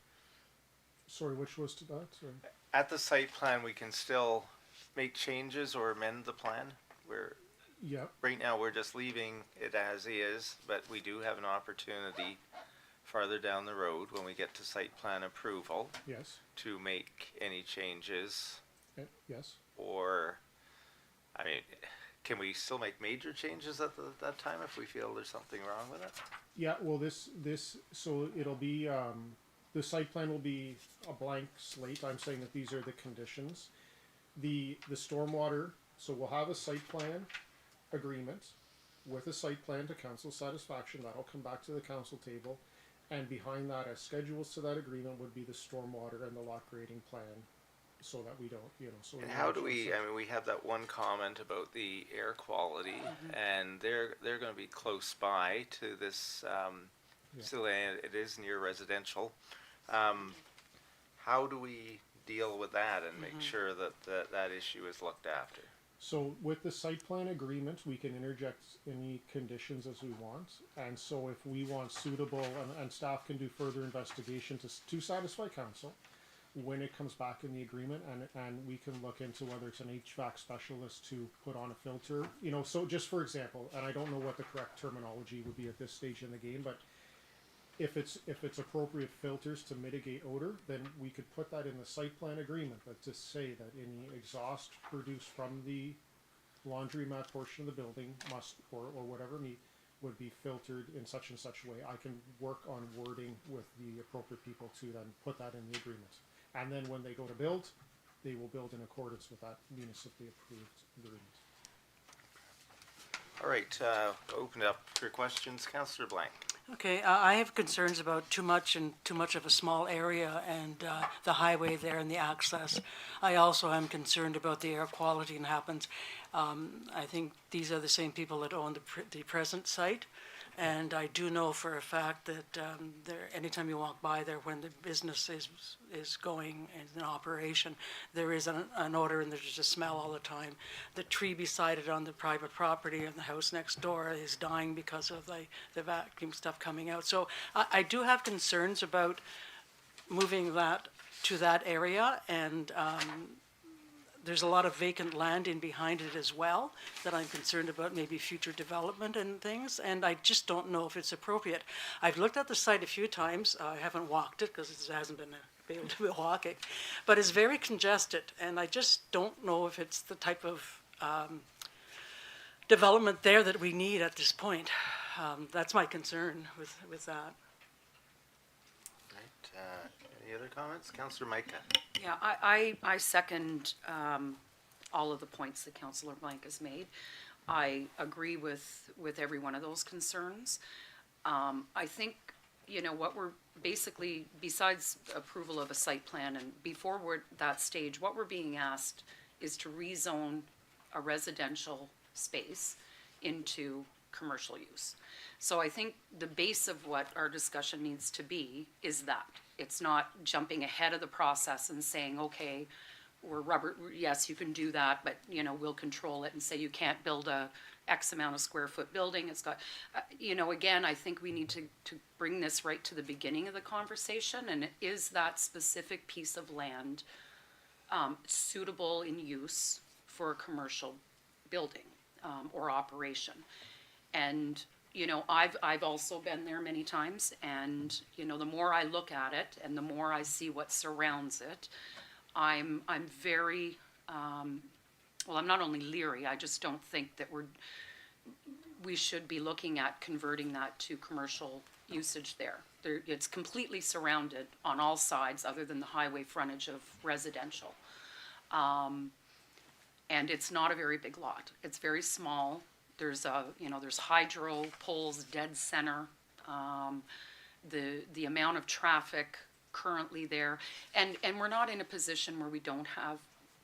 Sorry, which was to that? Sorry. At the site plan, we can still make changes or amend the plan? Yeah. Right now, we're just leaving it as is, but we do have an opportunity farther down the road when we get to site plan approval Yes. to make any changes, Yes. or, I mean, can we still make major changes at that time if we feel there's something wrong with it? Yeah. Well, so it'll be the site plan will be a blank slate. I'm saying that these are the conditions. The stormwater. So we'll have a site plan agreement with a site plan to council satisfaction. That'll come back to the council table. And behind that, as schedules to that agreement, would be the stormwater and the lot grading plan, so that we don't, so. And how do we, I mean, we have that one comment about the air quality, and they're gonna be close by to this, facility, and it is near residential. How do we deal with that and make sure that issue is looked after? So with the site plan agreement, we can interject any conditions as we want. And so if we want suitable, and staff can do further investigation to satisfy council when it comes back in the agreement, and we can look into whether it's an HVAC specialist to put on a filter, so just for example, and I don't know what the correct terminology would be at this stage in the game, but if it's appropriate filters to mitigate odor, then we could put that in the site plan agreement, but to say that any exhaust produced from the laundromat portion of the building must, or whatever would be filtered in such and such way. I can work on wording with the appropriate people to then put that in the agreement. And then when they go to build, they will build in accordance with that municipally approved agreement. All right, open it up for questions. Councillor Blank. Okay, I have concerns about too much of a small area and the highway there and the access. I also am concerned about the air quality and happens. I think these are the same people that own the present site. And I do know for a fact that anytime you walk by there when the business is going in operation, there is an odor and there's just a smell all the time. The tree beside it on the private property and the house next door is dying because of the vacuum stuff coming out. So I do have concerns about moving that to that area, and there's a lot of vacant land in behind it as well that I'm concerned about, maybe future development and things, and I just don't know if it's appropriate. I've looked at the site a few times. I haven't walked it because it hasn't been able to be walking, but it's very congested, and I just don't know if it's the type of development there that we need at this point. That's my concern with that. Right, any other comments? Councillor Micah. Yeah, I second all of the points that Councillor Blank has made. I agree with every one of those concerns. I think, what we're basically, besides approval of a site plan, and before we're at that stage, what we're being asked is to rezone a residential space into commercial use. So I think the base of what our discussion needs to be is that. It's not jumping ahead of the process and saying, okay, yes, you can do that, but, we'll control it and say you can't build a X amount of square foot building. It's got, again, I think we need to bring this right to the beginning of the conversation, and is that specific piece of land suitable in use for a commercial building or operation? And I've also been there many times, and the more I look at it and the more I see what surrounds it, I'm very well, I'm not only leery, I just don't think that we should be looking at converting that to commercial usage there. It's completely surrounded on all sides, other than the highway frontage, of residential. And it's not a very big lot. It's very small. There's there's hydro poles dead center. The amount of traffic currently there, and we're not in a position where we don't have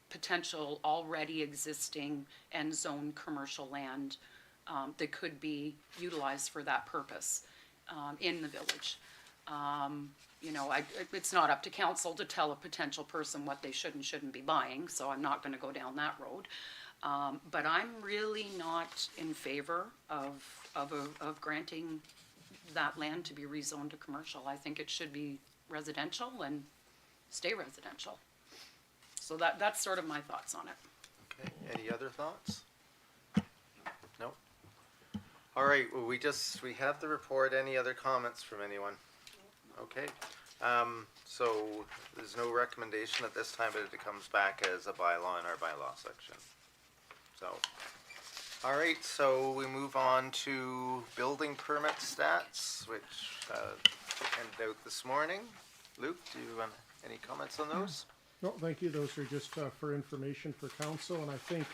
potential already existing end zone commercial land that could be utilized for that purpose in the village. It's not up to council to tell a potential person what they should and shouldn't be buying, so I'm not gonna go down that road. But I'm really not in favor of granting that land to be rezoned to commercial. I think it should be residential and stay residential. So that's sort of my thoughts on it. Okay, any other thoughts? No? All right, well, we have the report. Any other comments from anyone? Okay, so there's no recommendation at this time, but it comes back as a bylaw in our bylaw section. So, all right, so we move on to building permit stats, which handed out this morning. Luke, do you want any comments on those? No, thank you. Those are just for information for council, and I think,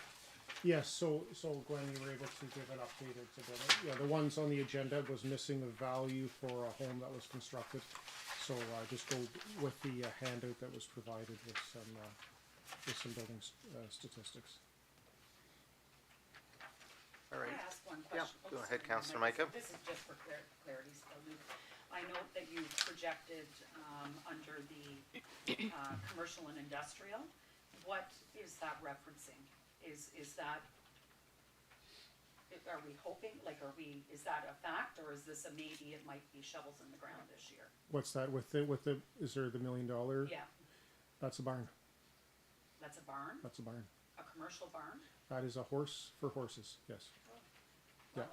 yes, so Glenn, you were able to give an updated today. Yeah, the ones on the agenda was missing the value for a home that was constructed. So just go with the handout that was provided with some building statistics. All right. Can I ask one question? Yeah, go ahead, Councillor Micah. This is just for clarity's sake. I note that you projected under the commercial and industrial. What is that referencing? Is that, are we hoping, is that a fact, or is this a maybe it might be shovels in the ground this year? What's that with the, is there the $1 million? Yeah, That's a barn. that's a barn, That's a barn. a commercial barn? That is a horse for horses, yes. Yeah, Wow.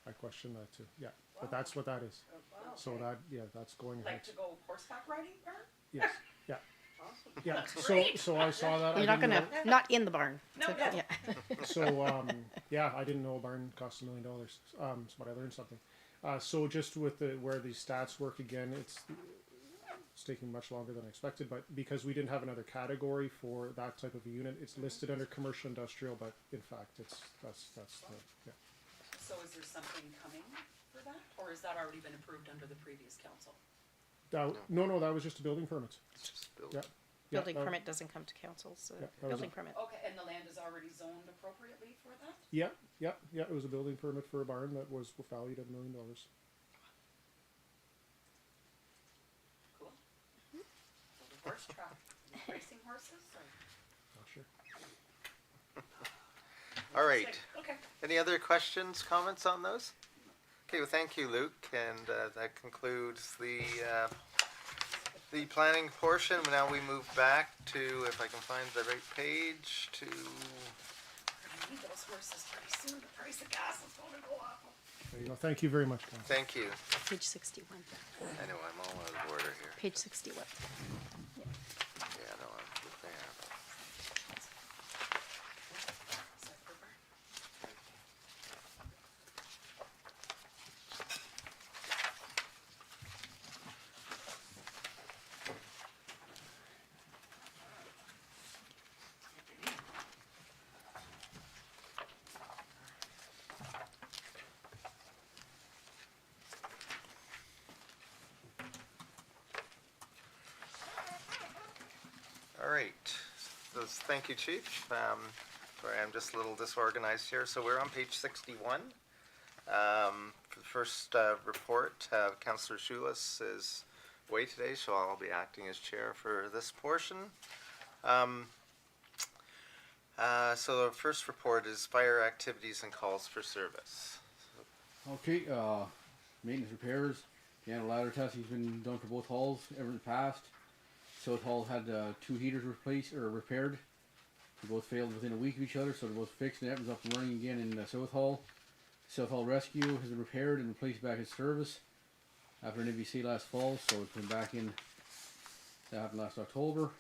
I question that too, yeah. But that's what that is. Wow, So okay. that, yeah, that's going ahead. Like to go horseback riding barn? Yes, yeah, Awesome. yeah. That's So, great. so I saw that. You're I not didn't gonna, know- not in the barn. No, So, no. yeah. So, yeah, I didn't know a barn costs $1 million. But I learned something. So just with where these stats work again, it's taking much longer than I expected, but because we didn't have another category for that type of a unit, it's listed under commercial industrial, but in fact, that's the, yeah. So is there something coming for that, or has that already been approved under the previous council? No, that was just a building permit. It's just building. Yeah. Yeah, Building that- permit doesn't come to council, so Yeah, that was building it. permit. Okay, and the land is already zoned appropriately for that? Yeah, it was a building permit for a barn that was valued at $1 million. Cool. Horse track, racing horses, or? Not sure. All right. Okay. Any other questions, comments on those? Okay, well, thank you, Luke, and that concludes the planning portion. Now we move back to, if I can find the right page, to, We're gonna need those horses pretty soon, the price of gas is gonna go up. There you go. Thank you very much, Council. thank you. Page 61. I know I'm all out of order here. Page 61. Yeah, no, I'm there. All right, thank you, Chief. Sorry, I'm just a little disorganized here. So we're on page 61. For the first report, Councillor Schulis is away today, so I'll be acting as chair for this portion. So the first report is fire activities and calls for service. Okay, maintenance repairs. Piano ladder testing's been done for both halls. Everything passed. South Hall had 2 heaters replaced or repaired. They both failed within a week of each other, so they're both fixed and everything's up and running again in South Hall. South Hall Rescue has been repaired and replaced back in service after an NBC last fall, so it's been back in. That happened last October.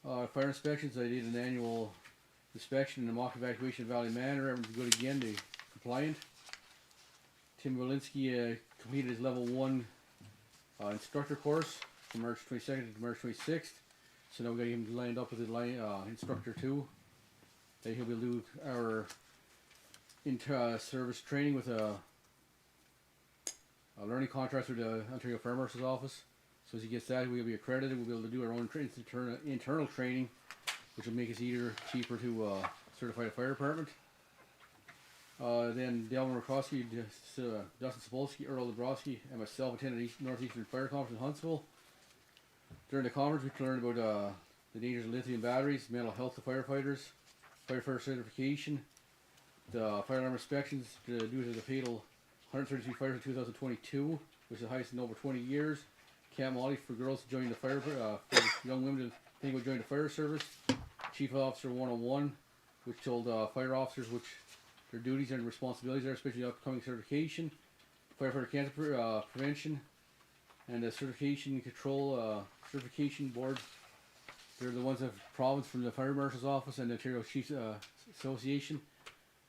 Fire inspections, I did an annual inspection and a mock evacuation of Valley Manor. Everything's good again. They compliant. Tim Walensky completed his level 1 instructor course from March 22nd to March 26th. So now we got him lined up with his instructor 2. Then he'll be do our inter-service training with a learning contract with the Ontario Fire Marshal's office. So as he gets that, we'll be accredited. We'll be able to do our own internal training, which will make us cheaper to certify a fire department. Then Delmer Rakowski, Dustin Sapolsky, Earl Dabrowski, and myself attended the Northeastern Fire Conference in Huntsville. During the conference, we learned about the dangers of lithium batteries, mental health of firefighters, firefighter certification, the fire alarm inspections due to the fatal 133 fires in 2022, which is the highest in over 20 years. Camp Molly for girls to join the fire, for young women to think about joining the fire service. Chief Officer 101, which told fire officers which their duties and responsibilities are, especially upcoming certification, firefighter cancer prevention, and the certification control certification board. They're the ones that have province from the Fire Marshal's office and the Ontario Chiefs Association.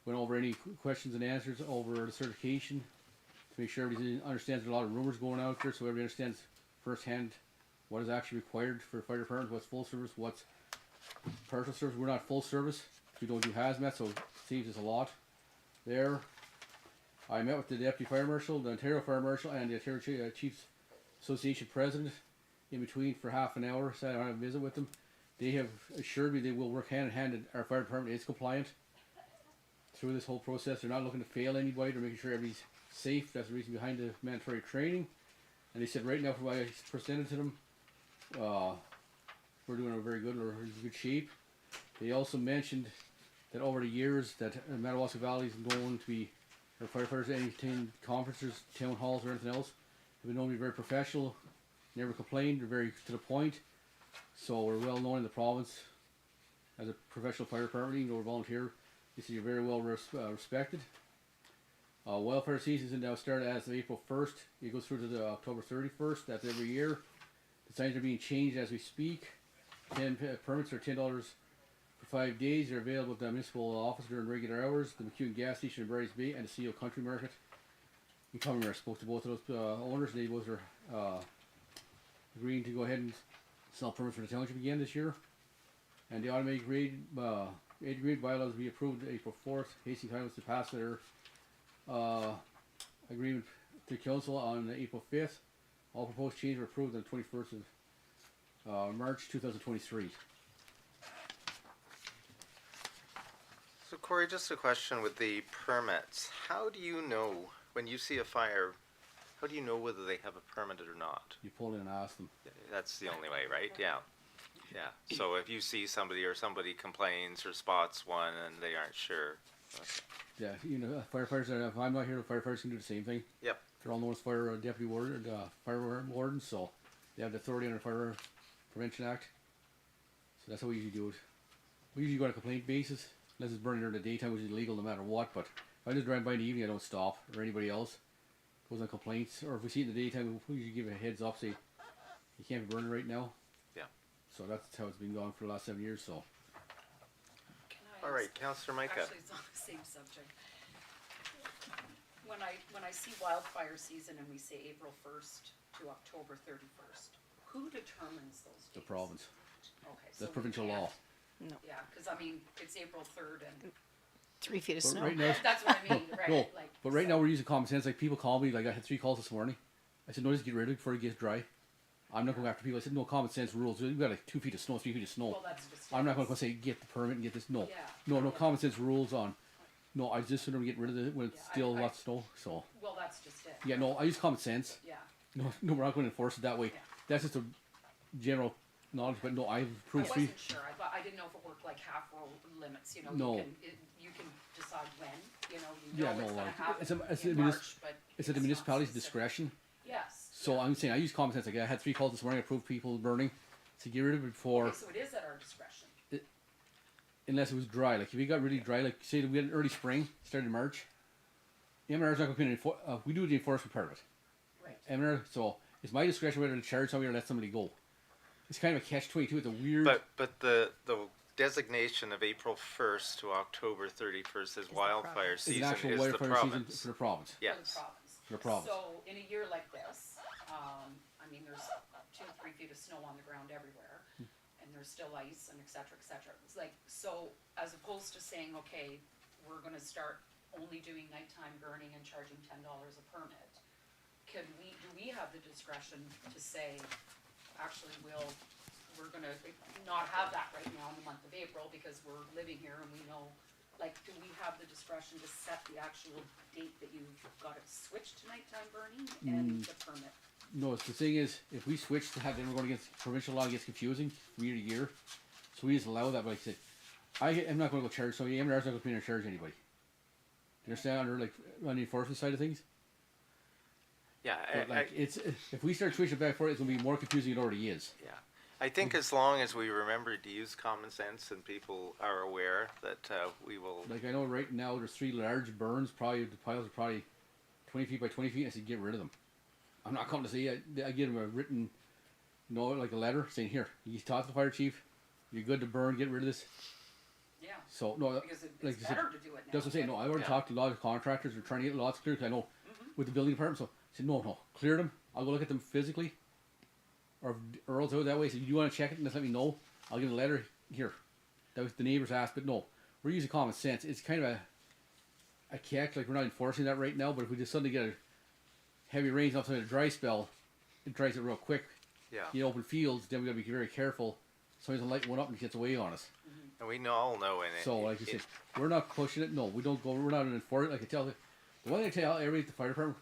Went over any questions and answers over the certification to make sure everybody understands there's a lot of rumors going out there, so everybody understands firsthand what is actually required for a fire department, what's full service, what's partial service. We're not full service. We don't do hazmat, so it saves us a lot there. I met with the Deputy Fire Marshal, the Ontario Fire Marshal, and the Ontario Chiefs Association President in between for half an hour. Sat down and had a visit with them. They have assured me they will work hand in hand and our fire department is compliant through this whole process. They're not looking to fail anybody. They're making sure everybody's safe. That's the reason behind the mandatory training. And they said right now, from what I presented to them, we're doing a very good, we're in good shape. They also mentioned that over the years that Madawaska Valley is known to be, our firefighters, anything, conferences, town halls, or anything else, have been known to be very professional, never complained, they're very to the point. So we're well known in the province as a professional fire department, even though we're volunteer. They said you're very well respected. Wildfire season is now started as of April 1st. It goes through to the October 31st. That's every year. The signs are being changed as we speak. 10 permits are $10 for 5 days. They're available at the municipal office during regular hours, the McEwen gas station in Barry's Bay, and the CEO Country Market. In Cumming, I spoke to both of those owners. They both are agreeing to go ahead and sell permits for the township again this year. And the automatic grade bylaws will be approved April 4th. Hastings Highlands to pass their agreement to council on April 5th. All proposed changes were approved on the 21st of March 2023. So Corey, just a question with the permits. How do you know when you see a fire, how do you know whether they have a permit or not? You pull in and ask them. That's the only way, right? Yeah. Yeah. So if you see somebody or somebody complains or spots one and they aren't sure. Yeah, you know, firefighters, if I'm not here, the firefighters can do the same thing. Yep. They're all known as fire deputy warden, fire wardens, so they have the authority under the Fire Prevention Act. So that's how we usually do it. We usually go on a complaint basis, unless it's burning during the daytime, which is illegal no matter what, but if I just drive by in the evening, I don't stop, or anybody else goes on complaints, or if we see it in the daytime, we usually give a heads up, say, you can't be burning right now. Yeah. So that's how it's been going for the last 7 years, so. All right, Councillor Micah. Actually, it's on the same subject. When I see wildfire season and we say April 1st to October 31st, who determines those dates? The province. Okay. That's so provincial we can't- law. No. Yeah, because I mean, it's April 3rd and 3 feet of But snow. right now, that's what I mean, right? no, Like, but right so- now we're using common sense. Like people call me, like I had 3 calls this morning. I said, no, just get rid of it before it gets dry. I'm not going after people. I said, no, common sense rules. We've got like 2 feet of snow, 3 feet of snow. Well, that's just. I'm not going to say get the permit and get this. No, Yeah. no common sense rules on. No, I just want to get rid of it when it's Yeah, still I- lots of snow. So Well, that's just it. yeah, no, I use common sense. Yeah. No, we're not going to enforce it that way. Yeah. That's just a general knowledge. But no, I've I approved 3. wasn't sure. I didn't know if it worked like half roll limits. You know, No. you can decide when. You know, Yeah, it's no, going like, to happen it's in a March, but it's at the not municipality's specific. discretion. Yes. So I'm saying I use common sense. Like I had 3 calls this morning. I approved people burning to get rid of it before. Okay, so it is at our discretion. Unless it was dry. Like if we got really dry, like say we had an early spring, started in March, MNR's not going to we do the enforcement part of it. Right. MNR, so it's my discretion whether to charge somebody or let somebody go. It's kind of a catch-22. It's a weird. But the designation of April 1st to October 31st as wildfire It's an season actual is the wildfire season province. for the province. For the Yes. province. For the province. So in a year like this, I mean, there's 2 to 3 feet of snow on the ground everywhere, and there's still ice and et cetera, et cetera. It's like, so as opposed to saying, okay, we're gonna start only doing nighttime burning and charging $10 a permit, do we have the discretion to say, actually, we're gonna not have that right now in the month of April because we're living here and we know, like, do we have the discretion to set the actual date that you've got it switched to nighttime burning and the permit? No, it's the thing is, if we switch to have, then we're going against provincial law, it gets confusing from year to year. So we just allow that. But like I said, I'm not going to go charge. So MR's not going to come in and charge anybody. Do you understand? Under like on the enforcement side of things. Yeah, But like it's if we start switching back for it, it's going to be more confusing than it already is. yeah. I think as long as we remember to use common sense and people are aware that we will. Like I know right now there's 3 large burns. Probably the piles are probably 20 feet by 20 feet. I said get rid of them. I'm not coming to say I give them a written, like a letter saying here you talk to the fire chief. You're good to burn. Get rid of this. Yeah, So no, because like it's I said, better to do it now. that's what I'm saying. No, I already Yeah. talked to a lot of contractors. They're trying to get lots cleared. 'Cause I know with the building department. So I said no, clear them. I'll go look at them physically. Or if Earl's out that way. So you want to check it and just let me know. I'll get a letter here. That was the neighbors asked, but no, we're using common sense. It's kind of a catch. Like we're not enforcing that right now. But if we just suddenly get a heavy rains off a dry spell, it dries it real quick. Yeah. In open fields, then we got to be very careful. Somebody's gonna light one up and it gets away on us. And we all know in it. So, like you said, we're not pushing it. No, we don't go. We're not an enforcer. Like I tell the one thing I tell everybody at the fire department,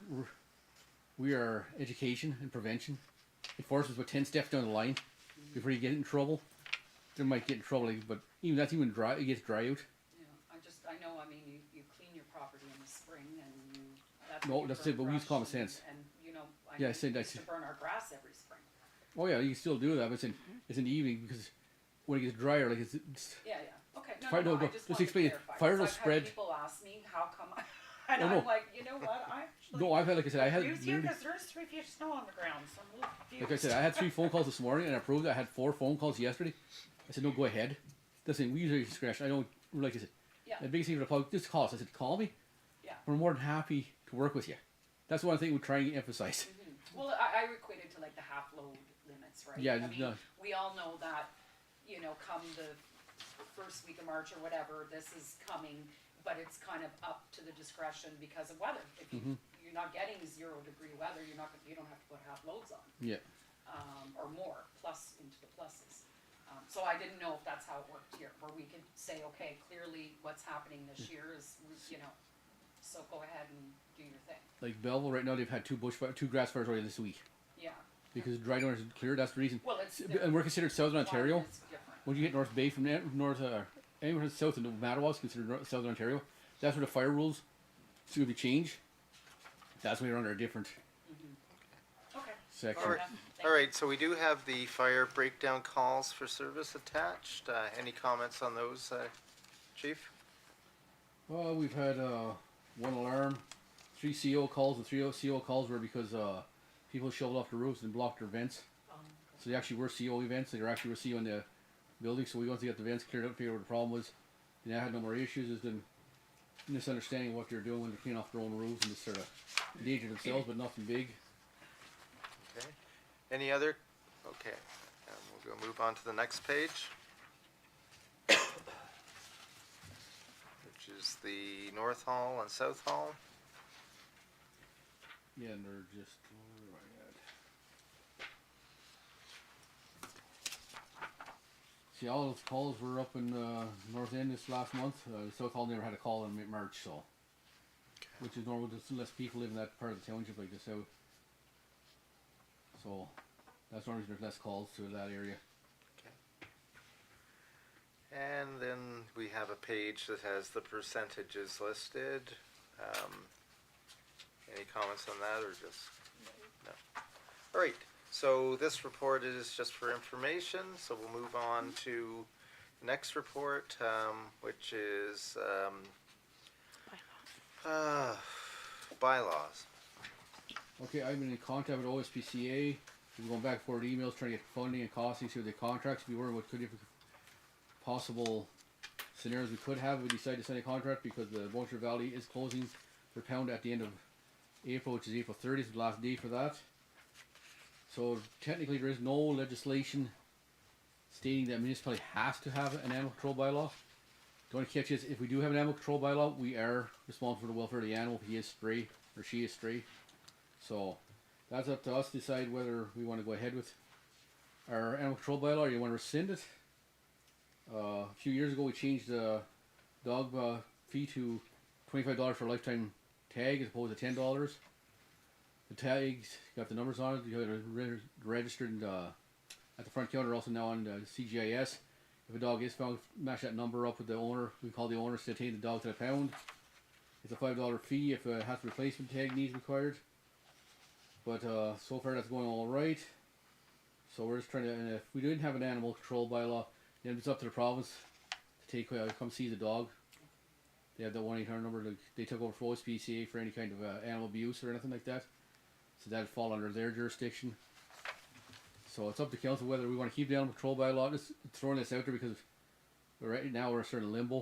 we are education and prevention. Enforcement is about 10 steps down the line before you get in trouble. They might get in trouble, like, but that's even dry. It gets dry out. Yeah, I know, I mean, you clean your property in the spring and that's. No, when you that's burn it, but we use brush common and- sense. And, Yeah, I we said used that- to burn our grass every spring. Oh yeah, you can still do that, but it's in the evening because when it gets drier, like it's Yeah, okay, Fire- no, no, I no, just just wanted to explain it. clarify, Fire 'cause will I've had spread- people ask me, how come, and Oh, no. I'm like, you know what, I actually. no. I've had, like I said, I had Use you literally- because there's 3 feet of snow on the ground, so I'm a little confused. like I said, I had 3 phone calls this morning and I approved it. I had 4 phone calls yesterday. I said no, go ahead. Listen, we use our discretion. I don't like I said. Yeah. The biggest thing for the public, just call us. I said call me. Yeah. We're more than happy to work with you. That's one thing we're trying to emphasize. Well, I equate it to like the half load limits, right? Yeah, I mean, no. we all know that, come the first week of March or whatever, this is coming, but it's kind of up to the discretion because of weather. If you're not getting 0-degree weather, you don't have to put half loads on, Yeah. or more, plus into the pluses. So I didn't know if that's how it worked here, where we could say, okay, clearly what's happening this year is, so go ahead and do your thing. Like Belleville right now, they've had 2 grass fires already this week Yeah. because dry north is clear. That's the reason. Well, it's. And we're considered Southern Ontario. It's different. When you get North Bay from north, anywhere south of Mattawa is considered Southern Ontario. That's where the fire rules to be changed. That's when you're under a different Okay. section. All right. All right, so we do have the fire breakdown calls for service attached. Any comments on those, Chief? Well, we've had 1 alarm, 3 CO calls. The 3 CO calls were because people shoveled off the roofs and blocked their vents. So they actually were CO events. They were actually were CO in the building. So we wanted to get the vents cleared up, figure out what the problem was. And I had no more issues. Is then misunderstanding what they're doing when they're cleaning off their own roofs and just sort of endanger themselves, but nothing big. Okay. Any other? Okay. We'll go move on to the next page. Which is the North Hall and South Hall. Yeah, and they're just. Where am I at? See, all those calls were up in North End this last month. South Hall never had a call in March, so. Which is normal, just less people live in that part of the township like the south. So, that's one reason there's less calls to that area. And then we have a page that has the percentages listed. Any comments on that or just? No. All right, so this report is just for information, so we'll move on to the next report, which is bylaws. Okay, I've been in contact with OSPCA. We're going back and forward emails trying to get funding and costing through the contracts. We were what could possible scenarios we could have if we decide to sign a contract, because the Montreal Valley is closing their pound at the end of April, which is April 30th, the last day for that. So technically there is no legislation stating that a municipality has to have an animal control bylaw. The only catch is, if we do have an animal control bylaw, we are responsible for the welfare of the animal if he is stray or she is stray. So that's up to us to decide whether we want to go ahead with our animal control bylaw or you want to rescind it. A few years ago we changed the dog fee to $25 for a lifetime tag as opposed to $10. The tags got the numbers on it. You got it registered at the front counter, also now on CGIS. If a dog is found, match that number up with the owner. We call the owner to attain the dog to the pound. It's a $5 fee if it has a replacement tag needs required. But so far that's going all right. So we're just trying to, and if we didn't have an animal control bylaw, then it's up to the province to take come see the dog. They have the 1-800 number. They took over for OSPCA for any kind of animal abuse or anything like that. So that'd fall under their jurisdiction. So it's up to council whether we want to keep the animal control bylaw. Just throwing this out there because right now we're sort of limbo.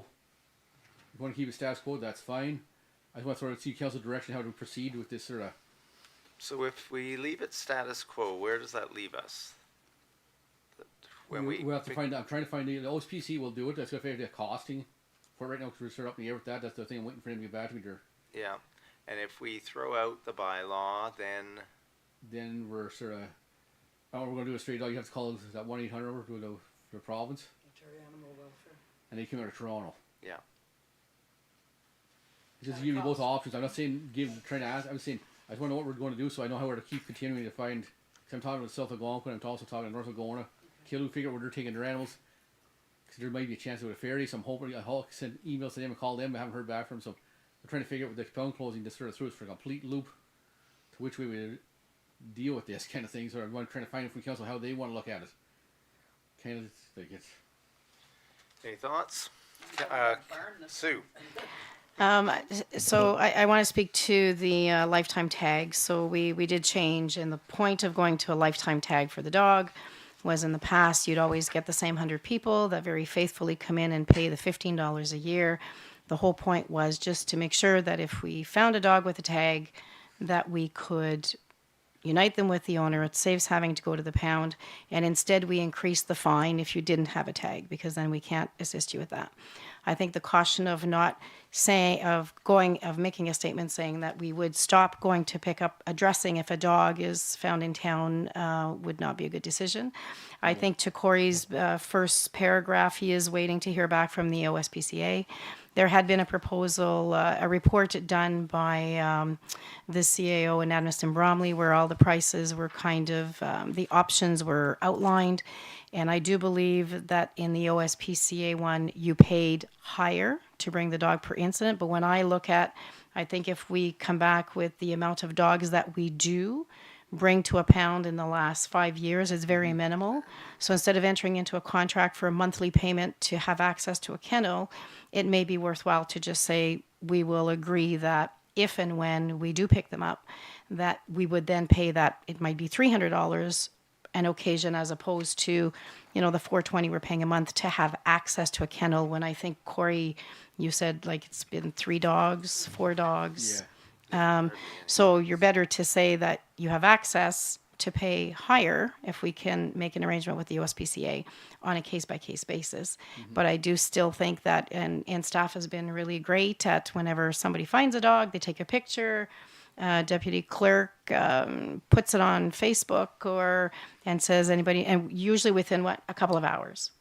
If we want to keep it status quo, that's fine. I just want to throw out to council direction how to proceed with this sort of. So if we leave it status quo, where does that leave us? When we have to find. I'm trying to find the OSPC will do it. That's going to the costing for right now because we're sort of up in the air with that. That's the thing. I'm waiting for him to get back to me there. Yeah, and if we throw out the bylaw, then we're sort of. Oh, we're going to do a straight dog. You have to call that 1-800 number to the province. Ontario Animal Welfare. And they come out of Toronto. Yeah. Just give you both options. I'm not saying trying to ask. I'm saying I just want to know what we're going to do so I know how we're to keep continuing to find. Because I'm talking about South Algonquin. I'm also talking North Algona. Killu figure where they're taking their animals. Because there might be a chance with a ferry. So I'm hoping I'll send emails to them and call them. I haven't heard back from them. So I'm trying to figure out with the pound closing to sort of through it for a complete loop. To which way we deal with this kind of thing. So I'm trying to find from council how they want to look at it. Kind of like it's. Any thoughts? Sue. So I want to speak to the lifetime tag. So we did change, and the point of going to a lifetime tag for the dog was in the past you'd always get the same 100 people that very faithfully come in and pay the $15 a year. The whole point was just to make sure that if we found a dog with a tag, that we could unite them with the owner. It saves having to go to the pound, and instead we increase the fine if you didn't have a tag, because then we can't assist you with that. I think the caution of not saying, of making a statement saying that we would stop going to pick up addressing if a dog is found in town would not be a good decision. I think to Corey's first paragraph, he is waiting to hear back from the OSPCA. There had been a proposal, a report done by the CAO in Edmundston Bromley, where all the prices were kind of, the options were outlined. And I do believe that in the OSPCA one, you paid higher to bring the dog per incident. But when I look at, I think if we come back with the amount of dogs that we do bring to a pound in the last 5 years, it's very minimal. So instead of entering into a contract for a monthly payment to have access to a kennel, it may be worthwhile to just say, we will agree that if and when we do pick them up, that we would then pay that, it might be $300 an occasion as opposed to, the $420 we're paying a month to have access to a kennel. When I think, Corey, you said like it's been 3 dogs, 4 dogs. Yeah. So you're better to say that you have access to pay higher if we can make an arrangement with the USPCA on a case-by-case basis. But I do still think that, and staff has been really great at whenever somebody finds a dog, they take a picture, deputy clerk puts it on Facebook and says anybody, and usually within a couple of hours.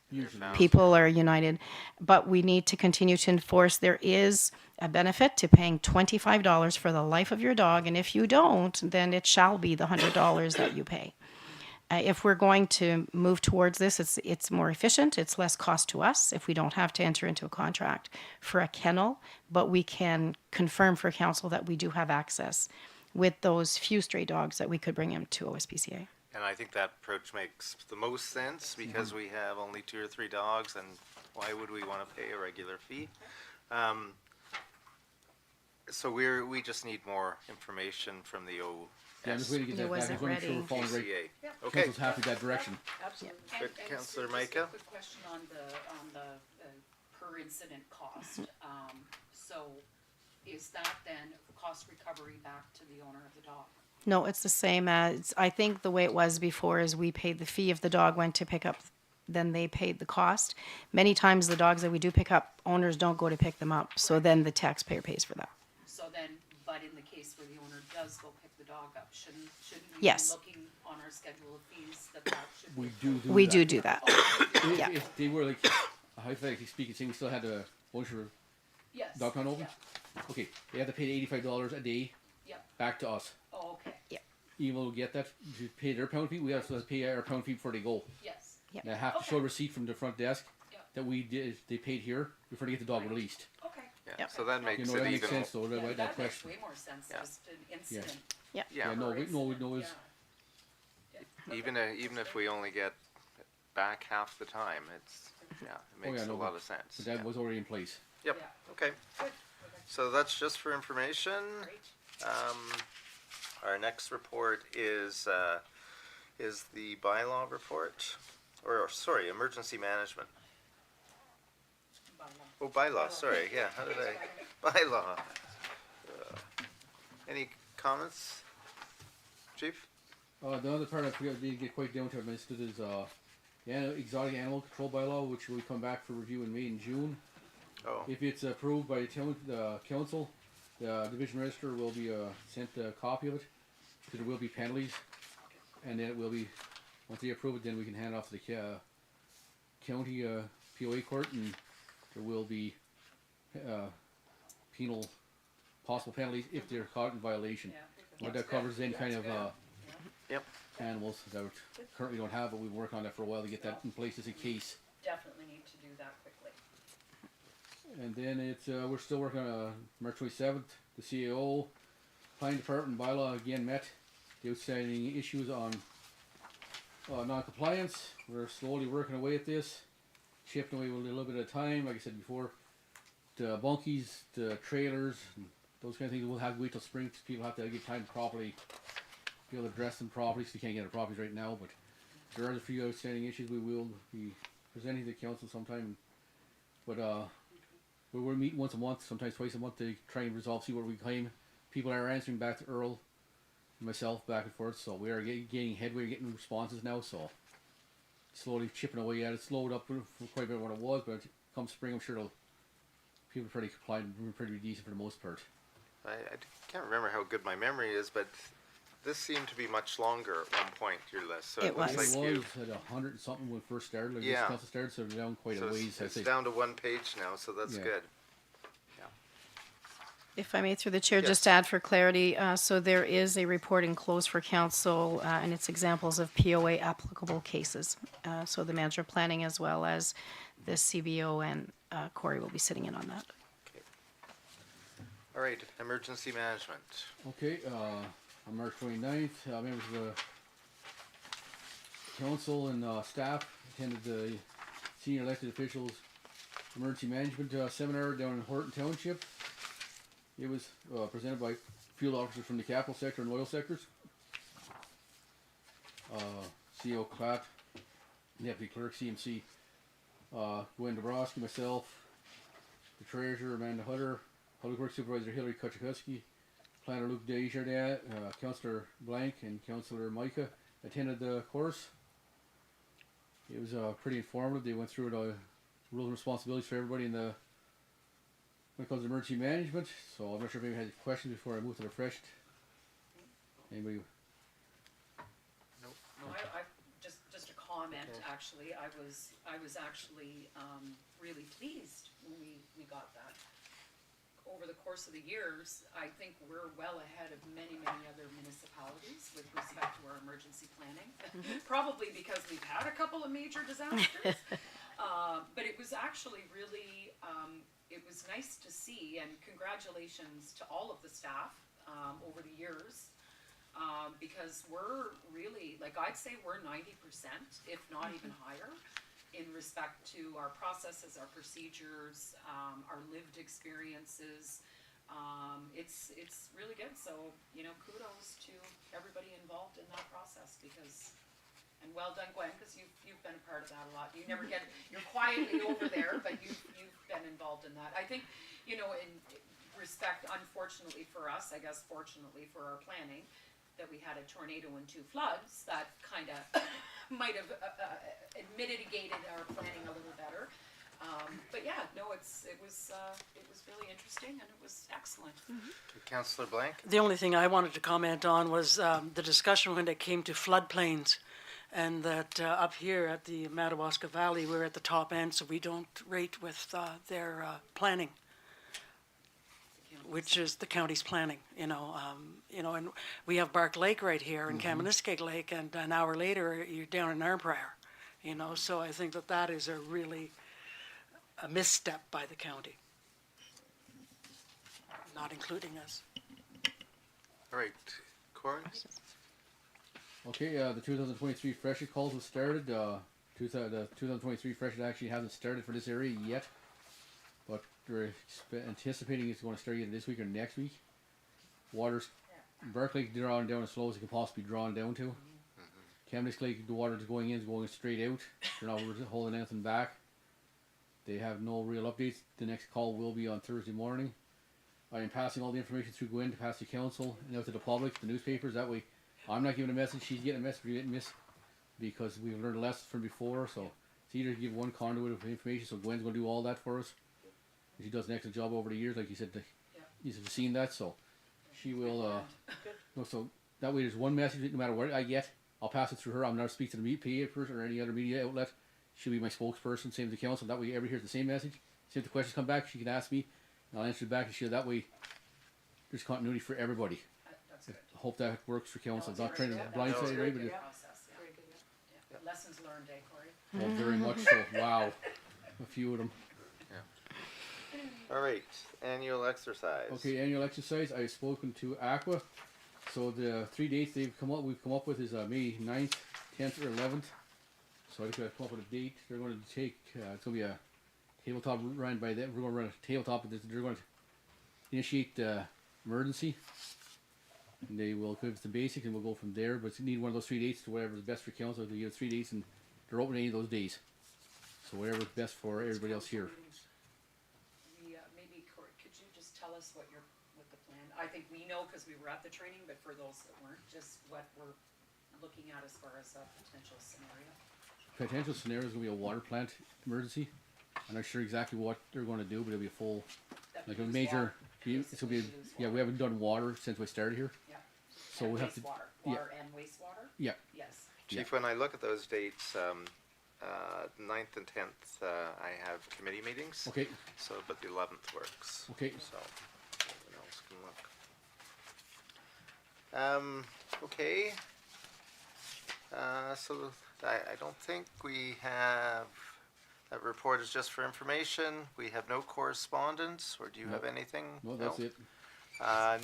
People are united, but we need to continue to enforce. There is a benefit to paying $25 for the life of your dog, and if you don't, then it shall be the $100 that you pay. If we're going to move towards this, it's more efficient. It's less cost to us if we don't have to enter into a contract for a kennel, but we can confirm for council that we do have access with those few stray dogs that we could bring in to OSPCA. And I think that approach makes the most sense because we have only 2 or 3 dogs, and why would we want to pay a regular fee? So we just need more information from the OS. Yeah, I'm just waiting to get It that back. I just wasn't want to make sure we're ready. following right. ECA. Okay. Council's happy that direction. Absolutely. Good. And Councillor Sue, just Micah? a quick question on the per incident cost. So is that then cost recovery back to the owner of the dog? No, it's the same as, I think the way it was before is we paid the fee if the dog went to pick up, then they paid the cost. Many times the dogs that we do pick up, owners don't go to pick them up, so then the taxpayer pays for that. So then, but in the case where the owner does go pick the dog up, shouldn't we Yes. be looking on our schedule of fees that should We be? do We that. do that. If, Yeah. if they were like, hypothetically speaking, saying we still had a ownership Yes. dog pound open, Yeah. okay, they have to pay $85 a day Yeah. back to us. Oh, okay. Even though we get that to pay their pound fee, we also have to pay our pound fee before they go. Yes. Yep. They have to show a receipt from the front desk Yep. that they paid here before they get the dog Right. released. Okay. Yeah. Yep. So that makes You know, it that makes even. sense though, Yeah, that that makes question. way more sense, Yeah. just an incident. Yeah. No, per no, it's, Yeah. Even if we only get back half the time, it's it makes yeah, no, a lot of sense. but that Yeah. was already in place. Yep. Yeah. Okay. Good. So that's just for information. Great. Our next report is the bylaw report, or sorry, emergency management. Bylaw. Oh, bylaw. Sorry. Yeah. How did I? Bylaw. Any comments, Chief? The other part I forgot didn't get quite down to, I missed it, is the exotic animal control bylaw, which will come back for review in May and June. Oh. If it's approved by the council, the division register will be sent a copy of it, because there will be penalties, and then it will be, once they approve it, then we can hand it off to the county POA court, and there will be possible penalties if they're caught in violation. Yeah. What That's that covers good. any kind That's of good. Yep. animals that we currently don't have, but we've been working on that for a while to get that in place as a case. Definitely need to do that quickly. And then it's we're still working on March 27th. The CAO planning department bylaw again met the outstanding issues on non-compliance. We're slowly working away at this, chipping away with a little bit at a time. Like I said before, the bunkies, the trailers, and those kind of things. We'll have to wait till spring because people have to get time to properly be able to address them properly. So you can't get our properties right now, but there are a few outstanding issues we will be presenting to the council sometime. But we're meeting once a month, sometimes twice a month, to try and resolve, see what we claim. People are answering back to Earl and myself back and forth, so we are getting headway, getting responses now, so slowly chipping away at it. It's slowed up for quite a bit what it was, but come spring, I'm sure people are pretty compliant and pretty decent for the most part. I can't remember how good my memory is, but this seemed to be much longer at one point, your list. So It looks was. like It you. was at 100 and something when it first started, like Yeah. this council started, so we're down quite So a ways. it's I think. down to one page now, so that's Yeah. good. If I may, through the chair, Yes. just to add for clarity, so there is a report enclosed for council, and it's examples of POA applicable cases. So the manager of planning as well as the CBO and Corey will be sitting in on that. All right, emergency management. Okay, on March 29th, members of the council and staff attended the senior elected officials emergency management seminar down in Horton Township. It was presented by field officers from the capital sector and oil sectors. CO Clapp, Deputy Clerk, CMC, Gwen Dabrowski, myself, the Treasurer, Amanda Hutter, Public Works Supervisor Hillary Kuchakowski, Planner Luke Desjardins, Councillor Blank, and Councillor Micah attended the course. It was pretty informative. They went through the rules and responsibilities for everybody in the when it comes to emergency management. So I'm not sure if anybody had questions before I move to the fresh. Anybody? No, I just a comment, actually. I was actually really pleased when we got that. Over the course of the years, I think we're well ahead of many other municipalities with respect to our emergency planning. Probably because we've had a couple of major disasters. But it was actually really, it was nice to see, and congratulations to all of the staff over the years. Because we're really, like, I'd say we're 90%, if not even higher, in respect to our processes, our procedures, our lived experiences, It's really good, so, you know, kudos to everybody involved in that process, because, and well done, Gwen, because you've been a part of that a lot. You never get, you're quietly over there, but you've been involved in that. I think, you know, in respect, unfortunately for us, I guess fortunately for our planning, that we had a tornado and 2 floods, that kind of might have mitigated our planning a little better. But yeah, no, it was really interesting, and it was excellent. Councillor Blank? The only thing I wanted to comment on was the discussion when it came to floodplains, and that up here at the Madawaska Valley, we're at the top end, so we don't rate with their planning, which is the county's planning, you know, and we have Bark Lake right here and Kaministiquia Lake, and an hour later you're down in Arnprior, you know, so I think that is a really a misstep by the county, not including us. All right, Corey? Okay, the 2023 freshet calls have started. The 2023 freshet actually hasn't started for this area yet, but we're anticipating it's going to start either this week or next week. Water's Bark Lake drawing down as slow as it can possibly draw down to. Kaministiquia Lake, the water is going straight out. They're not holding anything back. They have no real updates. The next call will be on Thursday morning. I am passing all the information through Gwen to pass to council and out to the public, the newspapers. That way, I'm not giving a message, she's getting a message, we didn't miss, because we've learned a lesson from before. So it's either give one conduit of information. So Gwen's going to do all that for us. She does an excellent job over the years, like you said. You've seen that, so she will. So that way, there's one message. No matter what I get, I'll pass it through her. I'm not speak to the papers or any other media outlet. She'll be my spokesperson, same as the council. That way everybody hears the same message. See if the questions come back, she can ask me, and I'll answer it back. And that way, there's continuity for everybody. That's good. I hope that works for council. No, I'm not trying to blindside anybody. Lessons learned, Corey? Oh, very much so. Wow. A few of them. All right, annual exercise. Okay, annual exercise. I've spoken to Aqua. So the 3 dates we've come up with is May 9th, 10th, or 11th. So I think I've come up with a date. They're going to take, it's going to be a tabletop run by them. We're going to run a tabletop. They're going to initiate emergency. And they will give us the basic, and we'll go from there. But you need one of those 3 dates to whatever is best for council. They give 3 dates, and they're open any of those days. So whatever is best for everybody else here. Maybe, Corey, could you just tell us what the plan? I think we know because we were at the training, but for those that weren't, just what we're looking at as far as a potential scenario. Potential scenario is going to be a water plant emergency. I'm not sure exactly what they're going to do, but it'll be a full, like a major. It's going to be, yeah. We haven't done water since we started here. Yeah. So we have to. Water and wastewater. Yeah. Yes. Chief, when I look at those dates, 9th and 10th, I have committee meetings. Okay. So, but the 11th works. Okay. So, everyone else can look. Okay. So I don't think we have, that report is just for information. We have no correspondence, or do you have anything? No, that's it.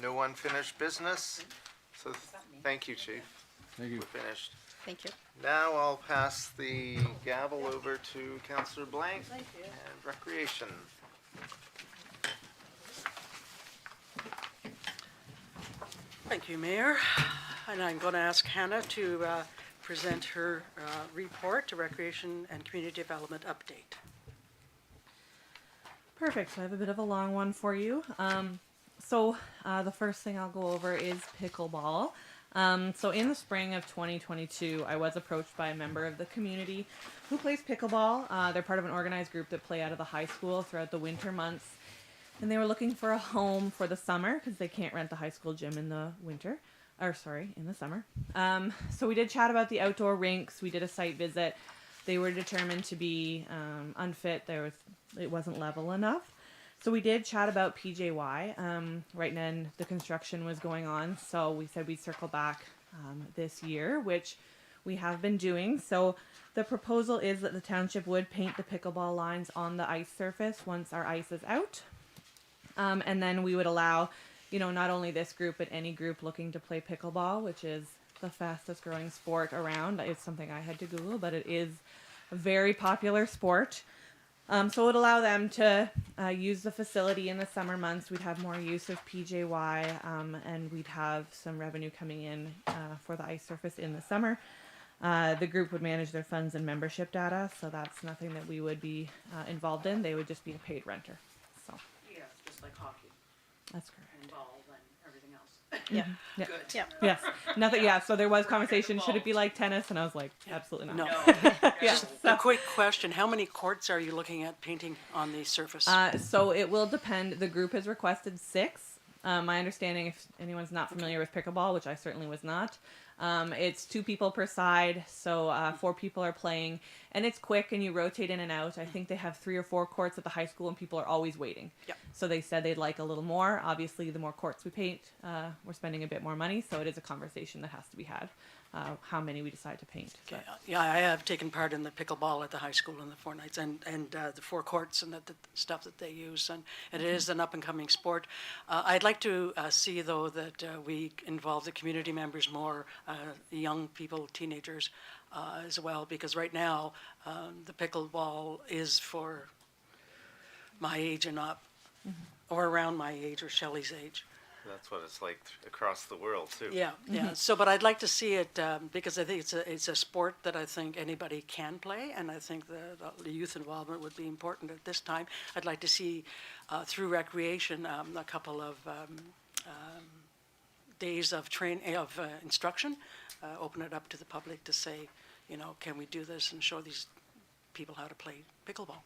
No unfinished business. So thank you, Chief. Thank you. We're finished. Thank you. Now I'll pass the gavel over to Councillor Blank and Recreation. Thank you, Mayor. And I'm going to ask Hannah to present her report to Recreation and Community Development Update. Perfect. So I have a bit of a long one for you. The first thing I'll go over is pickleball. So in the spring of 2022, I was approached by a member of the community who plays pickleball. They're part of an organized group that play out of the high school throughout the winter months. And they were looking for a home for the summer because they can't rent the high school gym in the in the summer. So we did chat about the outdoor rinks. We did a site visit. They were determined to be unfit. It wasn't level enough. So we did chat about PJY. Right then the construction was going on. So we said we'd circle back this year, which we have been doing. So the proposal is that the township would paint the pickleball lines on the ice surface once our ice is out. And then we would allow, not only this group, but any group looking to play pickleball, which is the fastest growing sport around. It's something I had to Google, but it is a very popular sport. So it would allow them to use the facility in the summer months. We'd have more use of PJY, and we'd have some revenue coming in for the ice surface in the summer. The group would manage their funds and membership data, so that's nothing that we would be involved in. They would just be a paid renter. So Yeah, just like hockey that's correct. and ball and everything else. Yeah. Yeah. Good. Yeah. Yes. Nothing. Yeah. So there was conversation. Should it be like tennis? And I was like, absolutely not. No. Yeah. Just a quick question, how many courts are you looking at painting on the surface? So it will depend. The group has requested 6. My understanding, if anyone's not familiar with pickleball, which I certainly was not, it's 2 people per side, so 4 people are playing, and it's quick and you rotate in and out. I think they have 3 or 4 courts at the high school and people are always waiting. Yep. So they said they'd like a little more. Obviously, the more courts we paint, we're spending a bit more money, so it is a conversation that has to be had, how many we decide to paint. Okay, yeah, I have taken part in the pickleball at the high school in the 4 nights and the 4 courts and the stuff that they use, and it is an up-and-coming sport. I'd like to see, though, that we involve the community members more, young people, teenagers as well, because right now the pickleball is for my age and up, or around my age or Shelley's age. That's what it's like across the world too. Yeah, yeah. So, but I'd like to see it because I think it's a sport that I think anybody can play, and I think the youth involvement would be important at this time. I'd like to see through recreation a couple of days of instruction, open it up to the public to say, you know, can we do this and show these people how to play pickleball.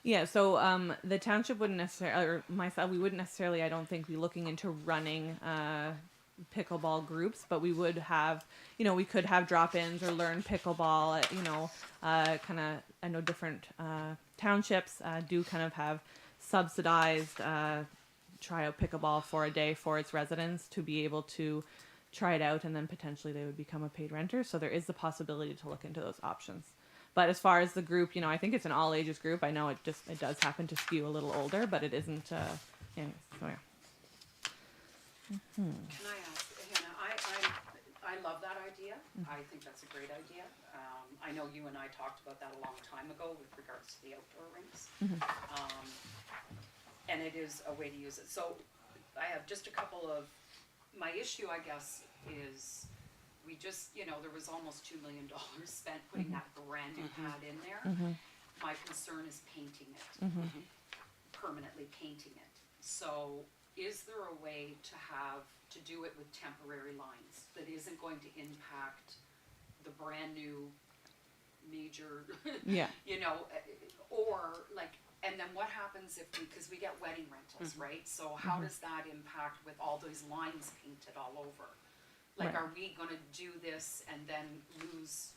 Yeah, so the township wouldn't necessarily, or myself, we wouldn't necessarily, I don't think, be looking into running pickleball groups, but we would have, you know, we could have drop-ins or learn pickleball, you know, kind of, I know different townships do kind of have subsidized tryout pickleball for a day for its residents to be able to try it out, and then potentially they would become a paid renter. So there is the possibility to look into those options. But as far as the group, you know, I think it's an all ages group. I know it does happen to skew a little older, but it isn't. Anyways, so yeah. Can I ask, Hannah, I love that idea. I think that's a great idea. I know you and I talked about that a long time ago with regards to the outdoor rinks. And it is a way to use it. So I have just a couple of, my issue, I guess, is we just, you know, there was almost $2 million spent putting that brand new pad in there. My concern is painting it, permanently painting it. So is there a way to do it with temporary lines that isn't going to impact the brand new major, Yeah. you know, or like, and then what happens if because we get wedding rentals, right? So how does that impact with all those lines painted all over? Like, Right. are we gonna do this and then lose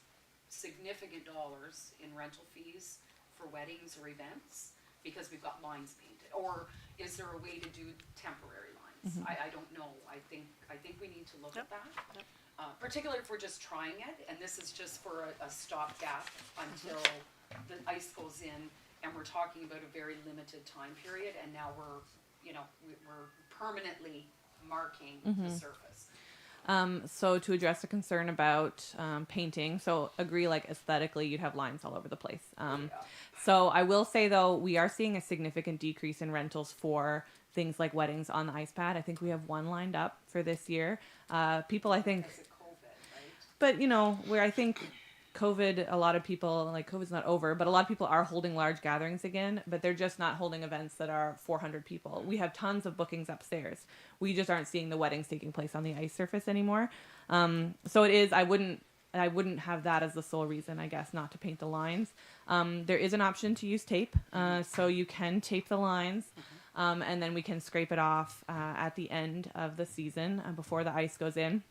significant dollars in rental fees for weddings or events because we've got lines painted? Or is there a way to do temporary lines? I don't know. I think we need to look at that. Particularly if we're just trying it, and this is just for a stopgap until the ice goes in, and we're talking about a very limited time period, and now we're permanently marking the surface. So to address the concern about painting, so agree, like aesthetically, you'd have lines all over the place. So I will say though, we are seeing a significant decrease in rentals for things like weddings on the ice pad. I think we have 1 lined up for this year. People, I think, Because of COVID, right? but you know, where I think COVID, a lot of people, like COVID's not over, but a lot of people are holding large gatherings again, but they're just not holding events that are 400 people. We have tons of bookings upstairs. We just aren't seeing the weddings taking place on the ice surface anymore. So it is, I wouldn't have that as the sole reason, I guess, not to paint the lines. There is an option to use tape. So you can tape the lines, and then we can scrape it off at the end of the season before the ice goes in.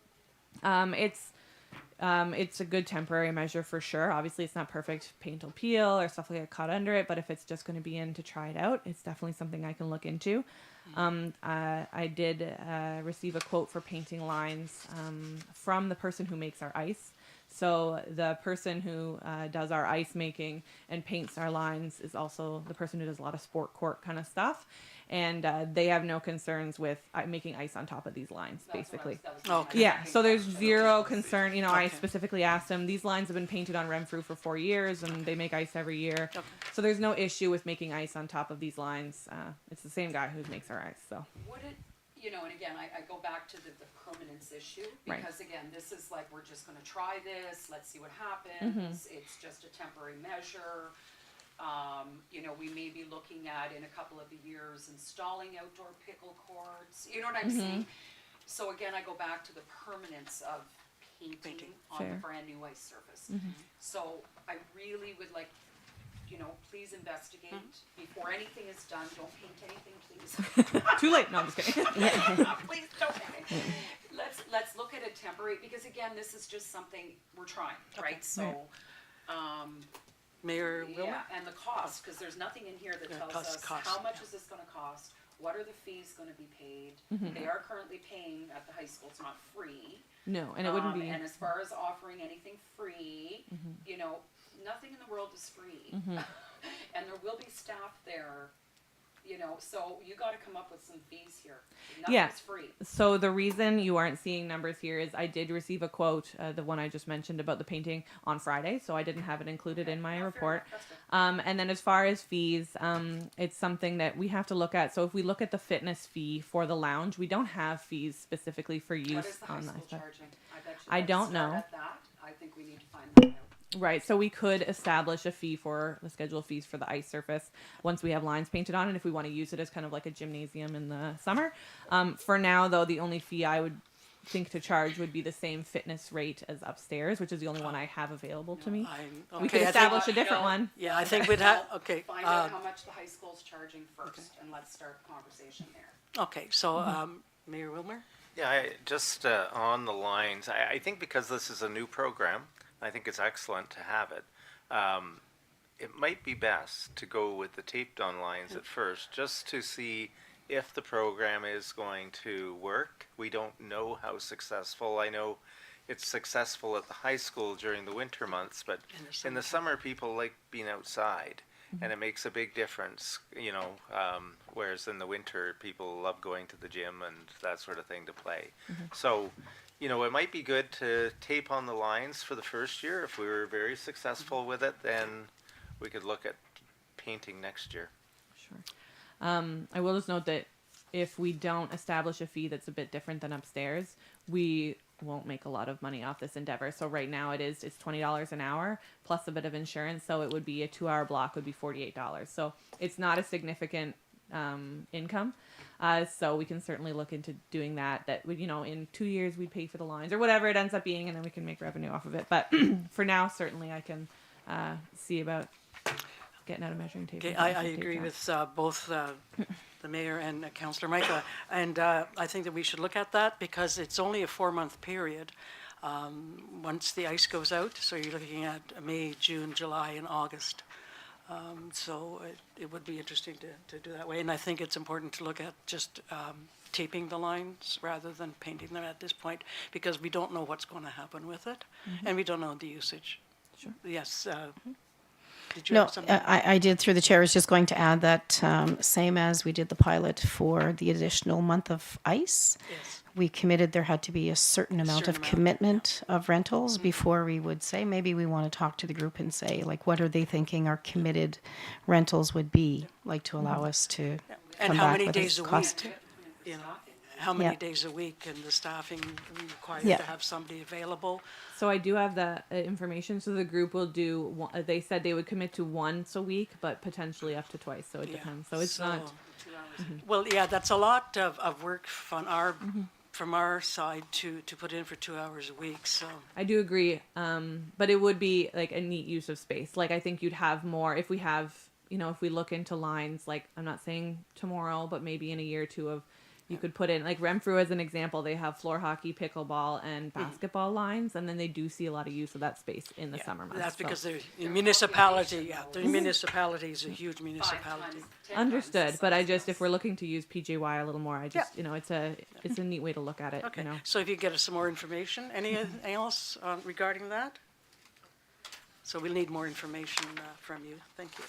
It's a good temporary measure for sure. Obviously, it's not perfect. Paint will peel or stuff will get caught under it, but if it's just going to be in to try it out, it's definitely something I can look into. I did receive a quote for painting lines from the person who makes our ice. So the person who does our ice making and paints our lines is also the person who does a lot of sport court kind of stuff. And they have no concerns with making ice on top of these lines, basically. Okay. Yeah, so there's zero concern. You know, I specifically asked them, these lines have been painted on Renfrew for 4 years and they make ice every year. Okay. So there's no issue with making ice on top of these lines. It's the same guy who makes our ice, so. Would it, you know, and again, I go back to the permanence issue, Right. because again, this is like, we're just gonna try this, let's see what happens, it's just a temporary measure. You know, we may be looking at in a couple of years installing outdoor pickle courts, you know what I'm saying? So again, I go back to the permanence of painting on the Fair. brand new ice surface. So I really would like, you know, please investigate before anything is done, don't paint anything, please. Too late, no, I'm just kidding. Please don't paint it. Let's look at a temporary, because again, this is just something we're trying, right? So, Mayor Wilmer? yeah, and the cost, because there's nothing in here that Yeah, tells cost, us cost, how much yeah. is this gonna cost? What are the fees gonna be paid? They are currently paying at the high school, it's not free. No, and it wouldn't be. And as far as offering anything free, you know, nothing in the world is free. And there will be staff there, you know, so you gotta come up with some fees here. Yeah. Nothing's free. So the reason you aren't seeing numbers here is I did receive a quote, the one I just mentioned about the painting on Friday, so I didn't have it included in my report. That's good. And then as far as fees, it's something that we have to look at. So if we look at the fitness fee for the lounge, we don't have fees specifically for use What is the high on school that. charging? I bet you I let's don't start know. at that. I think we need to find that out. Right, so we could establish a fee for the schedule fees for the ice surface once we have lines painted on it if we want to use it as kind of like a gymnasium in the summer. For now, though, the only fee I would think to charge would be the same fitness rate as upstairs, which is the only one I have available to me. We could I think- establish a different one. Yeah, I think we'd have, okay. Find out how much the high school's charging first, and let's start the conversation there. Okay, so, Mayor Wilmer? Yeah, just on the lines, I think because this is a new program, I think it's excellent to have it. It might be best to go with the taped on lines at first, just to see if the program is going to work. We don't know how successful. I know it's successful at the high school during the winter months, but in the summer people like being outside. And it makes a big difference, you know, whereas in the winter people love going to the gym and that sort of thing to play. So, you know, it might be good to tape on the lines for the first year. If we were very successful with it, then we could look at painting next year. Sure. I will just note that if we don't establish a fee that's a bit different than upstairs, we won't make a lot of money off this endeavor. So right now it's $20 an hour plus a bit of insurance. So it would be a 2-hour block would be $48. So it's not a significant income. So we can certainly look into doing that. That would, you know, in 2 years we'd pay for the lines or whatever it ends up being, and then we can make revenue off of it. But for now, certainly I can see about getting out a measuring tape. Okay, I agree with both the mayor and Councillor Michael, and I think that we should look at that because it's only a 4-month period. Once the ice goes out, so you're looking at May, June, July, and August. So it would be interesting to do that way, and I think it's important to look at just taping the lines rather than painting them at this point because we don't know what's going to happen with it, and we don't know the usage. Sure. Yes. Did you No, have something? I did through the chair. I was just going to add that same as we did the pilot for the additional month of ice, Yes. we committed there had to be a certain amount of commitment of rentals before we would say, maybe we want to talk to the group and say, like, what are they thinking our committed rentals would be, like to allow us to And come how back many with days a cost. week? You know, how many Yeah. days a week and the staffing required Yeah. to have somebody available? So I do have the information. So the group will do. They said they would commit to once a week, but potentially up to twice. So it Yeah. depends. So it's not. Well, yeah, that's a lot of work on our, from our side to put in for 2 hours a week, so. I do agree. But it would be like a neat use of space. Like I think you'd have more if we have, you know, if we look into lines. Like I'm not saying tomorrow, but maybe in a year or two of, You could put in, like Renfrew as an example, they have floor hockey, pickleball, and basketball lines, and then they do see a lot of use of that space in the summer months. That's so. because the municipality, the municipality is a huge municipality. Understood, but I just, if we're looking to use PJY a little more, I just, you know, it's a neat way to look at it, Okay, you know. so if you get us some more information, anything else regarding that? So we'll need more information from you. Thank you.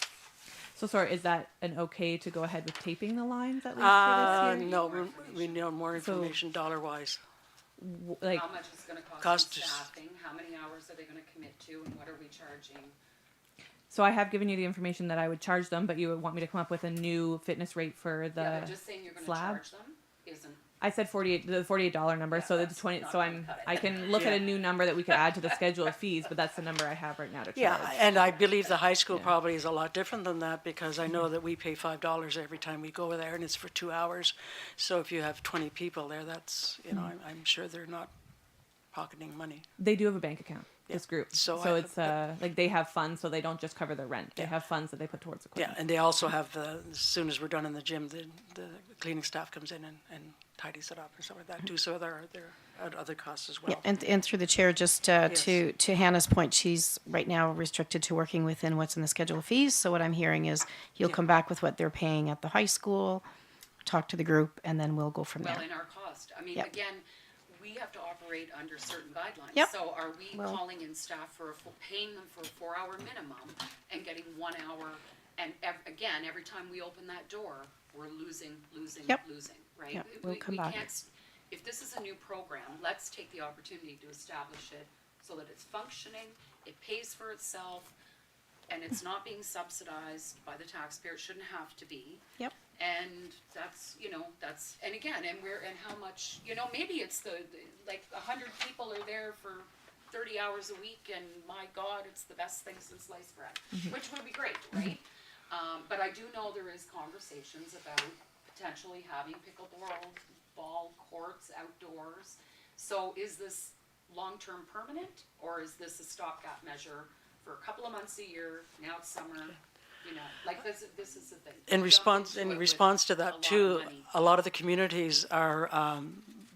So sorry, is that an okay to go ahead with taping the lines at least for this year? No, we need more information dollar-wise. Like, How much is it gonna cost Cost in us- staffing, how many hours are they gonna commit to, and what are we charging? so I have given you the information that I would charge them, but you would want me to come up with a new fitness rate for the Yeah, but just saying you're gonna slab? charge them isn't, I said the $48 number, so the 20. So I can look at a new number that we could add to the schedule of fees, but that's the number I have right now to charge. Yeah, and I believe the high school probably is a lot different than that, because I know that we pay $5 every time we go there, and it's for 2 hours. So if you have 20 people there, that's, you know, I'm sure they're not pocketing money. They do have a bank account. This group, So so I- it's like they have funds, so they don't just cover their rent. They have funds that they put towards Yeah, equipment. and they also have, as soon as we're done in the gym, the cleaning staff comes in and tidies it up and stuff like that too. So there are other costs as well. Yeah, and through the chair, just to Hannah's point, she's right now restricted to working within what's in the schedule of fees. So what I'm hearing is he'll come back with what they're paying at the high school, talk to the group, and then we'll go from well, there. in our cost, I mean, Yep. again, we have to operate under certain guidelines. Yep. So are we Well- calling in staff for paying them for a 4-hour minimum and getting 1 hour? And again, every time we open that door, we're losing, Yep. right? Yep, we'll come back. If this is a new program, let's take the opportunity to establish it so that it's functioning, it pays for itself, and it's not being subsidized by the taxpayer. It shouldn't have to be. Yep. And that's, and again, and how much, maybe it's like 100 people are there for 30 hours a week, and my God, it's the best thing since sliced bread, which would be great, right? But I do know there is conversations about potentially having pickleball courts outdoors. So is this long-term permanent, or is this a stopgap measure for a couple of months a year? Now it's summer, like this is the thing. In Jump response into it with to a that lot too, of money. a lot of the communities are,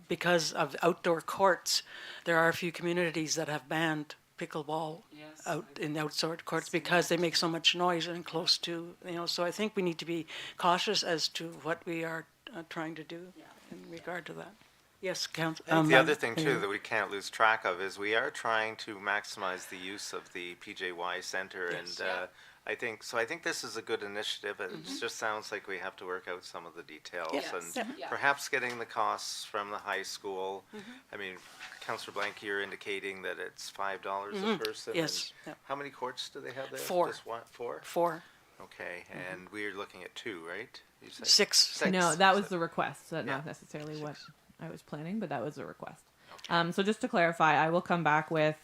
because of outdoor courts, there are a few communities that have banned pickleball Yes, out in outdoor courts because they make so much noise and close to, so I think we need to be cautious as to what we are trying to do in regard to that. Yes, Council. I think the other thing too that we can't lose track of is we are trying to maximize the use of the PJY Center, Yes. and I think this is a good initiative. It just sounds like we have to work out some of the details, Yes. and Yeah. perhaps getting the costs from the high school. I mean, Councillor Blank, you're indicating that it's $5 a person. Yes. and How many courts do they have there? 4. Just one, 4? 4, Okay, and we're looking at 2, right? You said 6. No, that was the request. That's not necessarily what I was planning, but that was the request. So just to clarify, I will come back with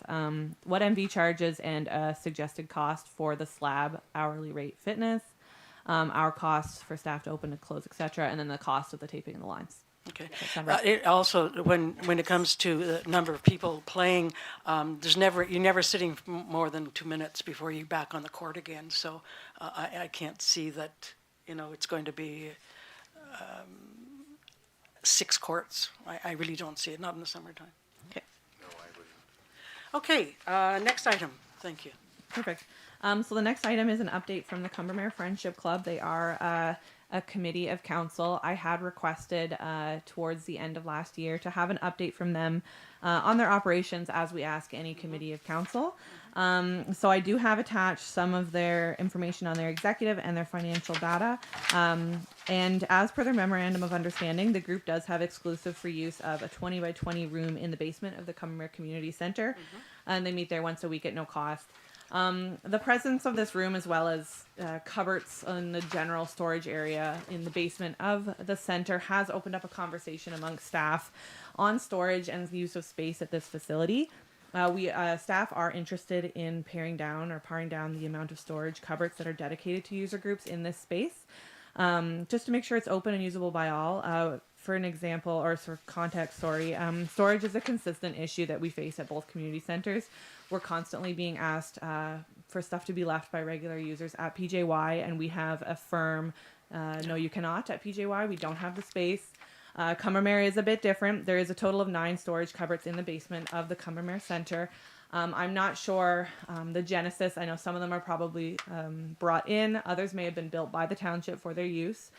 what MV charges and a suggested cost for the slab hourly rate fitness, our costs for staff to open and close, etc., and then the cost of the taping of the lines. Okay. September. It also, when it comes to the number of people playing, you're never sitting more than 2 minutes before you're back on the court again. So I can't see that, it's going to be 6 courts. I really don't see it, not in the summertime. Okay. No, I wouldn't. Okay, next item. Thank you. Perfect. So the next item is an update from the Cumbermere Friendship Club. They are a committee of council. I had requested towards the end of last year to have an update from them on their operations as we ask any committee of council. So I do have attached some of their information on their executive and their financial data. And as per their memorandum of understanding, the group does have exclusive free use of a 20 by 20 room in the basement of the Cumbermere Community Center. And they meet there once a week at no cost. The presence of this room, as well as cupboards in the general storage area in the basement of the center, has opened up a conversation amongst staff on storage and the use of space at this facility. Staff are interested in paring down the amount of storage cupboards that are dedicated to user groups in this space, just to make sure it's open and usable by all. For an example, or sort of context, storage is a consistent issue that we face at both community centers. We're constantly being asked for stuff to be left by regular users at PJY, and we have a firm no, you cannot at PJY. We don't have the space. Combermere is a bit different. There is a total of 9 storage cupboards in the basement of the Combermere Center. I'm not sure the genesis. I know some of them are probably brought in. Others may have been built by the township for their use.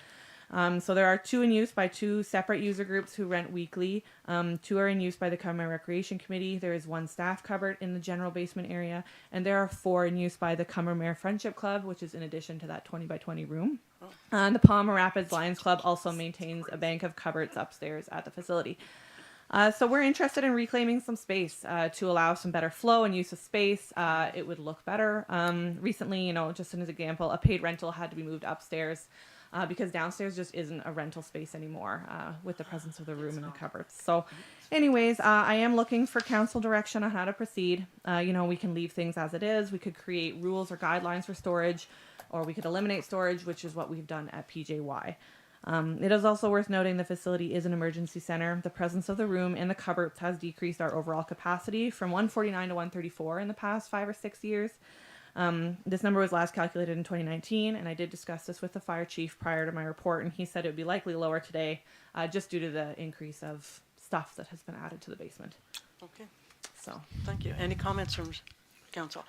So there are 2 in use by 2 separate user groups who rent weekly. 2 are in use by the Combermere Recreation Committee. There is 1 staff cupboard in the general basement area. And there are 4 in use by the Combermere Friendship Club, which is in addition to that 20 by 20 room. The Palmer Rapids Lions Club also maintains a bank of cupboards upstairs at the facility. So we're interested in reclaiming some space to allow some better flow and use of space. It would look better. Recently, just as an example, a paid rental had to be moved upstairs because downstairs just isn't a rental space anymore with the presence of the room and the cupboards. So anyways, I am looking for council direction on how to proceed. We can leave things as it is. We could create rules or guidelines for storage, or we could eliminate storage, which is what we've done at PJY. It is also worth noting the facility is an emergency center. The presence of the room and the cupboards has decreased our overall capacity from 149 to 134 in the past 5 or 6 years. This number was last calculated in 2019, and I did discuss this with the fire chief prior to my report, and he said it would be likely lower today just due to the increase of stuff that has been added to the basement. Okay. So, thank you. Any comments from council?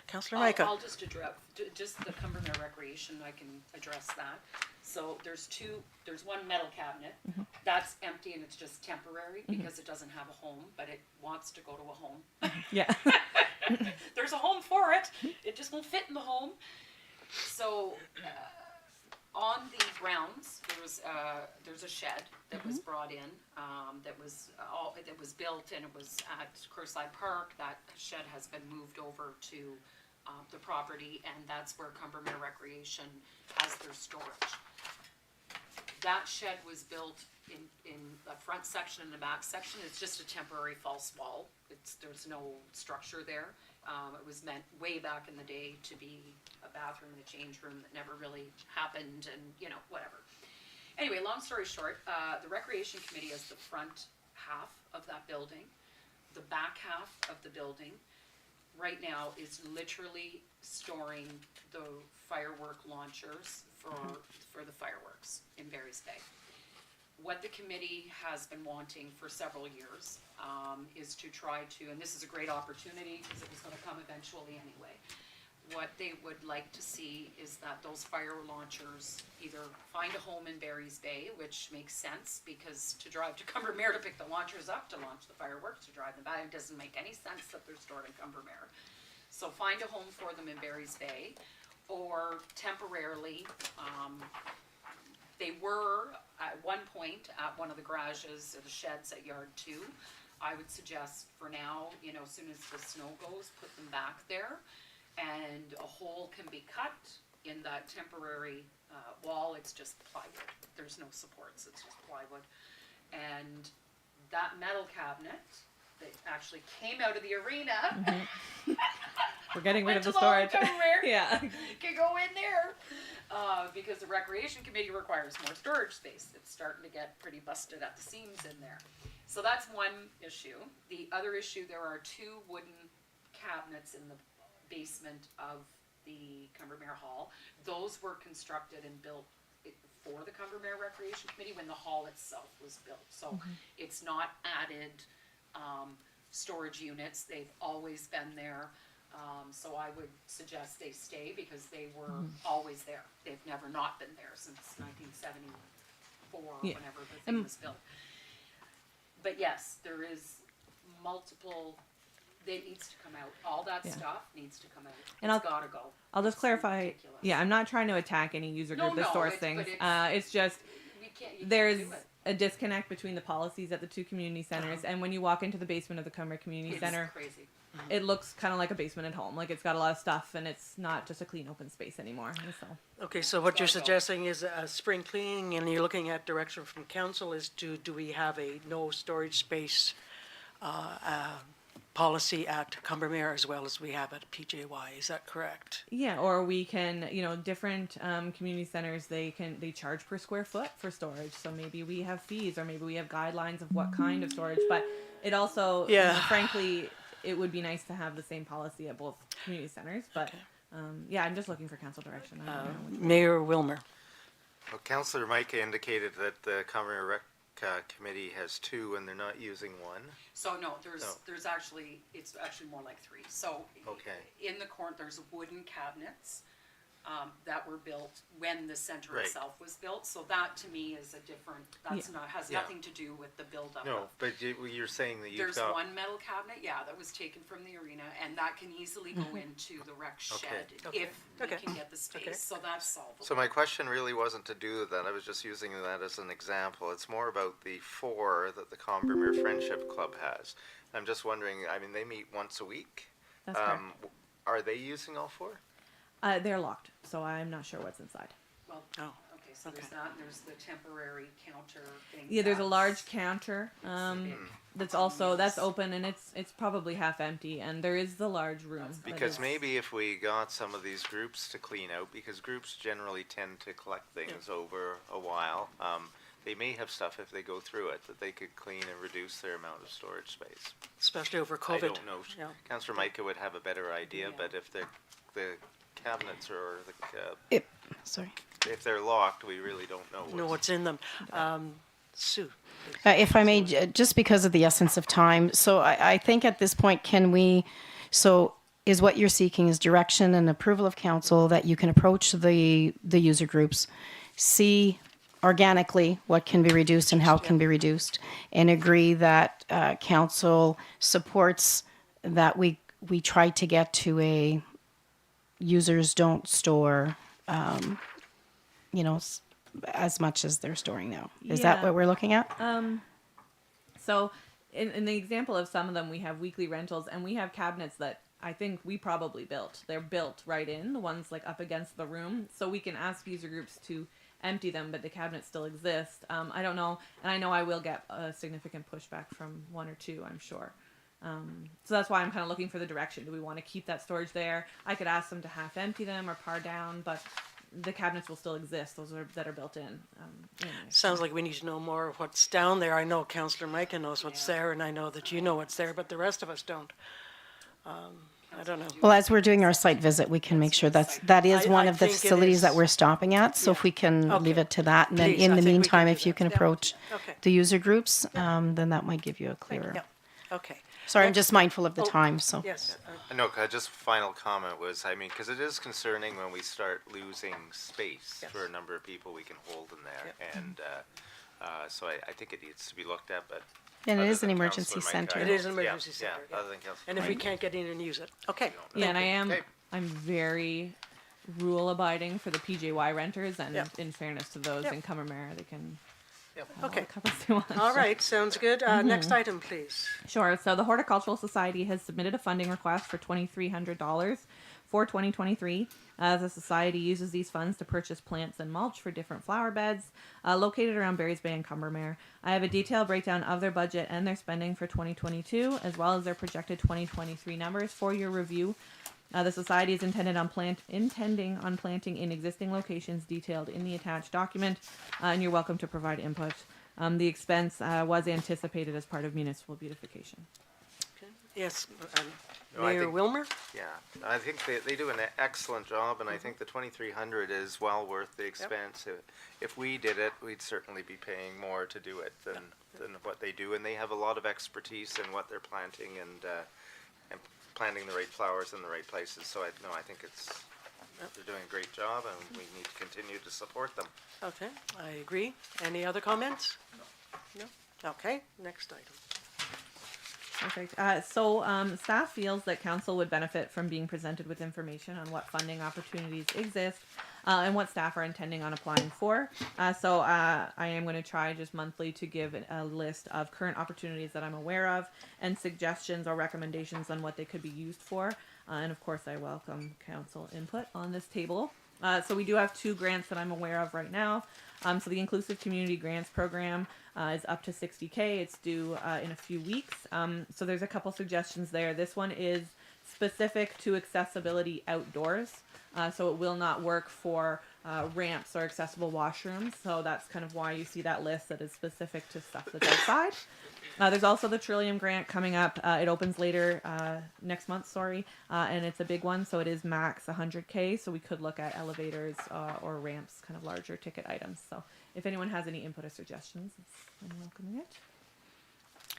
Councillor Micah. I'll just address, just the Combermere Recreation, I can address that. So there's 1 metal cabinet, that's empty and it's just temporary because it doesn't have a home, but it wants to go to a home. yeah. There's a home for it, it just won't fit in the home. So, on the grounds, there's a shed that was brought in, that was built, and it was at Curside Park. That shed has been moved over to the property, and that's where Combermere Recreation has their storage. That shed was built in the front section and the back section. It's just a temporary false wall. There's no structure there. It was meant way back in the day to be a bathroom and a change room that never really happened, and whatever. Anyway, long story short, the Recreation Committee is the front half of that building. The back half of the building right now is literally storing the firework launchers for the fireworks in Barry's Bay. What the committee has been wanting for several years is to try to, and this is a great opportunity because it was going to come eventually anyway, what they would like to see is that those fire launchers either find a home in Barry's Bay, which makes sense because to drive to Combermere to pick the launchers up, to launch the fireworks, to drive them back, it doesn't make any sense that they're stored in Combermere. So find a home for them in Barry's Bay, or temporarily, they were at one point at one of the garages or the sheds at Yard 2. I would suggest for now, as soon as the snow goes, put them back there. And a hole can be cut in that temporary wall. It's just plywood. There's no supports, it's just plywood. And that metal cabinet that actually came out of the arena. We're getting rid of the storage. Yeah. Can go in there. Because the Recreation Committee requires more storage space. It's starting to get pretty busted at the seams in there. So that's one issue. The other issue, there are 2 wooden cabinets in the basement of the Combermere Hall. Those were constructed and built for the Combermere Recreation Committee when the hall itself was built. So it's not added storage units. They've always been there. So I would suggest they stay because they were always there. They've never not been there since 1974, whenever the thing was built. But yes, there is multiple. It needs to come out. All that stuff needs to come out. And It's gotta go. I'll just clarify. Ridiculous. Yeah, I'm not trying to attack any user group that stores things. It's just You can't there's do it. a disconnect between the policies at the 2 community centers, and when you walk into the basement of the Combermere Community It's Center, crazy. it looks kind of like a basement at home. Like it's got a lot of stuff, and it's not just a clean open space anymore. And so. Okay, so what you're suggesting is spring cleaning, and you're looking at direction from council is do we have a no storage space policy at Combermere as well as we have at PJY? Is that correct? Yeah, or we can, different community centers, they charge per square foot for storage. So maybe we have fees, or maybe we have guidelines of what kind of storage. But it also, frankly, it would be nice to have the same policy at both community centers. But I'm just looking for council direction. Mayor Wilmer. Well, Councillor Micah indicated that the Combermere committee has two and they're not using one? So no, No. there's actually, it's actually more like three. So Okay. in the corner, there's wooden cabinets that were built when the center Right. itself was built. So that to me is a different, that's Yeah. not, has Yeah. nothing to do with the buildup No, of. but you're saying that you've There's got. one metal cabinet, yeah, that was taken from the arena, and that can easily go into the rec shed Okay. if we Okay. can get the space. Okay. So that's solvable. So my question really wasn't to do with that. I was just using that as an example. It's more about the four that the Combermere Friendship Club has. I'm just wondering. I mean, they meet once a week. That's correct. Are they using all four? They're locked, so I'm not sure what's inside. Well, Oh, okay, so there's that, and there's the temporary counter thing. Yeah, there's a that's- large counter that's open, and it's probably half empty, and there is the large room. that Because is- maybe if we got some of these groups to clean out, because groups generally tend to collect things over a while, they may have stuff if they go through it that they could clean and reduce their amount of storage space. Especially over I COVID. don't know. Yeah. Councillor Micah would have a better idea, but if the cabinets or Sorry. if they're locked, we really don't know. Know what's in them. Sue. If I may, just because of the essence of time, so I think at this point, is what you're seeking is direction and approval of council that you can approach the user groups, see organically what can be reduced and how it can be reduced, and agree that council supports that we try to get to a users don't store, as much as they're storing now. Is that Yeah. what we're looking at? So, in the example of some of them, we have weekly rentals, and we have cabinets that I think we probably built. They're built right in, the ones like up against the room, so we can ask user groups to empty them, but the cabinets still exist. I don't know, and I know I will get a significant pushback from one or two, I'm sure. So that's why I'm kind of looking for the direction. Do we want to keep that storage there? I could ask them to half empty them or par down, but the cabinets will still exist. Those that are built in. Anyway. Sounds like we need to know more of what's down there. I know Councillor Micah knows what's there, and I know that you know what's there, but the rest of us don't. I don't know. Well, as we're doing our site visit, we can make sure that is I- one I of the think it facilities that is. we're stopping at. So if we can Okay. leave it to that, and then Please, in I the think we can meantime, do if you that. can Yeah. approach Okay. the user groups, then that might give you a clearer. Yeah. Okay. Sorry, I'm Next- just mindful of the Oh, time. So Yes. No, just final comment was, I mean, because it is concerning when we start losing space Yes. for a number of people we can hold in there, and so I think it needs to be looked at. But and it other is an than emergency Councillor Micah, center. I It don't- is an emergency yeah, center, Yeah, yeah. other than Councillor And if we Micah. can't get in and use it, okay. Yeah, and I am Okay. I'm very rule abiding for the PJY renters, and Yep. in fairness to those Yep. in Commermere, they can Yep. have all Okay. the covers they want. All right, sounds good. Next item, please. Sure. So the Horticultural Society has submitted a funding request for $2,300 for 2023. The society uses these funds to purchase plants and mulch for different flower beds located around Barry's Bay and Combermere. I have a detailed breakdown of their budget and their spending for 2022, as well as their projected 2023 numbers for your review. The society is intending on planting in existing locations detailed in the attached document, and you're welcome to provide input. The expense was anticipated as part of municipal beautification. Yes, No, I Mayor think- Wilmer? Yeah, I think they do an excellent job, and I think the 2,300 is well worth the expense. If we did it, we'd certainly be paying more to do it than what they do, and they have a lot of expertise in what they're planting and planting the right flowers in the right places. So I think they're doing a great job, and we need to continue to support them. Okay, I agree. Any other comments? No. Okay, next item. Perfect. Staff feels that council would benefit from being presented with information on what funding opportunities exist and what staff are intending on applying for. I am going to try just monthly to give a list of current opportunities that I'm aware of and suggestions or recommendations on what they could be used for. And of course, I welcome council input on this table. So we do have 2 grants that I'm aware of right now. So the Inclusive Community Grants Program is up to $60,000. It's due in a few weeks. So there's a couple suggestions there. This one is specific to accessibility outdoors. So it will not work for ramps or accessible washrooms. So that's kind of why you see that list that is specific to stuff that's outside. There's also the Trillium Grant coming up. It opens later next month, and it's a big one. So it is max $100,000. So we could look at elevators or ramps, kind of larger ticket items. So if anyone has any input or suggestions, I'm welcoming it.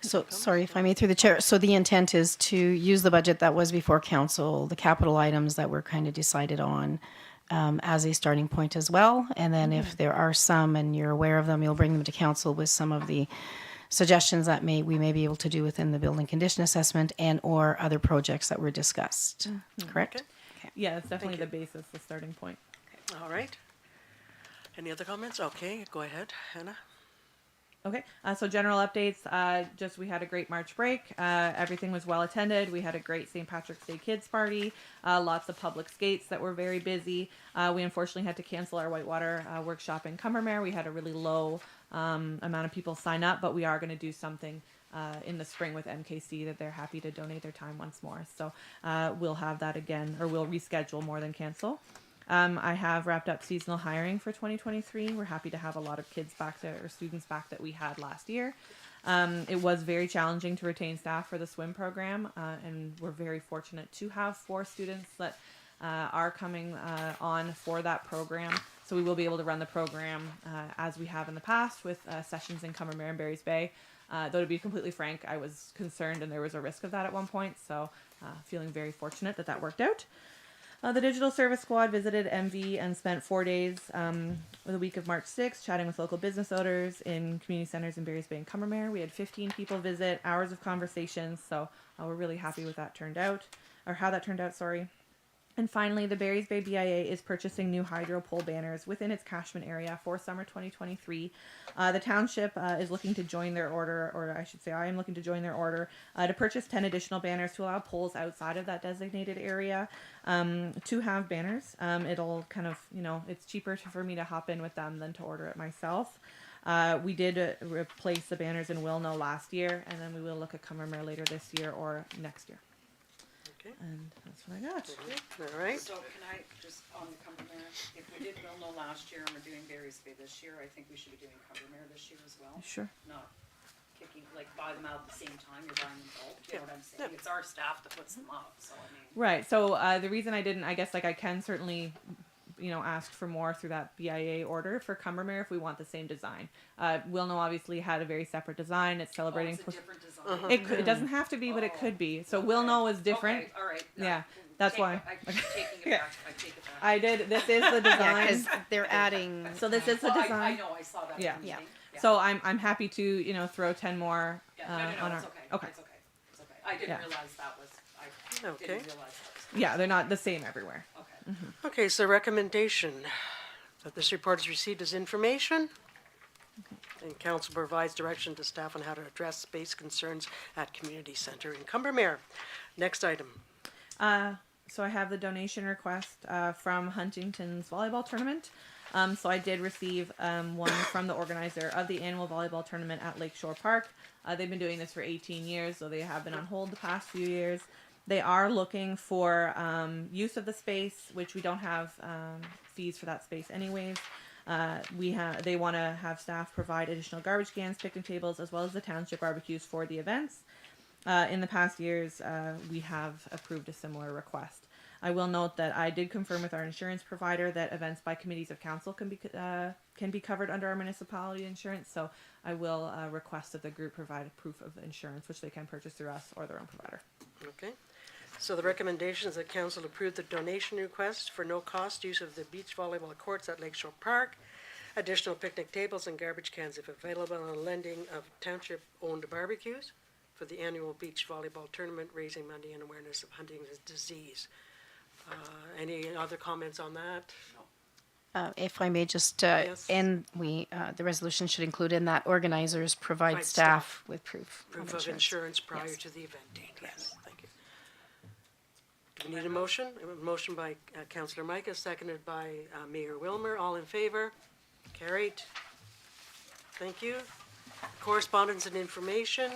So, sorry if I may through the chair. So the intent is to use the budget that was before council, the capital items that were kind of decided on, as a starting point as well. And then if there are some and you're aware of them, you'll bring them to council with some of the suggestions that we may be able to do within the building condition assessment and or other projects that were discussed. Correct? Okay. Yeah, it's definitely the basis, the starting point. All right. Any other comments? Okay, go ahead, Hannah. Okay, so general updates. Just we had a great March break. Everything was well attended. We had a great St. Patrick's Day kids party. Lots of public skates that were very busy. We unfortunately had to cancel our whitewater workshop in Cumbermere. We had a really low amount of people sign up, but we are going to do something in the spring with MKC that they're happy to donate their time once more. So we'll have that again, or we'll reschedule more than cancel. I have wrapped up seasonal hiring for 2023. We're happy to have a lot of kids back there, or students back that we had last year. It was very challenging to retain staff for the swim program, and we're very fortunate to have 4 students that are coming on for that program. So we will be able to run the program as we have in the past with sessions in Cumbermere and Barry's Bay. Though to be completely frank, I was concerned and there was a risk of that at one point. So feeling very fortunate that that worked out. The Digital Service Squad visited MV and spent 4 days the week of March 6th chatting with local business owners in community centers in Barry's Bay and Cumbermere. We had 15 people visit, hours of conversations, so we're really happy with that turned out, or how that turned out, sorry. And finally, the Barry's Bay BIA is purchasing new hydro pole banners within its catchment area for summer 2023. The township is looking to join their order, or I should say I am looking to join their order, to purchase 10 additional banners to allow poles outside of that designated area to have banners. It'll kind of, it's cheaper for me to hop in with them than to order it myself. We did replace the banners in Wilno last year, and then we will look at Cumbermere later this year or next year. Okay. And that's what I got. All right. So can I just, on the Cumbermere, if we did Wilno last year and we're doing Barry's Bay this year, I think we should be doing Cumbermere this year as well. Sure. Not kicking, like, buy them out at the same time, you're buying them both, you know what I'm saying? It's our staff that puts them up, so I mean. Right. So the reason I didn't, I guess, like I can certainly, ask for more through that BIA order for Cumbermere if we want the same design. Wilno obviously had a very separate design. It's celebrating. Oh, it's a different design. It doesn't have to be, but it could be. So Wilno is different. Okay, all right. No, Yeah, that's why. I'm taking it back, I take it back. I did. This is the design. Because they're adding. So this is the Well, design. I know, I saw that. Yeah. on the thing. So I'm happy to throw 10 more Yeah, on no, our. it's okay, Okay. it's okay, it's okay. I didn't Yeah. realize that was, I Okay. didn't realize that was. Yeah, they're not the same everywhere. Okay. Okay, so recommendation that this report is received as information, and council provides direction to staff on how to address space concerns at community center in Cumbermere. Next item. So I have the donation request from Huntington's volleyball tournament. So I did receive one from the organizer of the annual volleyball tournament at Lakeshore Park. They've been doing this for 18 years, so they have been on hold the past few years. They are looking for use of the space, which we don't have fees for that space anyways. They want to have staff provide additional garbage cans, picnic tables, as well as the township barbecues for the events. In the past years, we have approved a similar request. I will note that I did confirm with our insurance provider that events by committees of council can be covered under our municipality insurance. So I will request that the group provide a proof of insurance, which they can purchase through us or their own provider. Okay. So the recommendation is that council approve the donation request for no cost use of the beach volleyball courts at Lakeshore Park, additional picnic tables and garbage cans if available, and lending of township-owned barbecues for the annual beach volleyball tournament, raising money and awareness of Huntington's disease. Any other comments on that? If I may just, Yes. and the resolution should include in that organizers provide Provide staff with proof Proof of insurance prior Yes. to the event date, yes, thank you. Do we need a motion? A motion by Councillor Micah, seconded by Mayor Wilmer. All in favor? Carried. Thank you. Correspondence and information.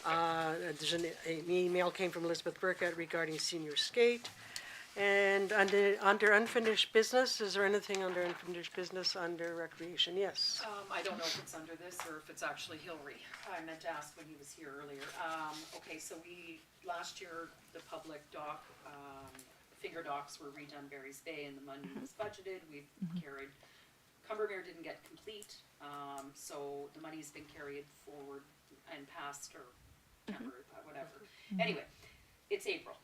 There's an email came from Elizabeth Burkett regarding senior skate. And under unfinished business, is there anything under unfinished business under recreation? Yes. I don't know if it's under this or if it's actually Hillary. I meant to ask when he was here earlier. Okay, so last year, the public dock, finger docks were redone Barry's Bay and the money was budgeted. We've carried Cumbermere didn't get complete, so the money's been carried forward and passed, or whatever. Anyway, it's April,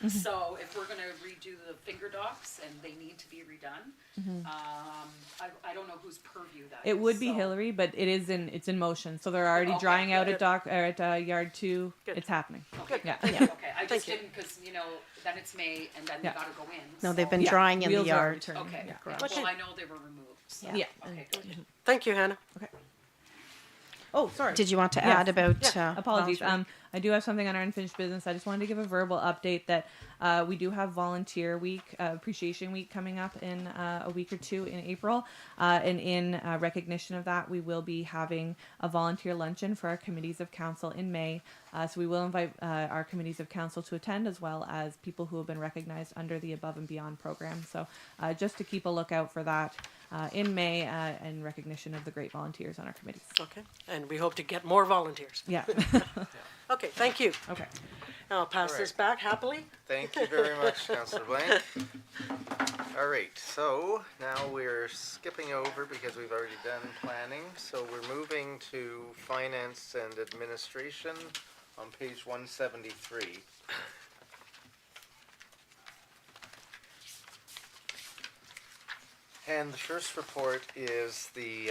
so if we're gonna redo the finger docks and they need to be redone, I don't know whose purview that is. It would be so- Hillary, but it's in motion. So they're already Okay, drying out good. at dock or at yard 2. Good. It's happening. Okay, Yeah. okay, Yeah. okay, I just you. didn't, cause then it's May and then we Yeah. gotta go in. No, so- they've been Yeah, drying in the wheels are yard. returning. Okay, Yeah. yeah, Okay. well, I know they were removed, so. Yeah. Okay, good. Thank you, Hannah. Oh, sorry. Did you want to Yes. add about? Apologies. volunteer? I do have something on our unfinished business. I just wanted to give a verbal update that we do have Volunteer Week, Appreciation Week coming up in a week or two in April. And in recognition of that, we will be having a volunteer luncheon for our committees of council in May. So we will invite our committees of council to attend, as well as people who have been recognized under the Above and Beyond program. So just to keep a lookout for that in May in recognition of the great volunteers on our committees. Okay, and we hope to get more volunteers. Yeah. Okay, thank you. Okay. I'll pass this back happily. Thank you very much, Councillor Blank. All right, so now we're skipping over because we've already done planning. So we're moving to finance and administration on page 173. And the first report is the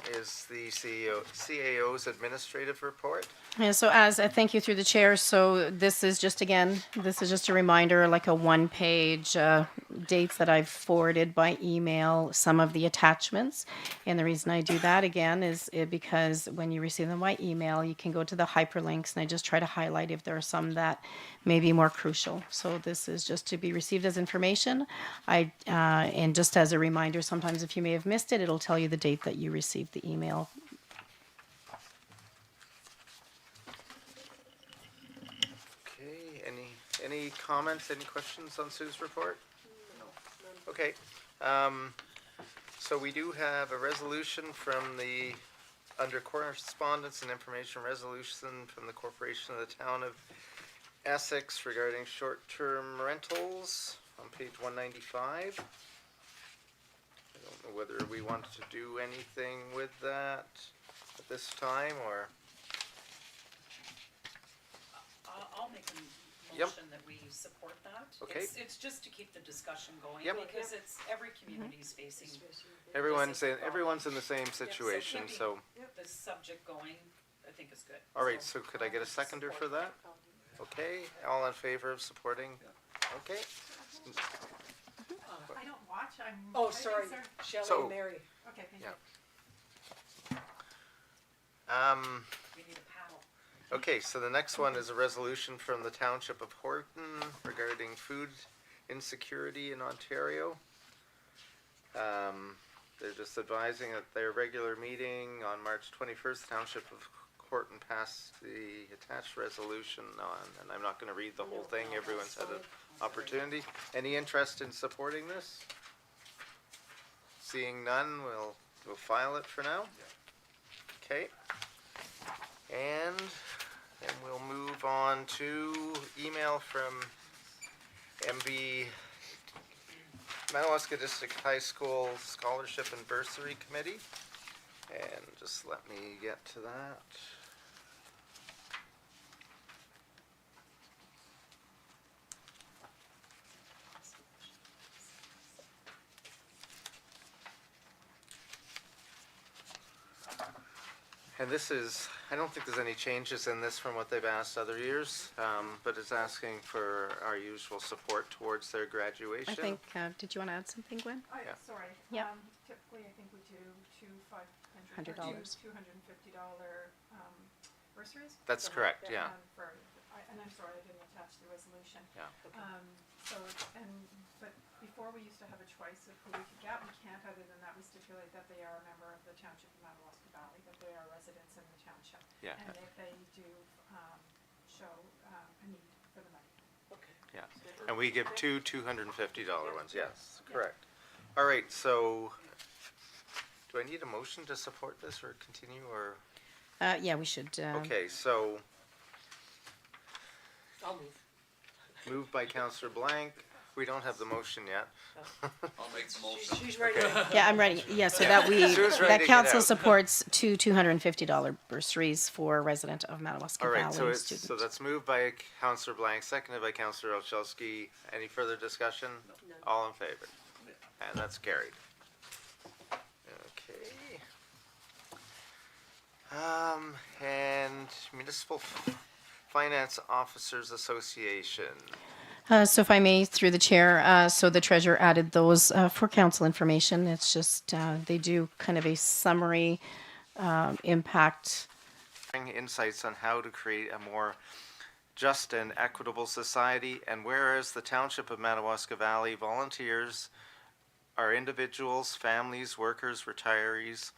CAO's administrative report. Yeah, so as I thank you through the chair, so this is just a reminder, like a one-page dates that I've forwarded by email, some of the attachments. And the reason I do that again is because when you receive them by email, you can go to the hyperlinks, and I just try to highlight if there are some that may be more crucial. So this is just to be received as information. And just as a reminder, sometimes if you may have missed it, it'll tell you the date that you received the email. Any comments, any questions on Sue's report? No. Okay, so we do have a resolution from under correspondence and information resolution from the Corporation of the Town of Essex regarding short-term rentals on page 195. I don't know whether we want to do anything with that at this time, or? I'll make a Yep. motion that we support that. Okay. It's just to keep the discussion going, Yep. because every community's facing Everyone's in the same situation, so. the subject going, I think is good. All right, so could I get a seconder for that? Okay, all in favor of supporting? Okay. I don't watch, I'm. Oh, sorry, Shelley So- and Mary. Okay, thank Yeah. you. We need a paddle. Okay, so the next one is a resolution from the Township of Horton regarding food insecurity in Ontario. They're just advising at their regular meeting on March 21st, Township of Horton passed the attached resolution on, and I'm not gonna read the whole thing, everyone's had an opportunity. Any interest in supporting this? Seeing none, we'll file it for now. Okay. And then we'll move on to email from MB Madawaska District High School Scholarship and Bursary Committee. And just let me get to that. And this is, I don't think there's any changes in this from what they've asked other years, but it's asking for our usual support towards their graduation. I think, did you want to add something, Gwen? Yeah. Sorry. Yeah. Typically, I think we do $100. $250 bursaries. That's correct, yeah. And I'm sorry, I didn't attach the resolution. Yeah. But before we used to have a choice of who we could get, we can't, other than that, we stipulate that they are a member of the Township of Madawaska Valley, that they are residents in the township. Yeah. And if they do, show, a need for the money. Yeah, and we give two $250 ones, yes, correct. All right, so, do I need a motion to support this or continue, or? Yeah, we should. Okay, so, I'll move. moved by Councillor Blank, We don't have the motion yet. I'll make the motion. She's ready. Yeah, I'm ready. Yeah, so that Sue's ready that to get council out. supports two $250 bursaries for resident of Madawaska All right, Valley so students. so that's moved by Councillor Blank, seconded by Councillor Olszewski. Any further discussion? All in favor? And that's carried. Okay. And Municipal Finance Officers Association. So if I may, through the chair, so the treasurer added those for council information. It's just, they do kind of a summary impact. Insights on how to create a more just and equitable society. And whereas the Township of Madawaska Valley volunteers are individuals, families, workers, retirees,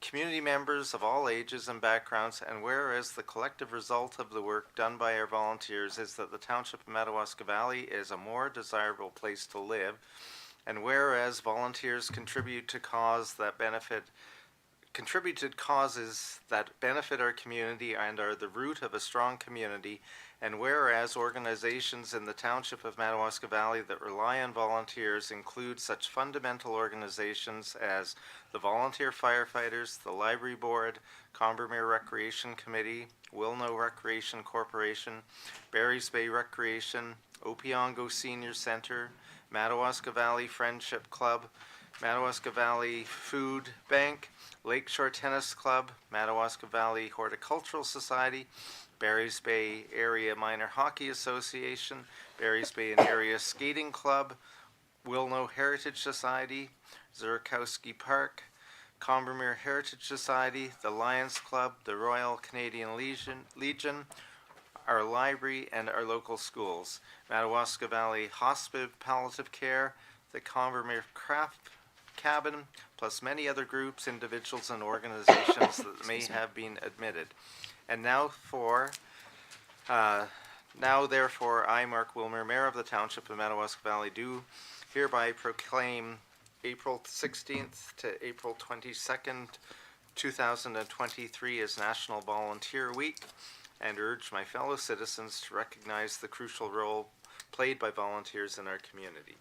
community members of all ages and backgrounds, and whereas the collective result of the work done by our volunteers is that the Township of Madawaska Valley is a more desirable place to live, and whereas volunteers contribute to causes that benefit our community and are the root of a strong community, and whereas organizations in the Township of Madawaska Valley that rely on volunteers include such fundamental organizations as the Volunteer Firefighters, the Library Board, Combermere Recreation Committee, Wilno Recreation Corporation, Barry's Bay Recreation, Opiongo Senior Center, Madawaska Valley Friendship Club, Madawaska Valley Food Bank, Lakeshore Tennis Club, Madawaska Valley Horticultural Society, Barry's Bay Area Minor Hockey Association, Barry's Bay and Area Skating Club, Wilno Heritage Society, Zurkowski Park, Combermere Heritage Society, the Lions Club, the Royal Canadian Legion, our library, and our local schools. Madawaska Valley Hospice Palliative Care, the Combermere Craft Cabin, plus many other groups, individuals, and organizations that may have been admitted. And now therefore, I, Mark Wilmer, Mayor of the Township of Madawaska Valley, do hereby proclaim April 16th to April 22nd, 2023 as National Volunteer Week, and urge my fellow citizens to recognize the crucial role played by volunteers in our community.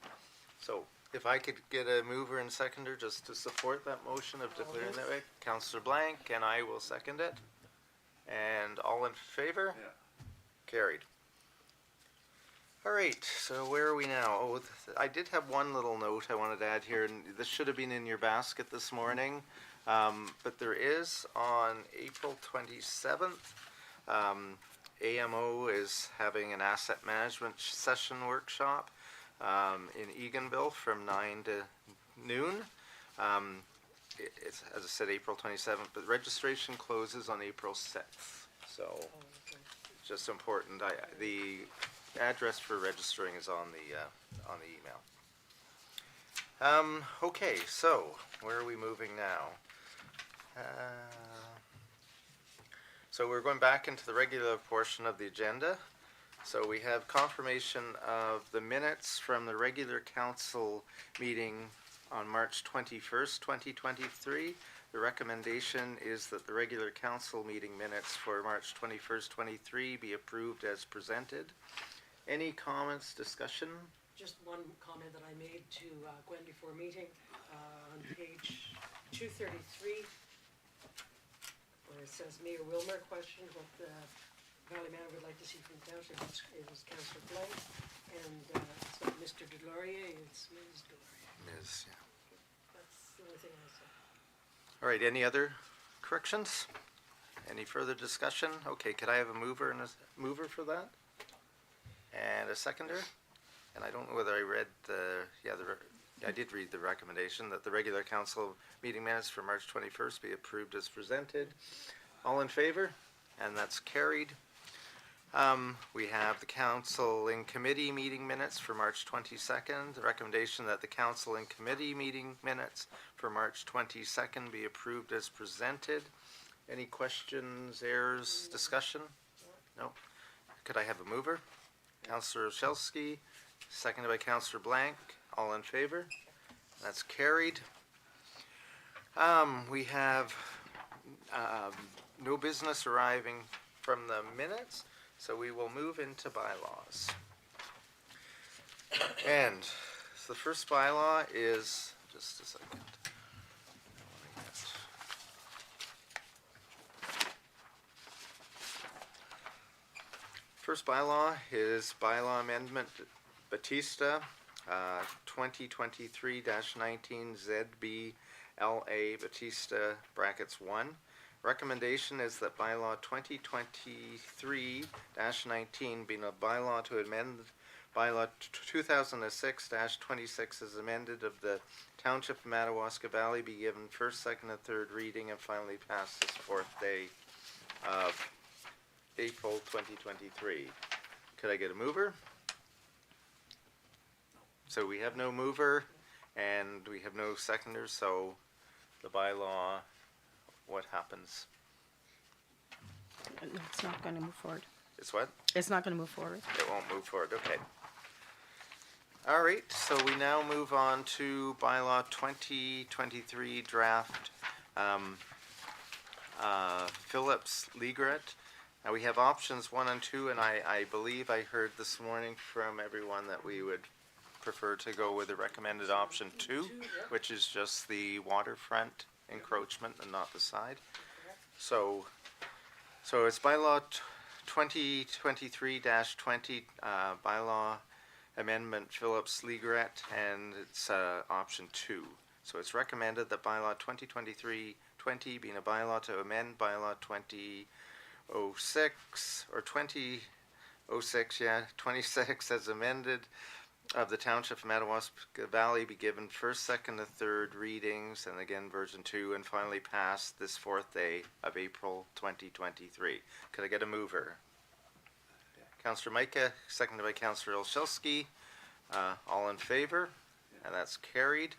So, if I could get a mover and seconder just to support that motion of declaring that way. Councillor Blank, and I will second it. And all in favor? Yeah. Carried. All right, so where are we now? Oh, I did have one little note I wanted to add here, and this should have been in your basket this morning. But there is on April 27th, AMO is having an asset management session workshop in Eganville from 9 to noon. It's, as I said, April 27th, but registration closes on April 6th. So it's just important. The address for registering is on the email. Okay, so where are we moving now? So we're going back into the regular portion of the agenda. So we have confirmation of the minutes from the regular council meeting on March 21st, 2023. The recommendation is that the regular council meeting minutes for March 21st, 23 be approved as presented. Any comments, discussion? Just one comment that I made to Gwen before meeting, on page 233, where it says Mayor Wilmer questioned what the Valley Manor would like to see from the township. It was Councillor Blank, and it's not Mr. Delorier, it's Ms. Delorier. Ms., yeah. That's the only thing I said. All right, any other corrections? Any further discussion? Okay, could I have a mover and a mover for that? And a seconder? And I don't know whether I read I did read the recommendation that the regular council meeting minutes for March 21st be approved as presented. All in favor? And that's carried. We have the council in committee meeting minutes for March 22nd. The recommendation that the council in committee meeting minutes for March 22nd be approved as presented. Any questions, errors, discussion? No. Could I have a mover? Councillor Olszewski, seconded by Councillor Blank. All in favor? That's carried. We have no business arriving from the minutes, so we will move into bylaws. And so the first bylaw is, just a second. First bylaw is bylaw amendment Batista, 2023-19 ZBLA Batista brackets 1. Recommendation is that bylaw 2023-19 being a bylaw to amend bylaw 2006-26 as amended of the Township of Madawaska Valley be given first, second, and third reading and finally passed this fourth day of April 2023. Could I get a mover? So we have no mover and we have no seconder, so the bylaw, what happens? No, it's not going to move forward. It's what? It's not going to move forward. It won't move forward, okay. All right, so we now move on to bylaw 2023 draft Phillips Legret. Now we have options 1 and 2, and I believe I heard this morning from everyone that we would prefer to go with the recommended option 2, which is just the waterfront encroachment and not the side. So it's bylaw 2023-20 bylaw amendment Phillips Legret, and it's option 2. So it's recommended that bylaw 2023-20 being a bylaw to amend bylaw 2006 or 2006, 26 as amended of the Township of Madawaska Valley be given first, second, and third readings, and again version 2, and finally passed this fourth day of April 2023. Could I get a mover? Councillor Micah, seconded by Councillor Olszewski. All in favor? And that's carried.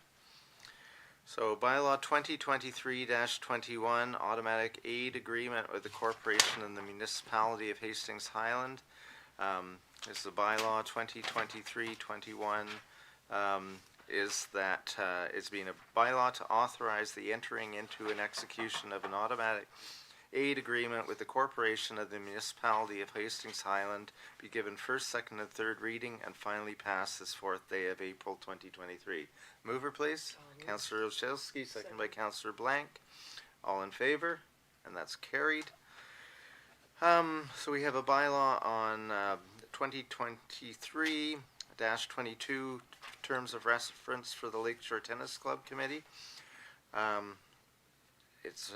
So bylaw 2023-21, automatic aid agreement with the corporation and the municipality of Hastings Highland. This is the bylaw 2023-21 is that it's being a bylaw to authorize the entering into an execution of an automatic aid agreement with the corporation of the municipality of Hastings Highland be given first, second, and third reading and finally passed this fourth day of April 2023. Mover, please. Councillor Olszewski, second by Councillor Blank. All in favor? And that's carried. So we have a bylaw on 2023-22 terms of reference for the Lakeshore Tennis Club Committee. It's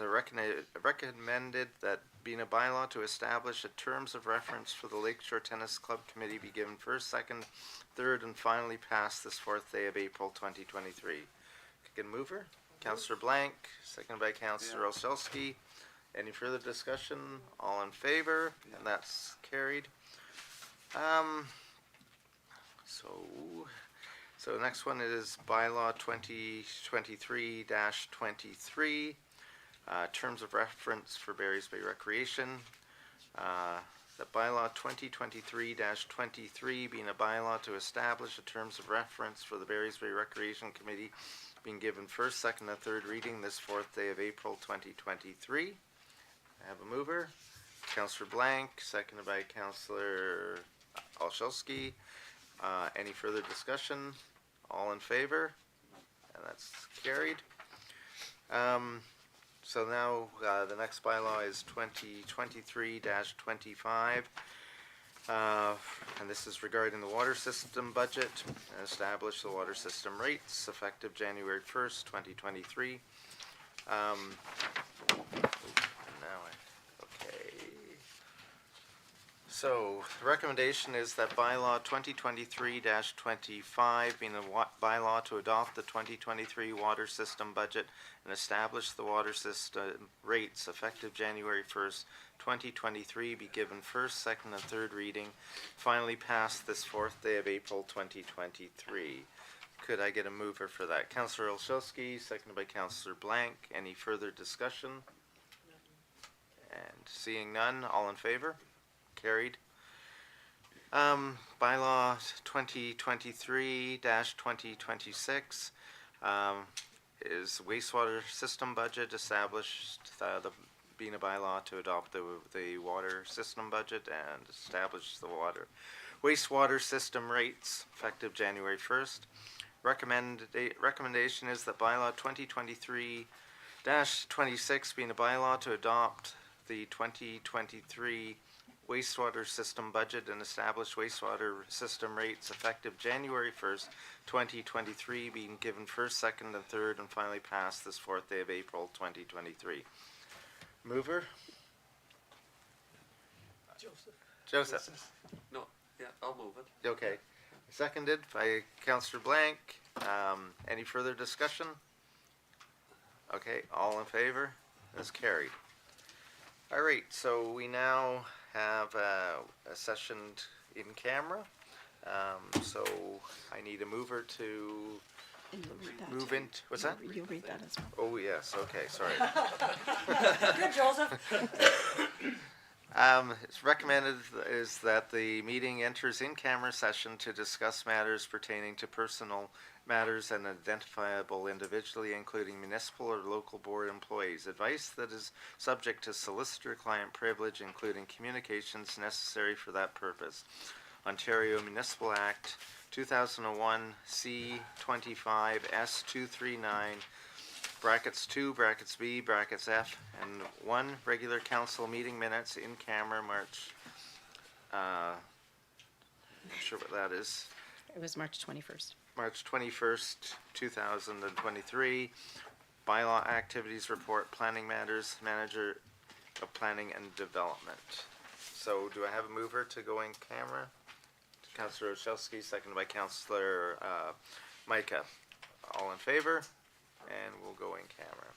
recommended that being a bylaw to establish a terms of reference for the Lakeshore Tennis Club Committee be given first, second, third, and finally passed this fourth day of April 2023. Get a mover? Councillor Blank, seconded by Councillor Olszewski. Any further discussion? All in favor? And that's carried. So the next one is bylaw 2023-23. Terms of reference for Barry's Bay Recreation. The bylaw 2023-23 being a bylaw to establish a terms of reference for the Barry's Bay Recreation Committee being given first, second, and third reading this fourth day of April 2023. I have a mover. Councillor Blank, seconded by Councillor Olszewski. Any further discussion? All in favor? And that's carried. So now the next bylaw is 2023-25, and this is regarding the water system budget and establish the water system rates effective January 1st, 2023. So the recommendation is that bylaw 2023-25 being a bylaw to adopt the 2023 water system budget and establish the water system rates effective January 1st, 2023 be given first, second, and third reading, finally passed this fourth day of April 2023. Could I get a mover for that? Councillor Olszewski, seconded by Councillor Blank. Any further discussion? And seeing none, all in favor? Carried. Bylaw 2023-2026 is wastewater system budget established, being a bylaw to adopt the water system budget and establish the wastewater system rates effective January 1st. Recommendation is that bylaw 2023-26 being a bylaw to adopt the 2023 wastewater system budget and establish wastewater system rates effective January 1st, 2023, being given first, second, and third, and finally passed this 4th day of April, 2023. Mover? Joseph. No, yeah, I'll move it. Okay. Seconded by Councillor Blank. Any further discussion? Okay, all in favor? That's carried. All right, so we now have a session in camera. So I need a mover to And you'll read that. move in. What's that? You'll read that as well. Oh, yes, okay, sorry. Good, Joseph. It's recommended is that the meeting enters in camera session to discuss matters pertaining to personal matters and identifiable individually, including municipal or local board employees. Advice that is subject to solicitor-client privilege, including communications necessary for that purpose. Ontario Municipal Act 2001 C25 S239 brackets 2, brackets B, brackets F, and 1 regular council meeting minutes in camera March, not sure what that is, It was March 21st. March 21st, 2023, bylaw activities report, planning matters, manager of planning and development. So do I have a mover to go in camera? Councillor Olszewski, seconded by Councillor Micah. All in favor? And we'll go in camera.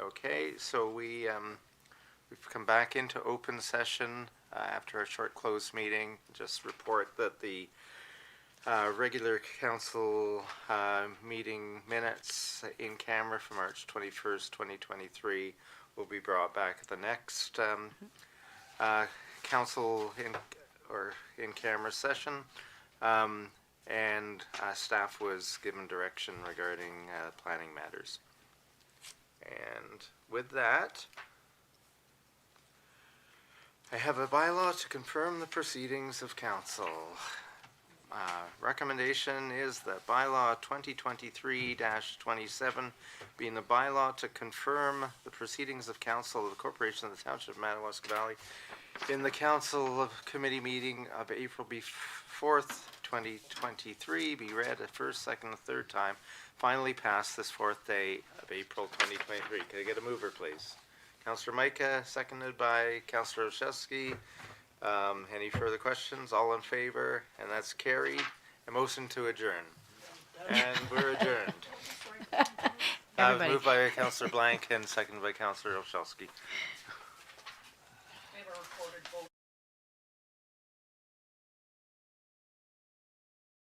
Okay, so we've come back into open session after a short closed meeting. Just report that the regular council meeting minutes in camera from March 21st, 2023 will be brought back at the next council in camera session. And staff was given direction regarding planning matters. And with that, I have a bylaw to confirm the proceedings of council. Recommendation is that bylaw 2023-27 being the bylaw to confirm the proceedings of council of the Corporation of the Township of Madawaska Valley in the council of committee meeting of April 4th, 2023 be read a first, second, and third time. Finally passed this 4th day of April 2023. Can I get a mover, please? Councillor Micah, seconded by Councillor Olszewski. Any further questions? All in favor? And that's carried. A motion to adjourn. And we're adjourned. Everybody. Moved by Councillor Blank and seconded by Councillor Olszewski. We have a recorded vote